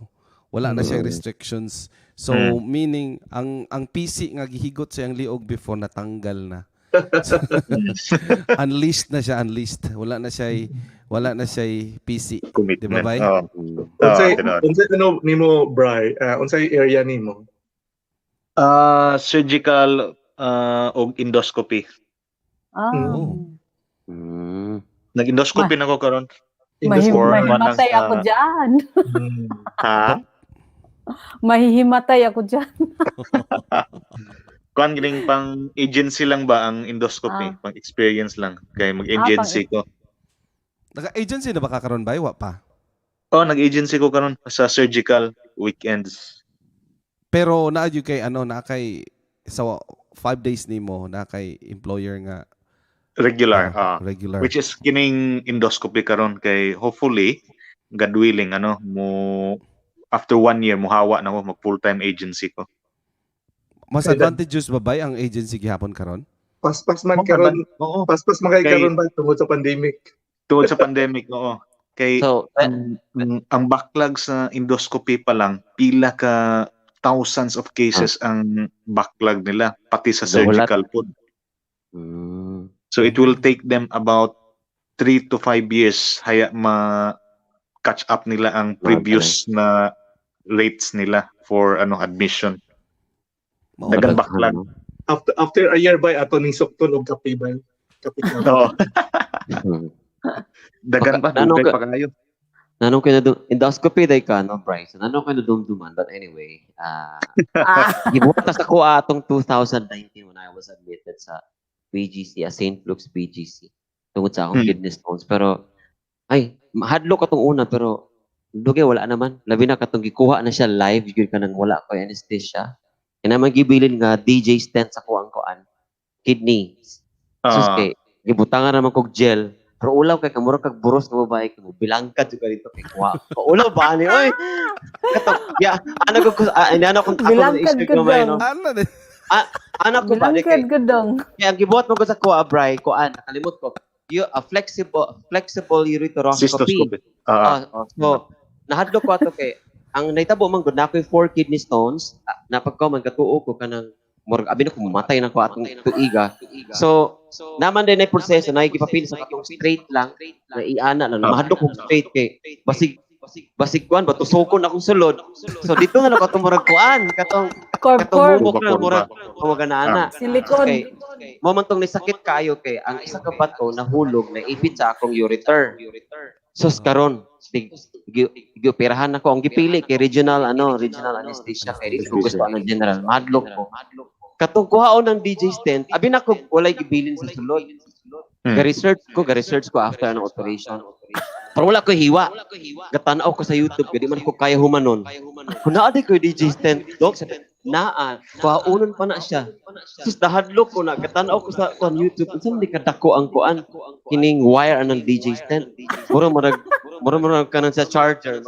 [SPEAKER 1] Wala na siya restrictions. So meaning ang PC nga gihigot sa iyang liog before natanggal na. Unleashed na siya. Wala na siya PC. Di ba bay?
[SPEAKER 4] Unsay ano nimo Bry? Unsay area nimo?
[SPEAKER 11] Surgical og endoscopy. Nag-endoscopy na ko karon.
[SPEAKER 7] Mahihimatay ako dyan.
[SPEAKER 11] Ha?
[SPEAKER 7] Mahihimatay ako dyan.
[SPEAKER 11] Kuan gining pang agency lang ba ang endoscopy? Pang experience lang. Kaya mag-agency ko.
[SPEAKER 1] Naka-agency na ba kakaroon ba? Wa pa?
[SPEAKER 11] Nag-agency ko karon sa surgical weekends.
[SPEAKER 1] Pero naadyo kay sa 5 days nimo na kay employer nga
[SPEAKER 11] regular.
[SPEAKER 1] Regular.
[SPEAKER 11] Which is kining endoscopy karon kay hopefully God willing mo after 1 year muhawa na ko mag full-time agency ko.
[SPEAKER 1] Mas advantageous ba ang agency gihapon karon?
[SPEAKER 4] Paspas man karon. Paspas man kay karon ba tungod sa pandemic.
[SPEAKER 11] Oo. Kay ang backlog sa endoscopy pa lang pila ka thousands of cases ang backlog nila pati sa surgical po. So it will take them about 3 to 5 years haya catch up nila ang previous na rates nila for admission. Dagan backlog.
[SPEAKER 4] After a year ba ato ning sukton og kape ba? Kape ka.
[SPEAKER 11] Oo. Dagan pa,
[SPEAKER 6] Ano
[SPEAKER 11] dugay
[SPEAKER 6] ka-
[SPEAKER 11] pa kayo.
[SPEAKER 6] Nanong kayo na endoscopy day ka, no, Bryce? Nanong kayo na dumduman. But anyway, gibutas ako atong 2019 when I was admitted sa BGC, St. Luke's BGC. Tungod sa akong kidney stones. Pero, hadlo ka tong una, pero dugay, wala naman. Labi na katong gikuha na siya live, yun ka nang wala ko anesthesia. Kaya naman gibilin nga DJ stent sa kuwang koan. Kidney. Sus kay, gibutangan naman kog gel. Pero ulaw kay kamura kag buros nga babae kay mo bilangkad jud ka dito kay kuha. Ulaw ba ni oy? Kato, ano ko ano kung ako na
[SPEAKER 7] Bilangkad
[SPEAKER 6] issue
[SPEAKER 7] ko
[SPEAKER 6] ko may
[SPEAKER 7] daw.
[SPEAKER 6] no.
[SPEAKER 1] Ano din?
[SPEAKER 6] Anak ko ba ni kay
[SPEAKER 7] Bilangkad gudong.
[SPEAKER 6] kaya ang gibuhat mo ko sa kuha bray kuan nakalimot ko. A flexible ureteroscopy.
[SPEAKER 11] Cystoscopy.
[SPEAKER 6] So nahadlok ko ato kay ang naitabo man gud na ako'y 4 kidney stones na pagko man katuo ko kanang murag abi na ko mamatay na ko atong tuiga. So naman din ay proseso na igipapili sa katong straight lang na iana lang mahadlok ko straight kay basig kuan ba tusokon akong sulod. So dito na lang katong murag kuan katong
[SPEAKER 7] Corp.
[SPEAKER 6] humok na murag ana.
[SPEAKER 7] Silikon.
[SPEAKER 6] Okay. Momentong ni sakit kayo kay ang isa ka bato nahulog na ipit sa akong ureter. Sus karon gioperahan ako ang gipili kay regional anesthesia kay dito ko gusto ang general madlock ko. Katong kuhaon ng DJ stent, abi na ko walay gibilin sa sulod. Ga-research ko after ang operation. Pero wala ko hiwa. Gatanaw ko sa YouTube, kaya di man ko kaya humanon. Kung naadi ko yung DJ stent, dok, kuhaunon pa na siya. Sus, nahadlok ko na, gatanaw ko sa YouTube, saan di kadako ang kuan, kining wire ng DJ stent. Mura ka nang sa charger.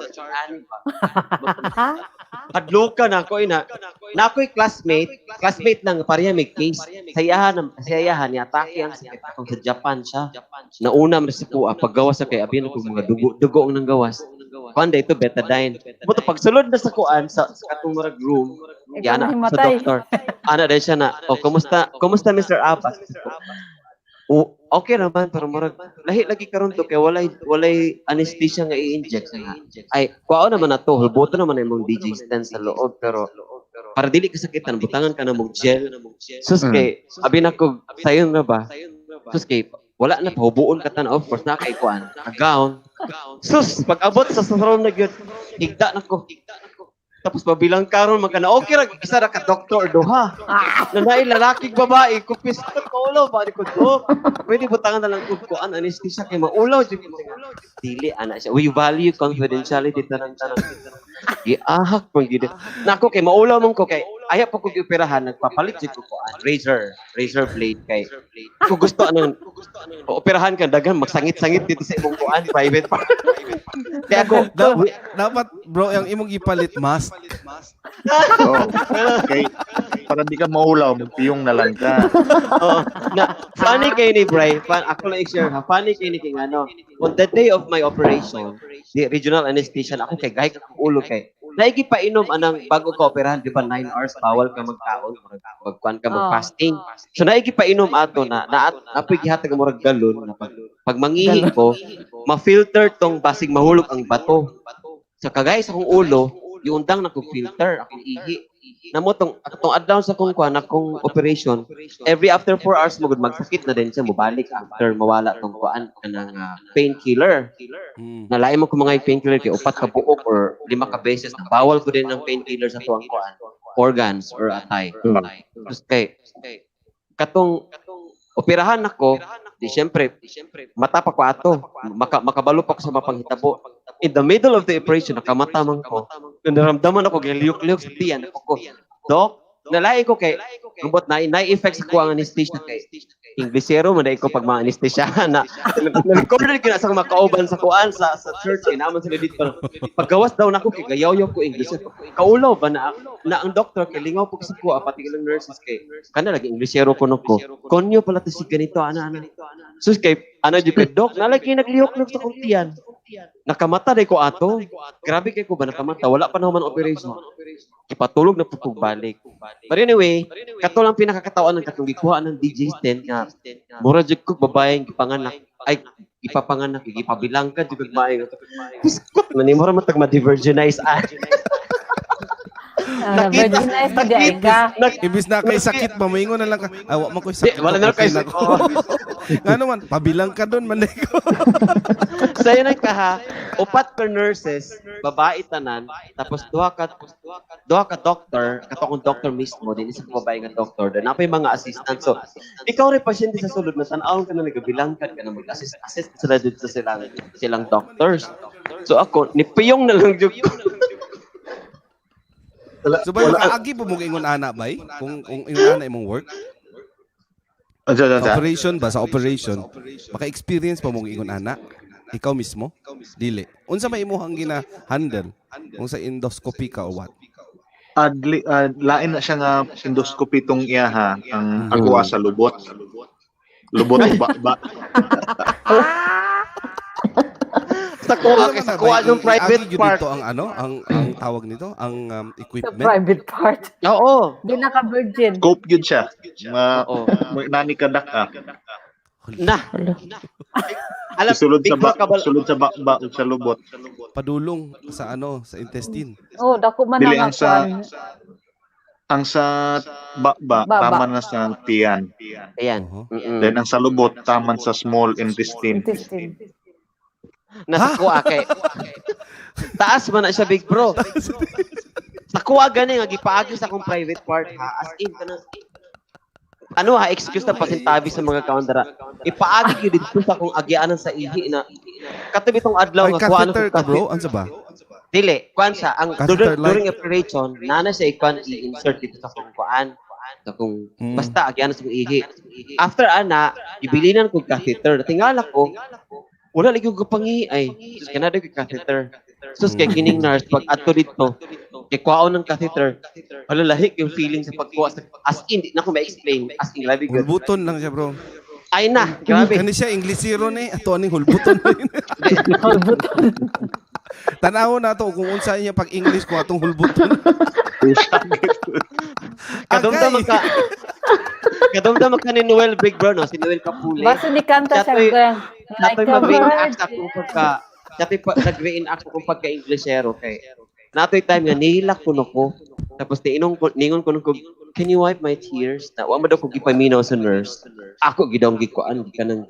[SPEAKER 6] Hadloka na ako ina. Na ako'y classmate ng pareha may case. Sayahan ni atake ang sakit akong sa Japan siya. Nauna man sa kuha paggawas sa kay abin ko mga dugo ang nanggawas. Kuan ito betadine. Buto pagsulod na sa kuan sa katong murag room. Yana sa doktor. Ana din siya na, kumusta Mr. Apas? Okay naman pero murag lahi lagi karon to kay walay anesthesia nga i-inject nga. Ay kuha naman na to, hulboto naman imong DJ stent sa loob pero para dili ka sakitan butangan ka na mong gel. Sus kay abi na ko sayon na ba? Sus kay wala na pahubuon ka tan of course na kay kuan. Gown. Sus pag abot sa sunod na gyud higda na ko. Tapos pabilang karon magkana okay ra isa ra ka doktor duha. Nanay lalaki babae kupis ko ulo ba di ko dok. Pwede butangan na lang ko kuan anesthesia kay maulaw jud dili ana siya. We value confidentiality tanan. Giahak pang gid. Nako kay maulaw man ko kay aya pa ko gioperahan nagpapalit jud ko kuan razor blade kay kung gusto anong operahan ka daghan magsangit-sangit dito sa imong kuan private pa. Kaya ako
[SPEAKER 1] Dapat bro, yung imong ipalit mask.
[SPEAKER 11] Okay. Para di ka maulaw, magpiyong na lang ka.
[SPEAKER 6] Na funny kay ni Bray, ako lang i-share ha. Funny kay ni king ano. On the day of my operation, the regional anesthesia ako kay gahik akong ulo kay. Naigi pa inom anang bago ka operahan, di ba 9 hours bawal ka magkaon, magkuan ka mag-fasting. So naigi pa inom ato na apoy gihatag mo rag galon na pag mangihi ko, ma-filter tong basig mahulog ang bato. Sa kagaya sa akong ulo, yung undang na kong filter, akong ihi. Namo tong adlaw sa kung kuan akong operation, every after 4 hours mo gud magsakit na din siya mobalik after mawala tong kuan kanang painkiller. Nalain mo ko mga painkiller kay 4 ka buok or 5 ka beses na bawal ko din ng painkiller sa tuang kuan organs or atay. Tapos kay katong operahan ako, di syempre mata pa ko ato, makabalo pa ko sa mapanghitabo. In the middle of the operation, nakamatamang ko. Naramdaman ako, giliyok-liyok sa tiyan. Ako, Dok, nalain ko kay, ambot na-effect sa kuwang anesthesia kay Inglesero, manay ko pag mga anesthesia na na-recorder ko na sa makauban sa kuan sa church, naman sila dito. Paggawas daw na ako, kay gayaw ko Inglesero. Kaulaw ba na ang doctor, kay lingaw po sa kuwa, pati ilang nurses kay, kana lagi Inglesero ko no ko. Konyo pala to si ganito, ana. Sus kay, di kay Dok, nalagi nagliyok-liyok sa kuntiyan. Nakamata day ko ato. Grabe kay ko ba nakamata? Wala pa naman operation. Ipatulog na pupug balik. But anyway, kato lang pinakakatawan ng katong gikuha ng DJ stent nga mura jud ko babaeng gipanganak. Ay ipapanganak, gipabilang ka jud babae. Biskot man ni mura matag ma-divergenize.
[SPEAKER 7] Virginize pa di ay ka.
[SPEAKER 1] Ibis na kay sakit, mamingo na lang ka. Awa mo ko'y sakit.
[SPEAKER 6] Wala na kay
[SPEAKER 1] okay
[SPEAKER 6] sakit.
[SPEAKER 1] ko. Nga naman, pabilang ka doon, manay ko.
[SPEAKER 6] Sa'yo na ka ha, upat per nurses, babae tanan, tapos duha ka doctor, katong doctor mismo, din isa ka babae nga doctor, din napay mga assistant. So, ikaw rin pasyente sa sulod na tanawon ka na nagabilangkan ka na mag-assist sila dito sa silang doctors. So ako, nipiyong na lang yung
[SPEAKER 1] So ba yung kaagi po mong ingon ana ba? Kung ingon ana imong work? Sa operation ba? Sa operation, maka-experience pa mong ingon ana? Ikaw mismo? Dili. Unsa may imuhang gina-handle? Kung sa endoscopy ka o what?
[SPEAKER 11] Lain na siya nga endoscopy tong iya ha, ang agwa sa lubot. Lubot ba.
[SPEAKER 6] sa kuha yung private part.
[SPEAKER 1] Dito ang ang tawag nito, ang
[SPEAKER 7] Sa
[SPEAKER 1] equipment.
[SPEAKER 7] private part.
[SPEAKER 6] Oo.
[SPEAKER 7] Di naka-virgin.
[SPEAKER 11] Scope yun siya.
[SPEAKER 6] Oo.
[SPEAKER 11] Nani kadak ka.
[SPEAKER 6] Na. Alam,
[SPEAKER 11] Sulod sa sa lubot.
[SPEAKER 1] Padulong sa sa intestine.
[SPEAKER 7] Oh, dako man
[SPEAKER 11] Dili
[SPEAKER 7] ang
[SPEAKER 11] ang sa baba, tama na sa tiyan.
[SPEAKER 6] Ayan.
[SPEAKER 11] Then ang sa lubot, tama sa small intestine.
[SPEAKER 6] Nasa kuha kay. Taas man na siya, big bro. Sa kuha gani nga gipaagi sa akong private part ha. As in kana excuse na pasintabi sa mga kaundara. Ipaagi gyud dito sa akong agianan sa ihi na katabi tong adlaw
[SPEAKER 1] Ay,
[SPEAKER 6] nga kuha
[SPEAKER 1] catheter ka bro, ansa ba?
[SPEAKER 6] Dili, kuan siya ang
[SPEAKER 1] Catheter
[SPEAKER 6] during
[SPEAKER 1] like?
[SPEAKER 6] operation, nana siya ikuan i-insert dito sa akong kuan. Sa kung basta agianan sa akong ihi. After ana, ibilinan ko catheter. Tingala ko, wala lagi ko pangi ay sus kanada ko catheter. Sus kay kining nurse pag adto dito kay kuhaon ng catheter. Wala lahik yung feeling sa pagkuha sa as in di na ko ma-explain as in labi good.
[SPEAKER 1] Hulbuton lang siya bro.
[SPEAKER 6] Ay na, grabe.
[SPEAKER 1] Kani siya Inglesero ni, ato aning hulbuton. Tanaw na to kung unsa niya pag English ko atong hulbuton.
[SPEAKER 6] Kadumdam ka ni Noel Big Bro no, si Noel Kapuli.
[SPEAKER 7] Basta ni kanta siya like
[SPEAKER 6] Natoy
[SPEAKER 7] a
[SPEAKER 6] mag-reenact
[SPEAKER 7] virgin.
[SPEAKER 6] akong nag-reenact akong pagka-Englishero kay natoy time nga nihilak ko ko. Tapos ningon ko can you wipe my tears? Na wa man daw ko gipaminaw sa nurse. Ako gidong gikuan kanang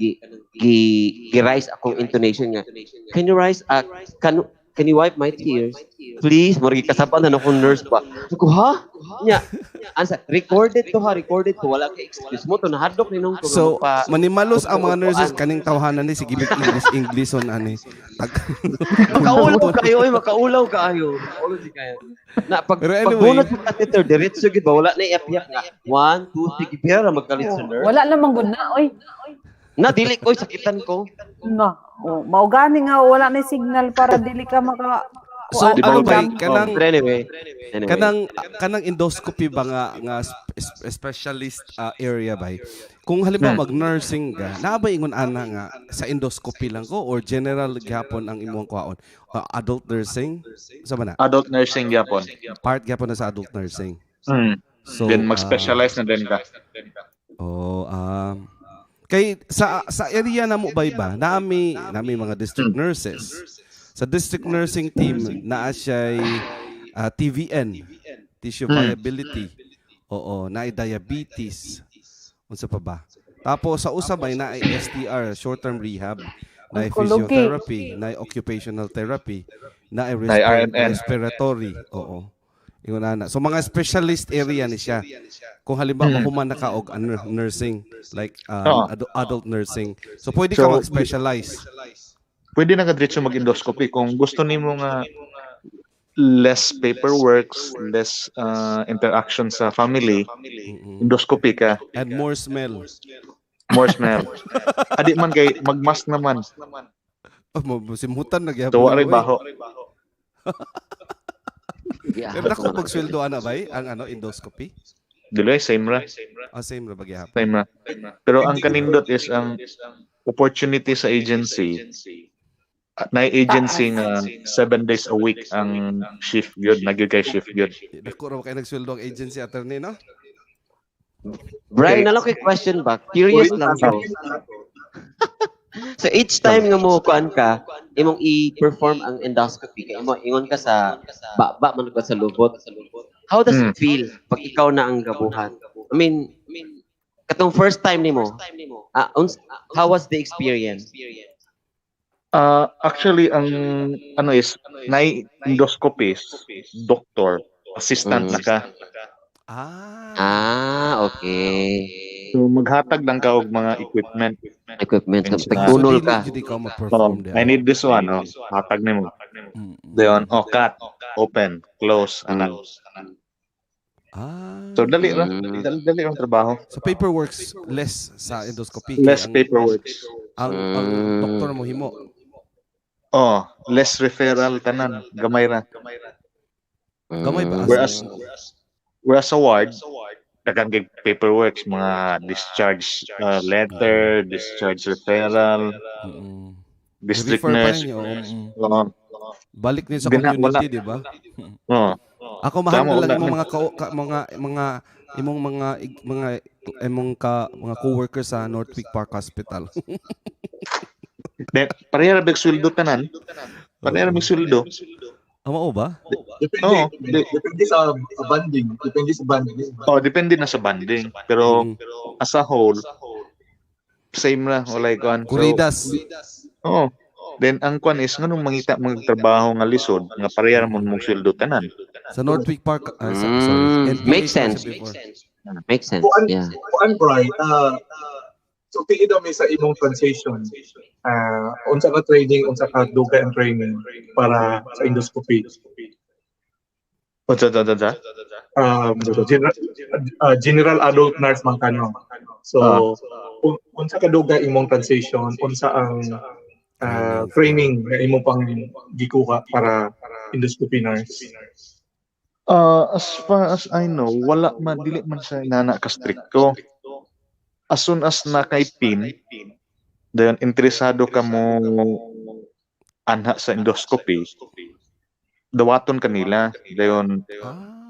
[SPEAKER 6] gi-rise akong intonation nga. Can you rise can you wipe my tears? Please, margi kasaban na akong nurse ba. Ako ha? Nya. Ansa recorded ko. Wala kay excuse mo to nahadlok ni nung ko.
[SPEAKER 1] So, manimalos ang mga nurses kaning tawhanan ni sige English on ani.
[SPEAKER 6] Makaulaw kayo. Na pag
[SPEAKER 1] Pero anyway,
[SPEAKER 6] pagbunot mo catheter diretso gid ba wala na iapyak nga. 1 2 3 gibera magkalit sa nurse.
[SPEAKER 7] Wala namang gud na oy.
[SPEAKER 6] Na dili ko sakitan ko.
[SPEAKER 7] Na. Oh, mao gani nga wala na signal para dili ka maka
[SPEAKER 1] so ano ba
[SPEAKER 6] Kanang anyway.
[SPEAKER 1] kanang endoscopy ba nga specialist area ba? Kung halimbawa mag-nursing ka, naa ba ingon ana nga sa endoscopy lang ko or general gyapon ang imong kuhaon? Adult nursing? Sa man na?
[SPEAKER 11] Adult nursing yapon.
[SPEAKER 1] Part gyapon na sa adult nursing. So
[SPEAKER 11] Then mag-specialize na din ka.
[SPEAKER 1] Kay sa area na mo ba nami mga district nurses. Sa district nursing team naa siya'y TVN, tissue viability. Oo, naay diabetes. Unsa pa ba? Tapos sa usabay naay STR, short-term rehab, naay physiotherapy, naay occupational therapy, naay respiratory. Oo. Ingon ana. So mga specialist area ni siya. Kung halimbawa human na ka og nursing like adult nursing. So pwede ka mag-specialize.
[SPEAKER 11] Pwede na diretso mag-endoscopy kung gusto nimo nga less paperwork, less interaction sa family. Endoscopy ka.
[SPEAKER 1] And more smell.
[SPEAKER 11] Adi man kay magmask naman.
[SPEAKER 1] Simutan na gyapon.
[SPEAKER 11] Tuwa rin baho.
[SPEAKER 1] Pero ako pagsweldo ana ba ang endoscopy?
[SPEAKER 11] Dili same ra.
[SPEAKER 1] Same ra bagya.
[SPEAKER 11] Same ra. Pero ang kanindot is ang opportunity sa agency. Na agency nga 7 days a week ang shift gyud, nagigay shift gyud.
[SPEAKER 1] Dako ra kay nagsweldo ang agency attorney no?
[SPEAKER 6] Brian, nalo kay question back. Curious lang ko. So each time nga mo kuan ka, imong i-perform ang endoscopy kay imo ingon ka sa baba man ka sa lubot. How does it feel pag ikaw na ang gabuhat? I mean, katong first time nimo, how was the experience?
[SPEAKER 11] Actually, ang ano is, na-endoscopy, doctor, assistant na ka.
[SPEAKER 6] Okay.
[SPEAKER 11] So, maghatag lang ka og mga equipment.
[SPEAKER 6] Pagtunol ka.
[SPEAKER 1] Dili ka mag-perform
[SPEAKER 11] I need this one, hatag nimo. Dayon, cut, open, close, anak. So, dali ang trabaho.
[SPEAKER 1] So paperwork's less sa endoscopy.
[SPEAKER 11] Less paperwork.
[SPEAKER 1] Ang doktor mo himo.
[SPEAKER 11] Less referral tanan, gamay ra.
[SPEAKER 1] Gamay ba?
[SPEAKER 11] Whereas sa ward, daghang paperwork, mga discharge letter, discharge referral, district
[SPEAKER 1] Refer pa
[SPEAKER 11] nurse.
[SPEAKER 1] ninyo. Balik din sa
[SPEAKER 11] Wala.
[SPEAKER 1] community, di ba? Ako mahal lang imong mga co-workers sa Northwick Park Hospital.
[SPEAKER 11] Parehara big sweldo tanan. Parehara big sweldo.
[SPEAKER 1] Mao ba?
[SPEAKER 4] Depende sa banding.
[SPEAKER 11] Depende na sa banding. Pero as a whole, same na. Wala ikuan.
[SPEAKER 1] Kuridas.
[SPEAKER 11] Then ang kwan is nganong mangita magtrabaho nga lisod nga parehara mo mong sweldo tanan.
[SPEAKER 1] Sa Northwick Park,
[SPEAKER 6] Makes sense. Makes sense. Yeah.
[SPEAKER 4] Kuan Bright, so tingin daw may sa imong transition. Unsa ka training, unsa ka dugay ang training para sa endoscopy. General adult nurse man kano. So unsa ka dugay imong transition, unsa ang training na imong pang gikuha para endoscopy nurse.
[SPEAKER 11] As far as I know, wala man, dili man siya nana ka-stricto. As soon as nakay-pin, dayon interesado ka mo anha sa endoscopy, dawaton kanila, dayon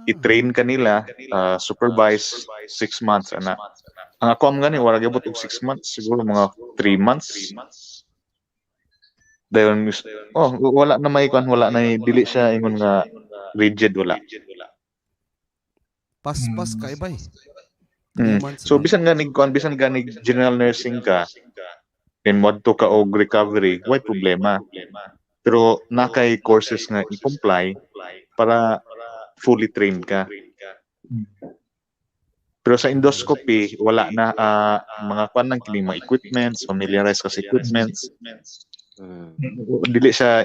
[SPEAKER 11] i-train kanila, supervise 6 months, ana. Ang ako am gani, wala gyud og 6 months, siguro mga 3 months. Dayon, wala na may kwan, wala na dili siya ingon nga rigid, wala.
[SPEAKER 1] Pas ka ibay.
[SPEAKER 11] So bisan ganig general nursing ka, then modto ka og recovery, why problema. Pero nakay courses nga i-comply para fully trained ka. Pero sa endoscopy, wala na mga kwan lang kini mga equipments, familiarize ka sa equipments. Dili siya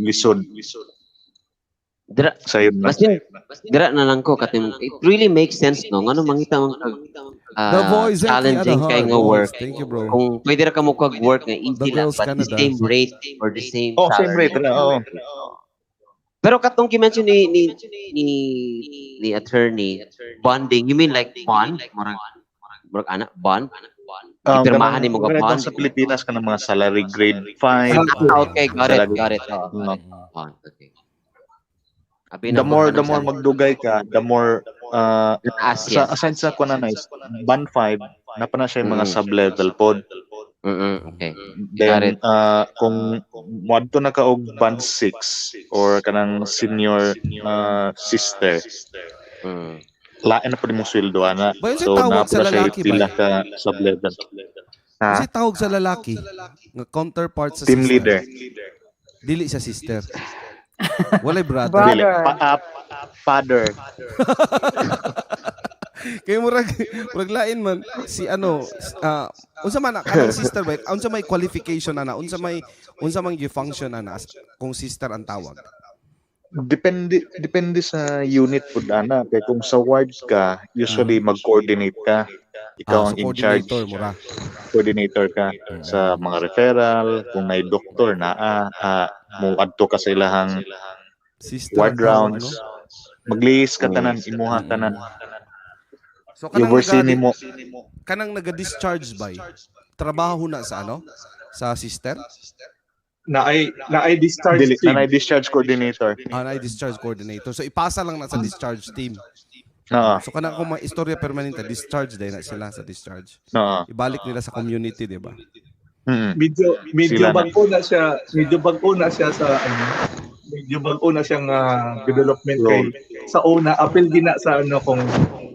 [SPEAKER 11] lisod.
[SPEAKER 6] Dira na lang ko katim, it really makes sense no ngano mangita mong challenging kay nga work.
[SPEAKER 1] Thank you, bro.
[SPEAKER 6] Kung pwede ra ka mo kag work nga easy lang but the same rate or the same salary.
[SPEAKER 11] Same rate na.
[SPEAKER 6] Pero katong ki-mention ni attorney bonding, you mean like bond murag ana bond ipirmahan ni mo ga bond
[SPEAKER 11] sa Pilipinas ka ng mga salary grade 5.
[SPEAKER 6] Okay, got it. Okay.
[SPEAKER 11] The more magdugay ka, the more aside sa kuan na is band 5 na pa na siya yung mga sub-level pod.
[SPEAKER 6] Okay.
[SPEAKER 11] Then kung moadto na ka og band 6 or kanang senior sister, lain na pa mo sweldo ana. So na pa siya pila ka sub-level.
[SPEAKER 1] Kasi tawag sa lalaki nga counterpart sa
[SPEAKER 11] Team
[SPEAKER 1] sister.
[SPEAKER 11] leader.
[SPEAKER 1] Dili sa sister. Walay brother.
[SPEAKER 7] Brother.
[SPEAKER 11] Father.
[SPEAKER 1] Kay murag lain man si unsa man kanang sister ba unsa may qualification ana unsa may gi-function ana kung sister ang tawag.
[SPEAKER 11] Depende sa unit pud ana kay kung sa wards ka usually mag-coordinate ka. Ikaw ang in charge. Coordinator ka sa mga referral, kung may doktor na mo adto ka sa ilahang ward rounds. Mag-liaise ka tanan, imuha tanan.
[SPEAKER 1] So kanang naga-discharge by trabaho na sa sa sister?
[SPEAKER 4] Na ay discharge team.
[SPEAKER 11] Na ay discharge coordinator.
[SPEAKER 1] Na ay discharge coordinator. So ipasa lang na sa discharge team. So kanang kung may istorya permanente, discharge din na sila sa discharge. Ibalik nila sa community, di ba?
[SPEAKER 4] Medyo bago na siya sa medyo bago na siyang development sa una apil gina sa ano kung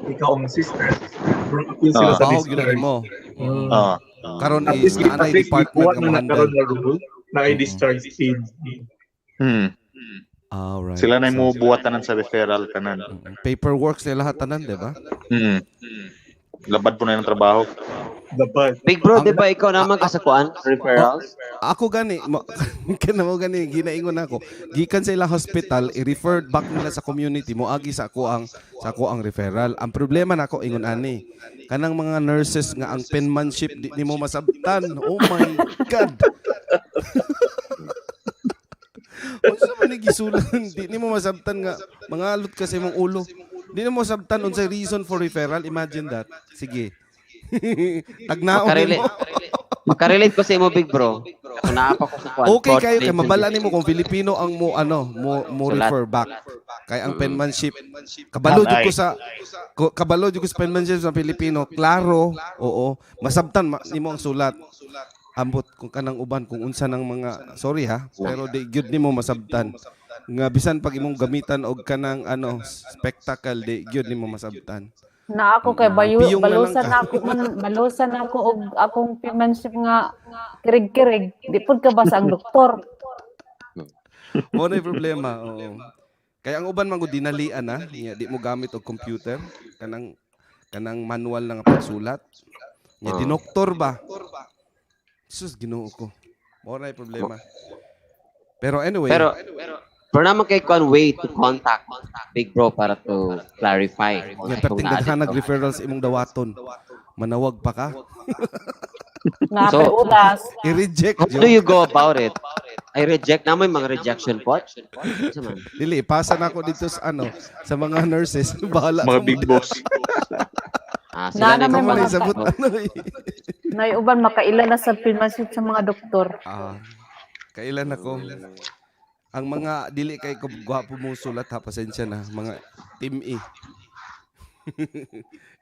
[SPEAKER 4] ikaw ang sister. Apil sila sa
[SPEAKER 1] Bahog yun
[SPEAKER 4] discharge.
[SPEAKER 1] mo.
[SPEAKER 11] Oo.
[SPEAKER 1] Karon
[SPEAKER 4] At
[SPEAKER 1] is
[SPEAKER 4] least
[SPEAKER 1] naanay department
[SPEAKER 4] ikuha
[SPEAKER 1] nga
[SPEAKER 4] na
[SPEAKER 1] mo
[SPEAKER 4] nagkaroon
[SPEAKER 1] handle.
[SPEAKER 4] na rule na i-discharge in.
[SPEAKER 1] Alright.
[SPEAKER 11] Sila na
[SPEAKER 1] So,
[SPEAKER 11] mo buhat tanan sa referral kanan.
[SPEAKER 1] paperwork sila lahat tanan, di ba?
[SPEAKER 11] Labad po na yung trabaho.
[SPEAKER 4] Dapat.
[SPEAKER 6] Big bro, di ba ikaw naman kasakuan? Referrals?
[SPEAKER 1] Ako gani, kana mo gani ginaingon ako. Gikan sa ilang hospital, i-refer back nila sa community mo agi sa ako ang referral. Ang problema nako ingon ani. Kanang mga nurses nga ang penmanship di nimo masabtan. Oh my god. Unsa man ni gisulan di nimo masabtan nga mangalot kasi mong ulo. Di nimo masabtan unsay reason for referral. Imagine that. Sige. Tagnaon mo.
[SPEAKER 6] Makarelate ko sa imo, Big Bro. Kung naapa ko sa kuan.
[SPEAKER 1] Okay kayo kay mabala nimo kung Filipino ang mo refer back. Kay ang penmanship. Kabalo jud ko sa penmanship sa Filipino. Klaro, oo. Masabtan nimo ang sulat. Ambot kung kanang uban kung unsa nang mga sorry ha, pero di gyud nimo masabtan. Nga bisan pag imong gamitan og kanang spectacle di gyud nimo masabtan.
[SPEAKER 7] Na ako kay
[SPEAKER 1] Piyong na lang
[SPEAKER 7] balusan
[SPEAKER 1] ka.
[SPEAKER 7] balusan ako og akong penmanship nga kirig-kirig. Di pud ka ba sa ang doktor?
[SPEAKER 1] Mo na yung problema. Oo. Kaya ang uban man gud dinalian na, di mo gamit og computer, kanang manual lang ang pagsulat. Nya dinoktor ba? Sus Ginoo ko. Mo na yung problema. Pero anyway,
[SPEAKER 6] Pero naman kay kuan way to contact Big Bro para to clarify.
[SPEAKER 1] yan perting daghan nag-referrals imong dawaton. Manawag pa ka.
[SPEAKER 7] Na
[SPEAKER 6] So,
[SPEAKER 7] kay ulas.
[SPEAKER 1] I-reject
[SPEAKER 6] How do you go about it? I reject na may mga rejection pot. Ano man?
[SPEAKER 1] Dili, pasa na ako dito sa mga nurses. Bahala
[SPEAKER 11] Mga
[SPEAKER 1] ka
[SPEAKER 11] big
[SPEAKER 1] mo.
[SPEAKER 11] boss.
[SPEAKER 6] Sila
[SPEAKER 7] Na
[SPEAKER 6] na
[SPEAKER 7] may
[SPEAKER 6] yung
[SPEAKER 7] mga
[SPEAKER 1] Sabot
[SPEAKER 7] Nay uban makaila na sa penmanship sa mga doktor.
[SPEAKER 1] Kailan ako? Ang mga dili kay ko gwapo mo sulat ha, pasensya na, mga team E.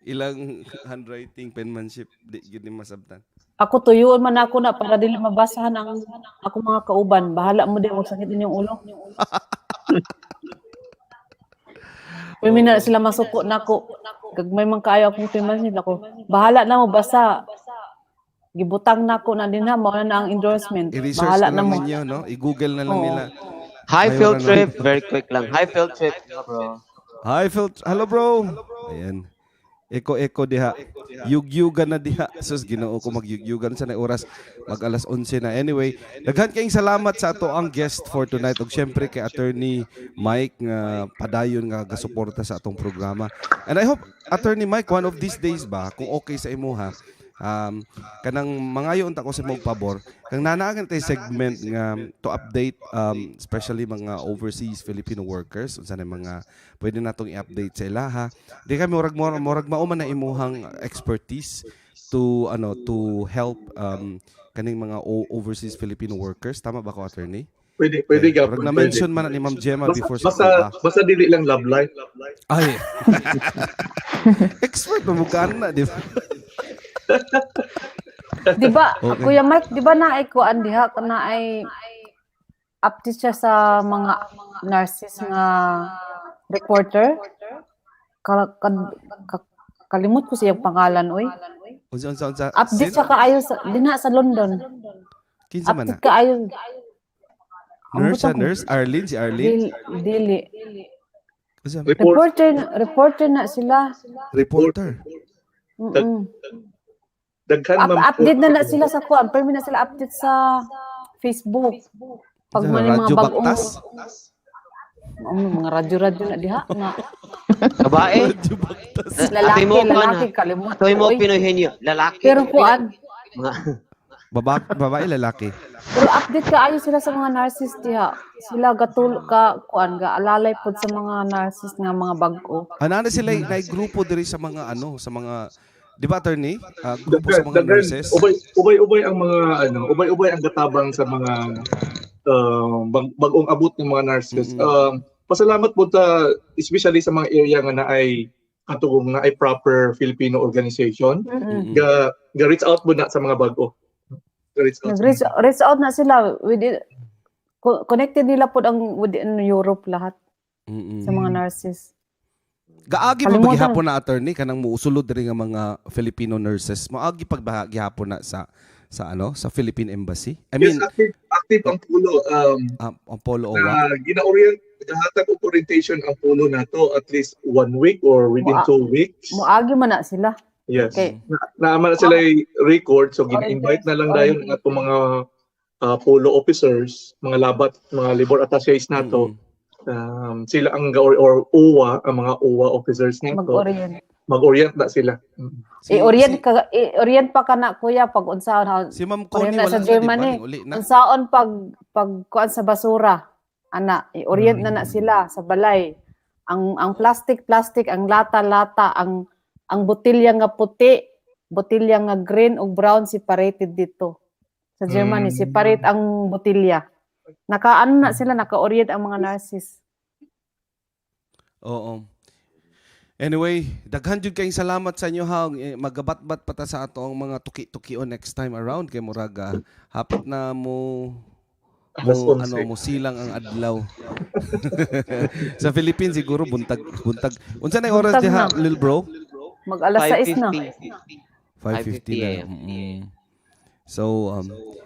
[SPEAKER 1] Ilang handwriting penmanship di gyud ni masabtan.
[SPEAKER 7] Ako tuyuon man ako na para dili mabasahan ang ako mga kauban. Bahala mo din og sakit inyong ulo. Pumina sila masuko nako. Kag may man kaayo akong penmanship ako. Bahala na mo basa. Gibutang nako na din ha mao na ang endorsement.
[SPEAKER 1] I-research
[SPEAKER 7] Bahala
[SPEAKER 1] na lang
[SPEAKER 7] na mo.
[SPEAKER 1] ninyo, no? I-google na lang
[SPEAKER 7] Oo.
[SPEAKER 1] nila.
[SPEAKER 6] High
[SPEAKER 1] Ayaw
[SPEAKER 6] field
[SPEAKER 1] na
[SPEAKER 6] trip, very quick lang. High field trip, bro.
[SPEAKER 1] Hi, Phil. Hello, bro. Ayan. Eko diha. Yugyugan na diha. Sus, Ginoo ko magyugyugan sa na oras. Mag alas 11 na. Anyway, daghan kayong salamat sa ato ang guest for tonight. Ug syempre kay Attorney Mike nga padayon nga gasuporta sa atong programa. And I hope Attorney Mike one of these days ba kung okay sa imo ha. Kanang mangayo unta ko sa mong pabor kang nanaagan tay segment nga to update especially mga overseas Filipino workers unsa na mga pwede natong i-update sa ilaha di kami murag mauman na imuhang expertise to help kaning mga overseas Filipino workers tama ba ko attorney?
[SPEAKER 4] Pwede
[SPEAKER 1] Murag na mention man ni Ma'am Gemma before
[SPEAKER 4] basta dili lang love life.
[SPEAKER 1] ay expert mo na di ba?
[SPEAKER 7] Di ba,
[SPEAKER 1] Okay.
[SPEAKER 7] Kuya Mike, di ba na ay kuan diha na ay update siya sa mga nurses nga reporter? Kalimot ko siyang pangalan oy.
[SPEAKER 1] Unsa
[SPEAKER 7] Update siya kaayo sa dinha sa London.
[SPEAKER 1] kinsa man na?
[SPEAKER 7] Update kaayo.
[SPEAKER 1] Nurse Arlene si Arlene.
[SPEAKER 7] Dili.
[SPEAKER 1] Unsa?
[SPEAKER 7] Reporter na sila.
[SPEAKER 1] Reporter.
[SPEAKER 7] Mm-mm.
[SPEAKER 4] Daghan man
[SPEAKER 7] Update na sila sa kuan, pero na sila update sa Facebook. Pag
[SPEAKER 1] Unsa na,
[SPEAKER 7] may mga
[SPEAKER 1] Radyo
[SPEAKER 7] bagong
[SPEAKER 1] Baktas?
[SPEAKER 7] mga radyo na diha nga.
[SPEAKER 6] Babae.
[SPEAKER 1] Radyo Baktas.
[SPEAKER 7] Lalaki kalimot.
[SPEAKER 6] Ito mo
[SPEAKER 7] Oy.
[SPEAKER 6] Pinoy henyo. Lalaki.
[SPEAKER 7] Pero kuan,
[SPEAKER 1] Babae lalaki.
[SPEAKER 7] pero update kaayo sila sa mga nurses diha. Sila kuan ga alalay pod sa mga nurses nga mga bag-o.
[SPEAKER 1] Ana sila na grupo diri sa mga sa mga di ba attorney? Grupo sa mga nurses.
[SPEAKER 4] ubay ang mga ubay ang gatabang sa mga bagong abot ng mga nurses. Pasalamat po ta especially sa mga area nga naay katugong na ay proper Filipino organization. Ga reach out mo na sa mga bago.
[SPEAKER 7] Nag-reach out na sila connected nila pod ang within Europe lahat sa mga nurses.
[SPEAKER 3] Gaagi pa
[SPEAKER 7] Kalimutan.
[SPEAKER 3] gihapon na attorney kanang muusulod diri nga mga Filipino nurses. Maagi pag gihapon na sa sa Philippine Embassy. I mean,
[SPEAKER 4] Yes, active ang pulo.
[SPEAKER 3] ang Polo Owa.
[SPEAKER 4] Gina-orient, hatag og orientation ang pulo nato at least 1 week or within 2 weeks.
[SPEAKER 7] Muagi man na sila.
[SPEAKER 4] Yes.
[SPEAKER 7] Okay.
[SPEAKER 4] Naaman na sila record, so gin-invite na lang dayon ato mga polo officers, mga labat, mga labor attaches nato. Sila ang or OWA, ang mga OWA officers nato.
[SPEAKER 7] Mag-orient.
[SPEAKER 4] Mag-orient na sila.
[SPEAKER 7] I-orient pa kana kuya pag unsaon
[SPEAKER 3] Si Ma'am
[SPEAKER 7] Orient
[SPEAKER 3] Connie
[SPEAKER 7] na
[SPEAKER 3] wala
[SPEAKER 7] sa
[SPEAKER 3] na,
[SPEAKER 7] Germany.
[SPEAKER 3] di ba? Uli na.
[SPEAKER 7] unsaon pag kuan sa basura. Ana, i-orient na sila sa balay. Ang plastic, ang lata, ang botilya nga puti, botilya nga green ug brown separated dito. Sa Germany, separate ang botilya. Nakaano na sila, naka-orient ang mga nurses.
[SPEAKER 3] Oo. Anyway, daghan jud kayong salamat sa inyo ha. Magabat-bat pa ta sa ato ang mga tuki-tukion next time around kay muraga hapit na mo mo silang ang adlaw. Sa Philippines siguro buntag. Unsa na yung oras
[SPEAKER 7] Buntag
[SPEAKER 3] diha,
[SPEAKER 7] na.
[SPEAKER 3] little bro?
[SPEAKER 7] Mag alas 6 na.
[SPEAKER 3] 5:50 na. So,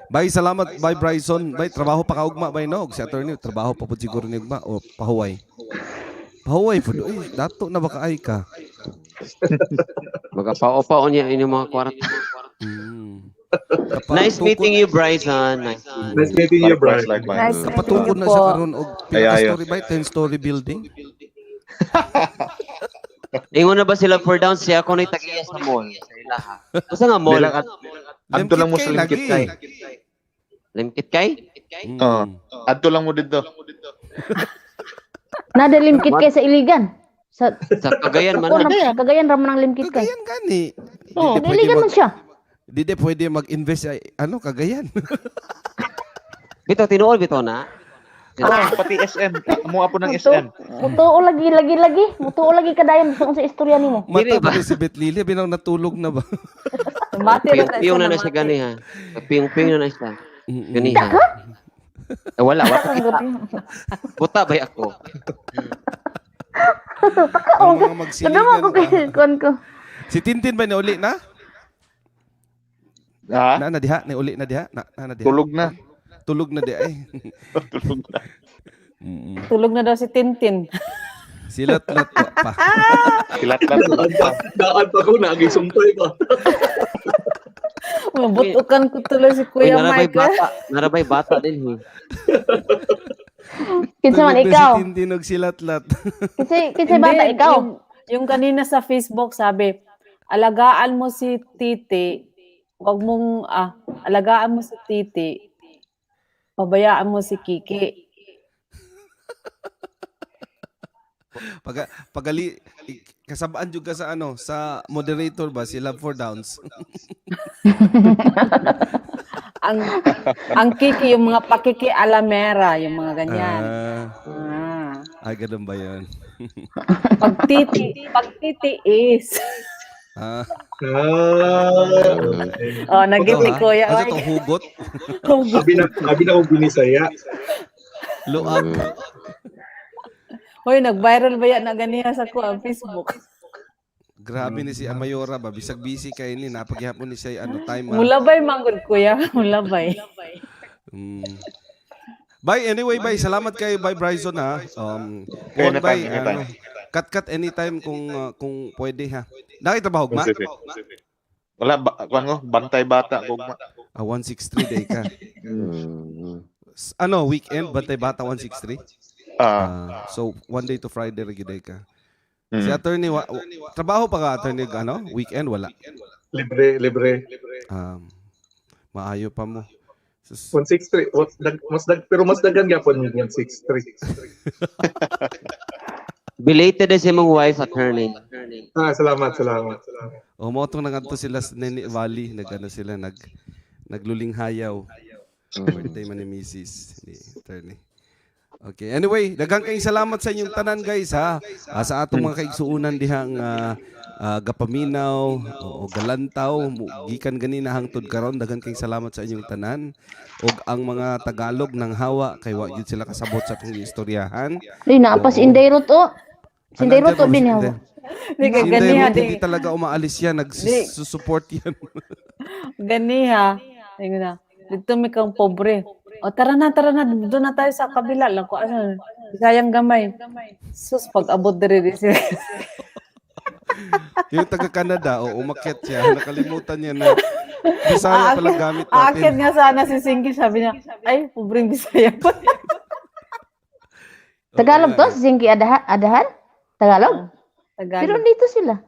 [SPEAKER 3] bye, salamat, bye Bryson. Bye, trabaho pa kaugma, bye no? Si attorney, trabaho pa po siguro ni ugma o pahuway. Pahuway po. Uy, dato na baka ay ka.
[SPEAKER 6] Magapao-pao niya inyong mga kwarta. Nice meeting you, Bryson.
[SPEAKER 4] Nice meeting you, Brian.
[SPEAKER 7] Nice
[SPEAKER 3] Kapatukod na siya karon og story by 10-story building.
[SPEAKER 6] Ingon na ba sila for down? Siya ako na itagiya sa mall. Sa ilaha. Basta nga mall.
[SPEAKER 11] Adto lang mo sa Limkit kay.
[SPEAKER 6] Limkit kay?
[SPEAKER 11] Adto lang mo dito.
[SPEAKER 8] Nada limkit kay sa Iligan. Sa
[SPEAKER 6] Cagayan man.
[SPEAKER 8] Cagayan raman ang limkit kay.
[SPEAKER 3] Kagayan gani.
[SPEAKER 8] Oh, Iligan man siya.
[SPEAKER 3] Di pwede mag-invest ay Cagayan.
[SPEAKER 6] Bito, tinuol bito na.
[SPEAKER 11] Pati SM. Amo apo ng SM.
[SPEAKER 8] Mutuo lagi. Mutuo lagi kadayon sa istorya nimo.
[SPEAKER 3] Mata ba si Bet Lily binaw natulog na ba?
[SPEAKER 7] Mati na
[SPEAKER 6] Piyong na siya gani ha. Piyong na siya. Gani ha. Wala. Buta ba ako?
[SPEAKER 3] Ang mga magsiligan.
[SPEAKER 8] Kadamo ko kay kon ko.
[SPEAKER 3] Si Tintin ba ni uli na?
[SPEAKER 11] Ha?
[SPEAKER 3] Na diha, ni uli na diha. Na diha.
[SPEAKER 11] Tulog na.
[SPEAKER 3] Tulog na di ay.
[SPEAKER 11] Tulog na.
[SPEAKER 7] Tulog na daw si Tintin.
[SPEAKER 3] Silat-lat pa.
[SPEAKER 11] Kilat-lat.
[SPEAKER 4] Daan pa ko, nagisumpay pa.
[SPEAKER 7] Mabutukan ko tuloy si Kuya Mike.
[SPEAKER 6] Narabay bata din.
[SPEAKER 8] Kinsa man
[SPEAKER 3] Tulog na
[SPEAKER 8] ikaw?
[SPEAKER 3] Si Tintin og silat-lat.
[SPEAKER 8] Kinsa bata
[SPEAKER 7] Hindi,
[SPEAKER 8] ikaw?
[SPEAKER 7] Yung kanina sa Facebook sabi, alagaan mo si Titi, wag mong, alagaan mo si Titi, pabayaan mo si Kiki.
[SPEAKER 3] Kasabaan jud ka sa sa moderator ba si Love for Downs.
[SPEAKER 7] ang Kiki, yung mga pakiki alamera, yung mga ganyan.
[SPEAKER 3] Ay, ganun ba yun?
[SPEAKER 7] Pag titi is. Nagiti Kuya
[SPEAKER 3] Ano
[SPEAKER 7] Mike.
[SPEAKER 3] itong hugot?
[SPEAKER 4] Abi na kong binisaya.
[SPEAKER 3] Luag.
[SPEAKER 7] Hoy, nag-viral ba yan na ganiya sa Facebook?
[SPEAKER 3] Grabe ni si Amayora ba? Bisag busy kay ni napaghihapon ni siya time.
[SPEAKER 7] Mulabay manggod Kuya, mulabay.
[SPEAKER 3] Bye anyway, bye. Salamat kay bye Bryson ha. Bye. Cut anytime kung pwede ha. Nakitrabaho ma?
[SPEAKER 11] Wala bantay bata ko.
[SPEAKER 3] 163 day ka. Weekend bantay bata 163? So one day to Friday regular ka. Si attorney trabaho pa ka attorney weekend wala.
[SPEAKER 4] Libre.
[SPEAKER 3] Maayo pa mo.
[SPEAKER 4] 163 pero mas dagan gyapon yung 163.
[SPEAKER 6] Belated na si mong wife attorney.
[SPEAKER 4] Salamat.
[SPEAKER 3] Motong nangadto sila sa Nene Valley, sila nagluling hayaw. Birthday man ni Mrs. ni attorney. Okay. Anyway, daghang kayong salamat sa inyong tanan guys ha. Sa atong mga kaigsuunan dihang gapaminaw o galantaw gikan ganina hangtod karon daghang kayong salamat sa inyong tanan ug ang mga Tagalog nang hawa kay wa gyud sila kasabot sa atong istoryahan.
[SPEAKER 8] Di na pas inday ro to.
[SPEAKER 3] Sindero
[SPEAKER 1] to
[SPEAKER 3] binyaw.
[SPEAKER 7] Hindi ka
[SPEAKER 1] Hindi,
[SPEAKER 7] ganiha.
[SPEAKER 1] Ruth, hindi talaga umaalis yan. Nagsusupport yan.
[SPEAKER 7] Ganiha. Ayun na. Dito may kang pobre. O tara na. Doon na tayo sa kabila lang. Kung ano, sayang gamay. Sus, pag abot diri sila.
[SPEAKER 1] Yung taga-Canada, umakyat siya. Nakalimutan niya na Bisaya pala gamit
[SPEAKER 7] Aakit
[SPEAKER 1] natin.
[SPEAKER 7] nga sana si Singki, sabi niya, ay, pobreng Bisaya pa.
[SPEAKER 3] Tagalog to? Singki Adahan? Tagalog? Pero
[SPEAKER 7] Tagalog.
[SPEAKER 3] dito sila.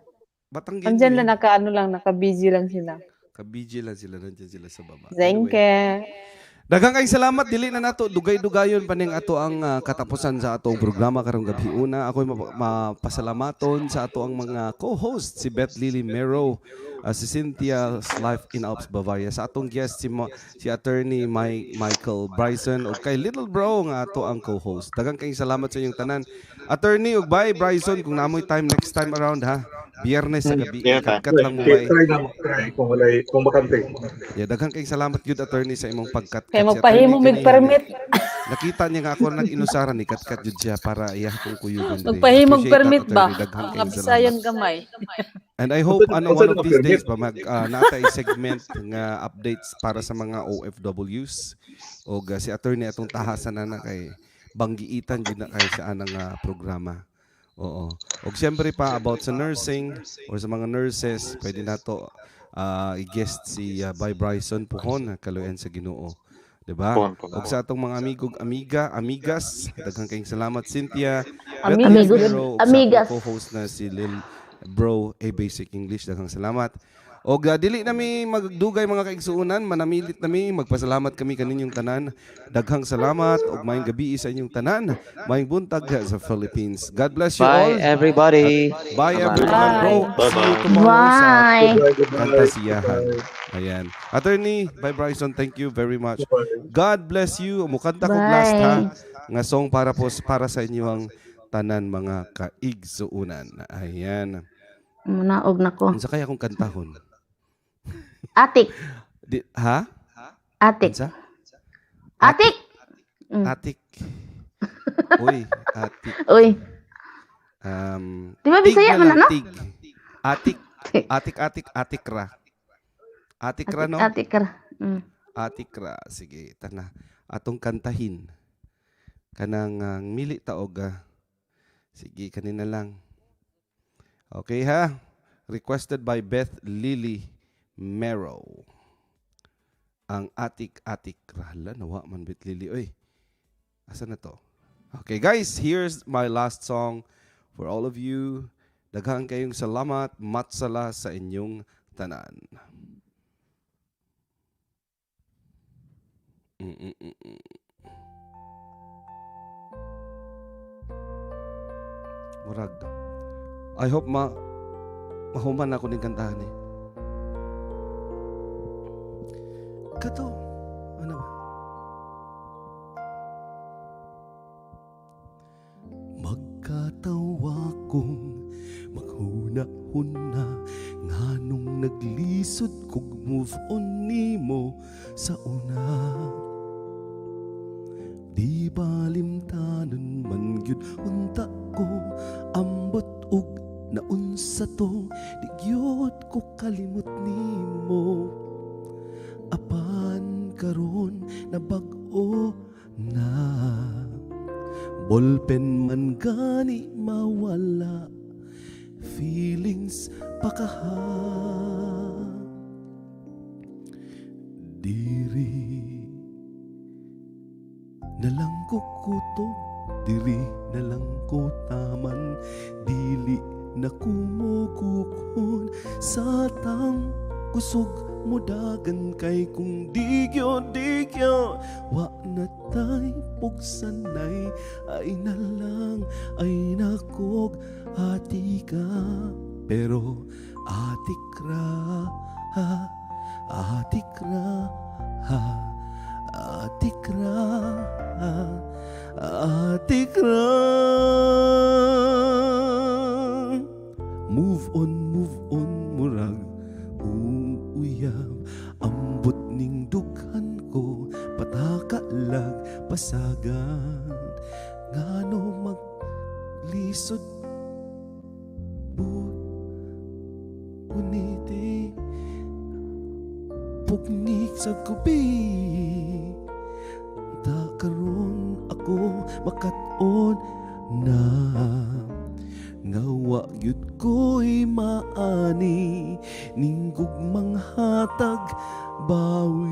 [SPEAKER 1] Batanggin
[SPEAKER 7] Andyan
[SPEAKER 1] niya.
[SPEAKER 7] lang, naka-busy lang sila.
[SPEAKER 1] Kabiji lang sila. Nandiyan sila sa baba.
[SPEAKER 7] Zenke.
[SPEAKER 1] Daghang kay salamat. Dili na nato. Dugay-dugayon pa ning ato ang katapusan sa atong programa karong gabi una. Ako'y mapasalamaton sa ato ang mga co-host. Si Beth Lily Mero. Si Cynthia's Life in Alps Bavaria. Sa atong guest si attorney Michael Bryson o kay Little Bro nga ato ang co-host. Daghang kay salamat sa inyong tanan. Attorney ug bye Bryson kung namoy time next time around ha. Biyernes sa gabi. Kat lang mo bay.
[SPEAKER 4] Try na kung bakante.
[SPEAKER 1] Yeah, daghang kay salamat gyud attorney sa imong pagkat.
[SPEAKER 7] Kaya magpahimo mig permit.
[SPEAKER 1] Nakita niya nga ako nag-inusaran ni kat jud siya para iya kong kuyugon.
[SPEAKER 7] Magpahimog permit ba?
[SPEAKER 1] Daghang
[SPEAKER 7] Mga
[SPEAKER 1] kay
[SPEAKER 7] Bisayang
[SPEAKER 1] salamat.
[SPEAKER 7] gamay.
[SPEAKER 1] And I hope one of these days ba natay segment nga updates para sa mga OFWs o si attorney atong tahasan na kay banggiitan gyud na kay sa anang programa. Oo. Og siyempre pa about sa nursing or sa mga nurses, pwede nato i-guest si By Bryson Puhon, kaluyan sa Ginoo. 'Di ba? Og sa atong mga amigas, daghang kayong salamat Cynthia, amigas, co-host na si Lil Bro, A Basic English, daghang salamat. Og dili nami magdugay mga kaigsuunan, manamilit nami, magpasalamat kami kaninyong tanan. Daghang salamat og maayong gabi sa inyong tanan. Maayong buntag sa Philippines. God bless you all.
[SPEAKER 6] Bye, everybody.
[SPEAKER 1] Bye everyone, bro. See you tomorrow sa Fantasiyahan. Ayan. Attorney, bye Bryson, thank you very much. God bless you. Mukanta ko last ha. Nga song para sa inyong tanan mga kaigsuunan. Ayan.
[SPEAKER 3] Munaog na ko.
[SPEAKER 1] Unsa kaya akong kantahon?
[SPEAKER 3] Atik.
[SPEAKER 1] Ha?
[SPEAKER 3] Atik.
[SPEAKER 1] Unsa?
[SPEAKER 3] Atik.
[SPEAKER 1] Atik. Uy, atik.
[SPEAKER 3] Uy. Di ba
[SPEAKER 1] Tig
[SPEAKER 3] Bisaya
[SPEAKER 1] na
[SPEAKER 3] man
[SPEAKER 1] lang,
[SPEAKER 3] ano?
[SPEAKER 1] tig. Atikra. Atikra, no?
[SPEAKER 3] Atikra.
[SPEAKER 1] Atikra. Sige, tana. Atong kantahin. Kanang mili taog. Sige, kanina lang. Okay ha? Requested by Beth Lily Mero. Ang atik-atik. Rahala, nawa man Beth Lily. Uy, asa na to? Okay guys, here's my last song for all of you. Daghang kayong salamat, matsala sa inyong tanan. Murag. I hope mahuman ako ng kantahan eh. Kato. Ano ba? Magkatawa kong maghuna-huna nganong naglisod kog move on nimo sa una. Di balimtanon man gyud unta ko ambot ug naunsa to di gyud ko kalimot nimo. Apan karon na bag-o na ballpen man gani mawala feelings pakaha diri nalang ko kutob diri nalang ko taman dili na kumukukon sa tang kusog mudagan kay kung digyo wa na tay pugsanay ay na lang ay nakog atika pero atikra ha atikra ha atikra ha atikra. Move on murag uyab ambot ning dughan ko patakalag pasagan ngano maglisod
[SPEAKER 3] uniti pugnik sa kubi ta karon ako makat-on na ngawa yun ko'y maani ninggog manghatag bawi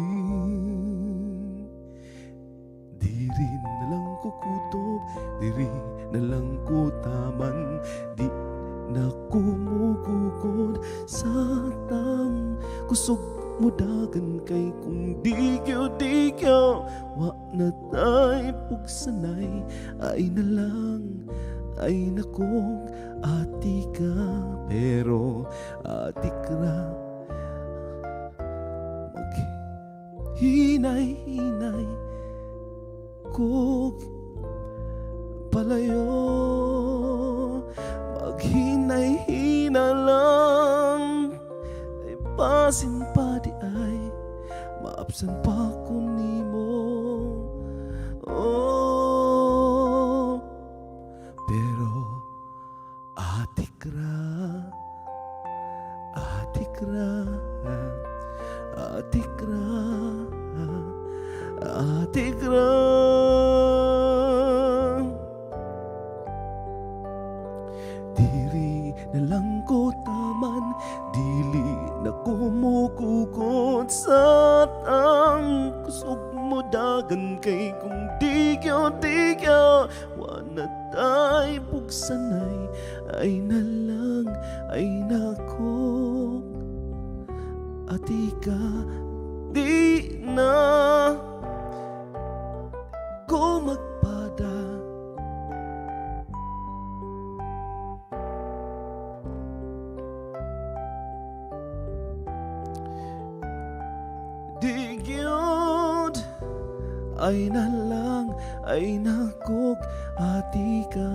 [SPEAKER 3] diri na lang ko kutob diri na lang ko taman di na kumugugod sa tang kusog mo dagan kay kung digyo wa na tay pugsanay ay na lang ay nakong ati ka pero ati ka maghinay-hinay kog palayo maghinay-hina lang ay pasin pa di ay maapsan pa ko nimo oh pero atikra atikra atikra atikra diri na lang ko taman dili na kumukukot sa tang kusog mo dagan kay kung digyo wa na tay pugsanay ay na lang ay nako ati ka di na ko magpada Digyod ay na lang ay nakog ati ka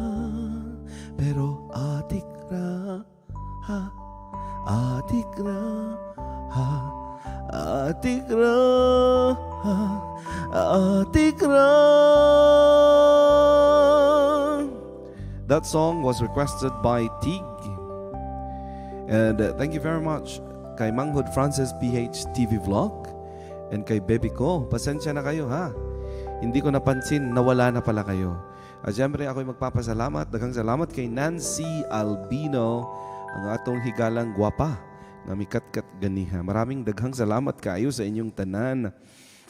[SPEAKER 3] pero atik ra ha atik ra ha atik ra ha atik ra.
[SPEAKER 1] That song was requested by Tig. And thank you very much kay Manghod Francis PH TV Vlog and kay Baby ko. Pasensya na kayo ha. Hindi ko napansin, nawala na pala kayo. At syempre ako'y magpapasalamat. Daghang salamat kay Nancy Albino, ang atong higalang gwapa nga mikat-kat ganiha. Maraming daghang salamat kayo sa inyong tanan.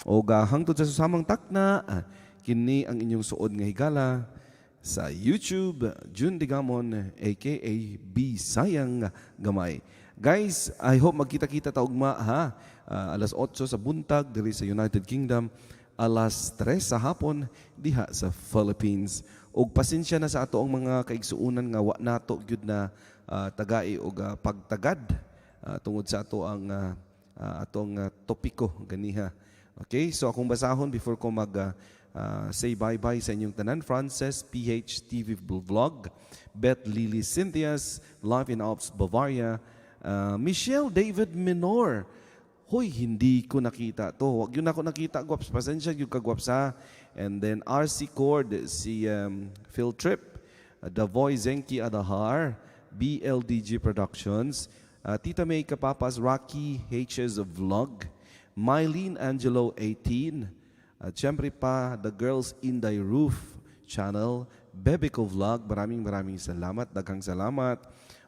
[SPEAKER 1] O hangtod sa susamang takna, kini ang inyong suod nga higala sa YouTube, June Digamon, aka Bisayang Gamay. Guys, I hope magkita-kita taugma ha. Alas 8 sa buntag diri sa United Kingdom, alas 3 sa hapon diha sa Philippines. Og pasensya na sa ato ang mga kaigsuunan nga wa nato gyud na tagai og pagtagad tungod sa ato ang atong topiko ganiha. Okay, so akong basahon before ko say bye-bye sa inyong tanan. Frances PH TV Vlog, Beth Lily Cynthias, Life in Alps Bavaria, Michelle David Minor. Hoy, hindi ko nakita to. Wag yun ako nakita, Gwaps. Pasensya yung kagwaps ha. And then RC Cord, si Phil Trip, The Voice Zenki Adahar, BLDG Productions, Tita May Kapapas, Rocky H's Vlog, Mylene Angelo 18, at syempre pa, The Girls in the Roof channel, Bebico Vlog, maraming salamat, daghang salamat.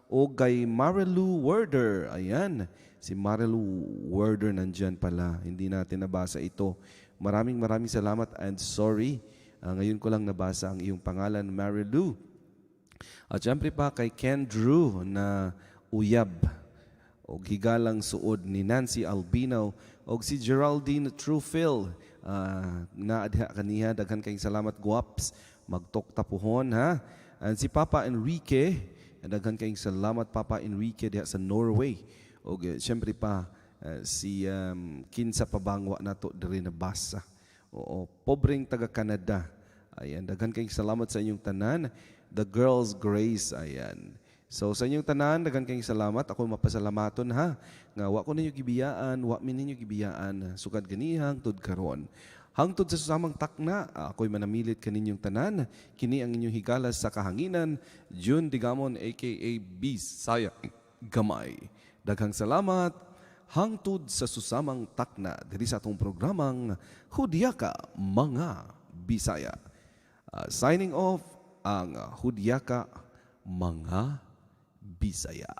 [SPEAKER 1] O kay Marilu Werder, ayan, si Marilu Werder nandyan pala, hindi natin nabasa ito. Maraming salamat and sorry, ngayon ko lang nabasa ang iyong pangalan, Marilu. At syempre pa kay Ken Drew na uyab, o higalang suod ni Nancy Albino, o si Geraldine Truefill, na adha kaniya, daghan kayong salamat Gwaps, magtoktapuhon ha. And si Papa Enrique, daghan kayong salamat Papa Enrique diha sa Norway. O syempre pa si kinsa pabangwa nato diri na basa. Oo, pobreng taga Canada. Ayan, daghan kayong salamat sa inyong tanan. The Girls Grace, ayan. So sa inyong tanan, daghan kayong salamat. Ako mapasalamaton ha. Nga wa ko ninyo gibiyaan, wa min ninyo gibiyaan. Sukad ganihang tud karon. Hangtod sa susamang takna, ako'y manamilit kaninyong tanan. Kini ang inyong higalas sa kahanginan, June Digamon aka Bisayang Gamay. Daghang salamat hangtod sa susamang takna diri sa atong programang Hudyaka Mga Bisaya. Signing off ang Hudyaka Mga Bisaya.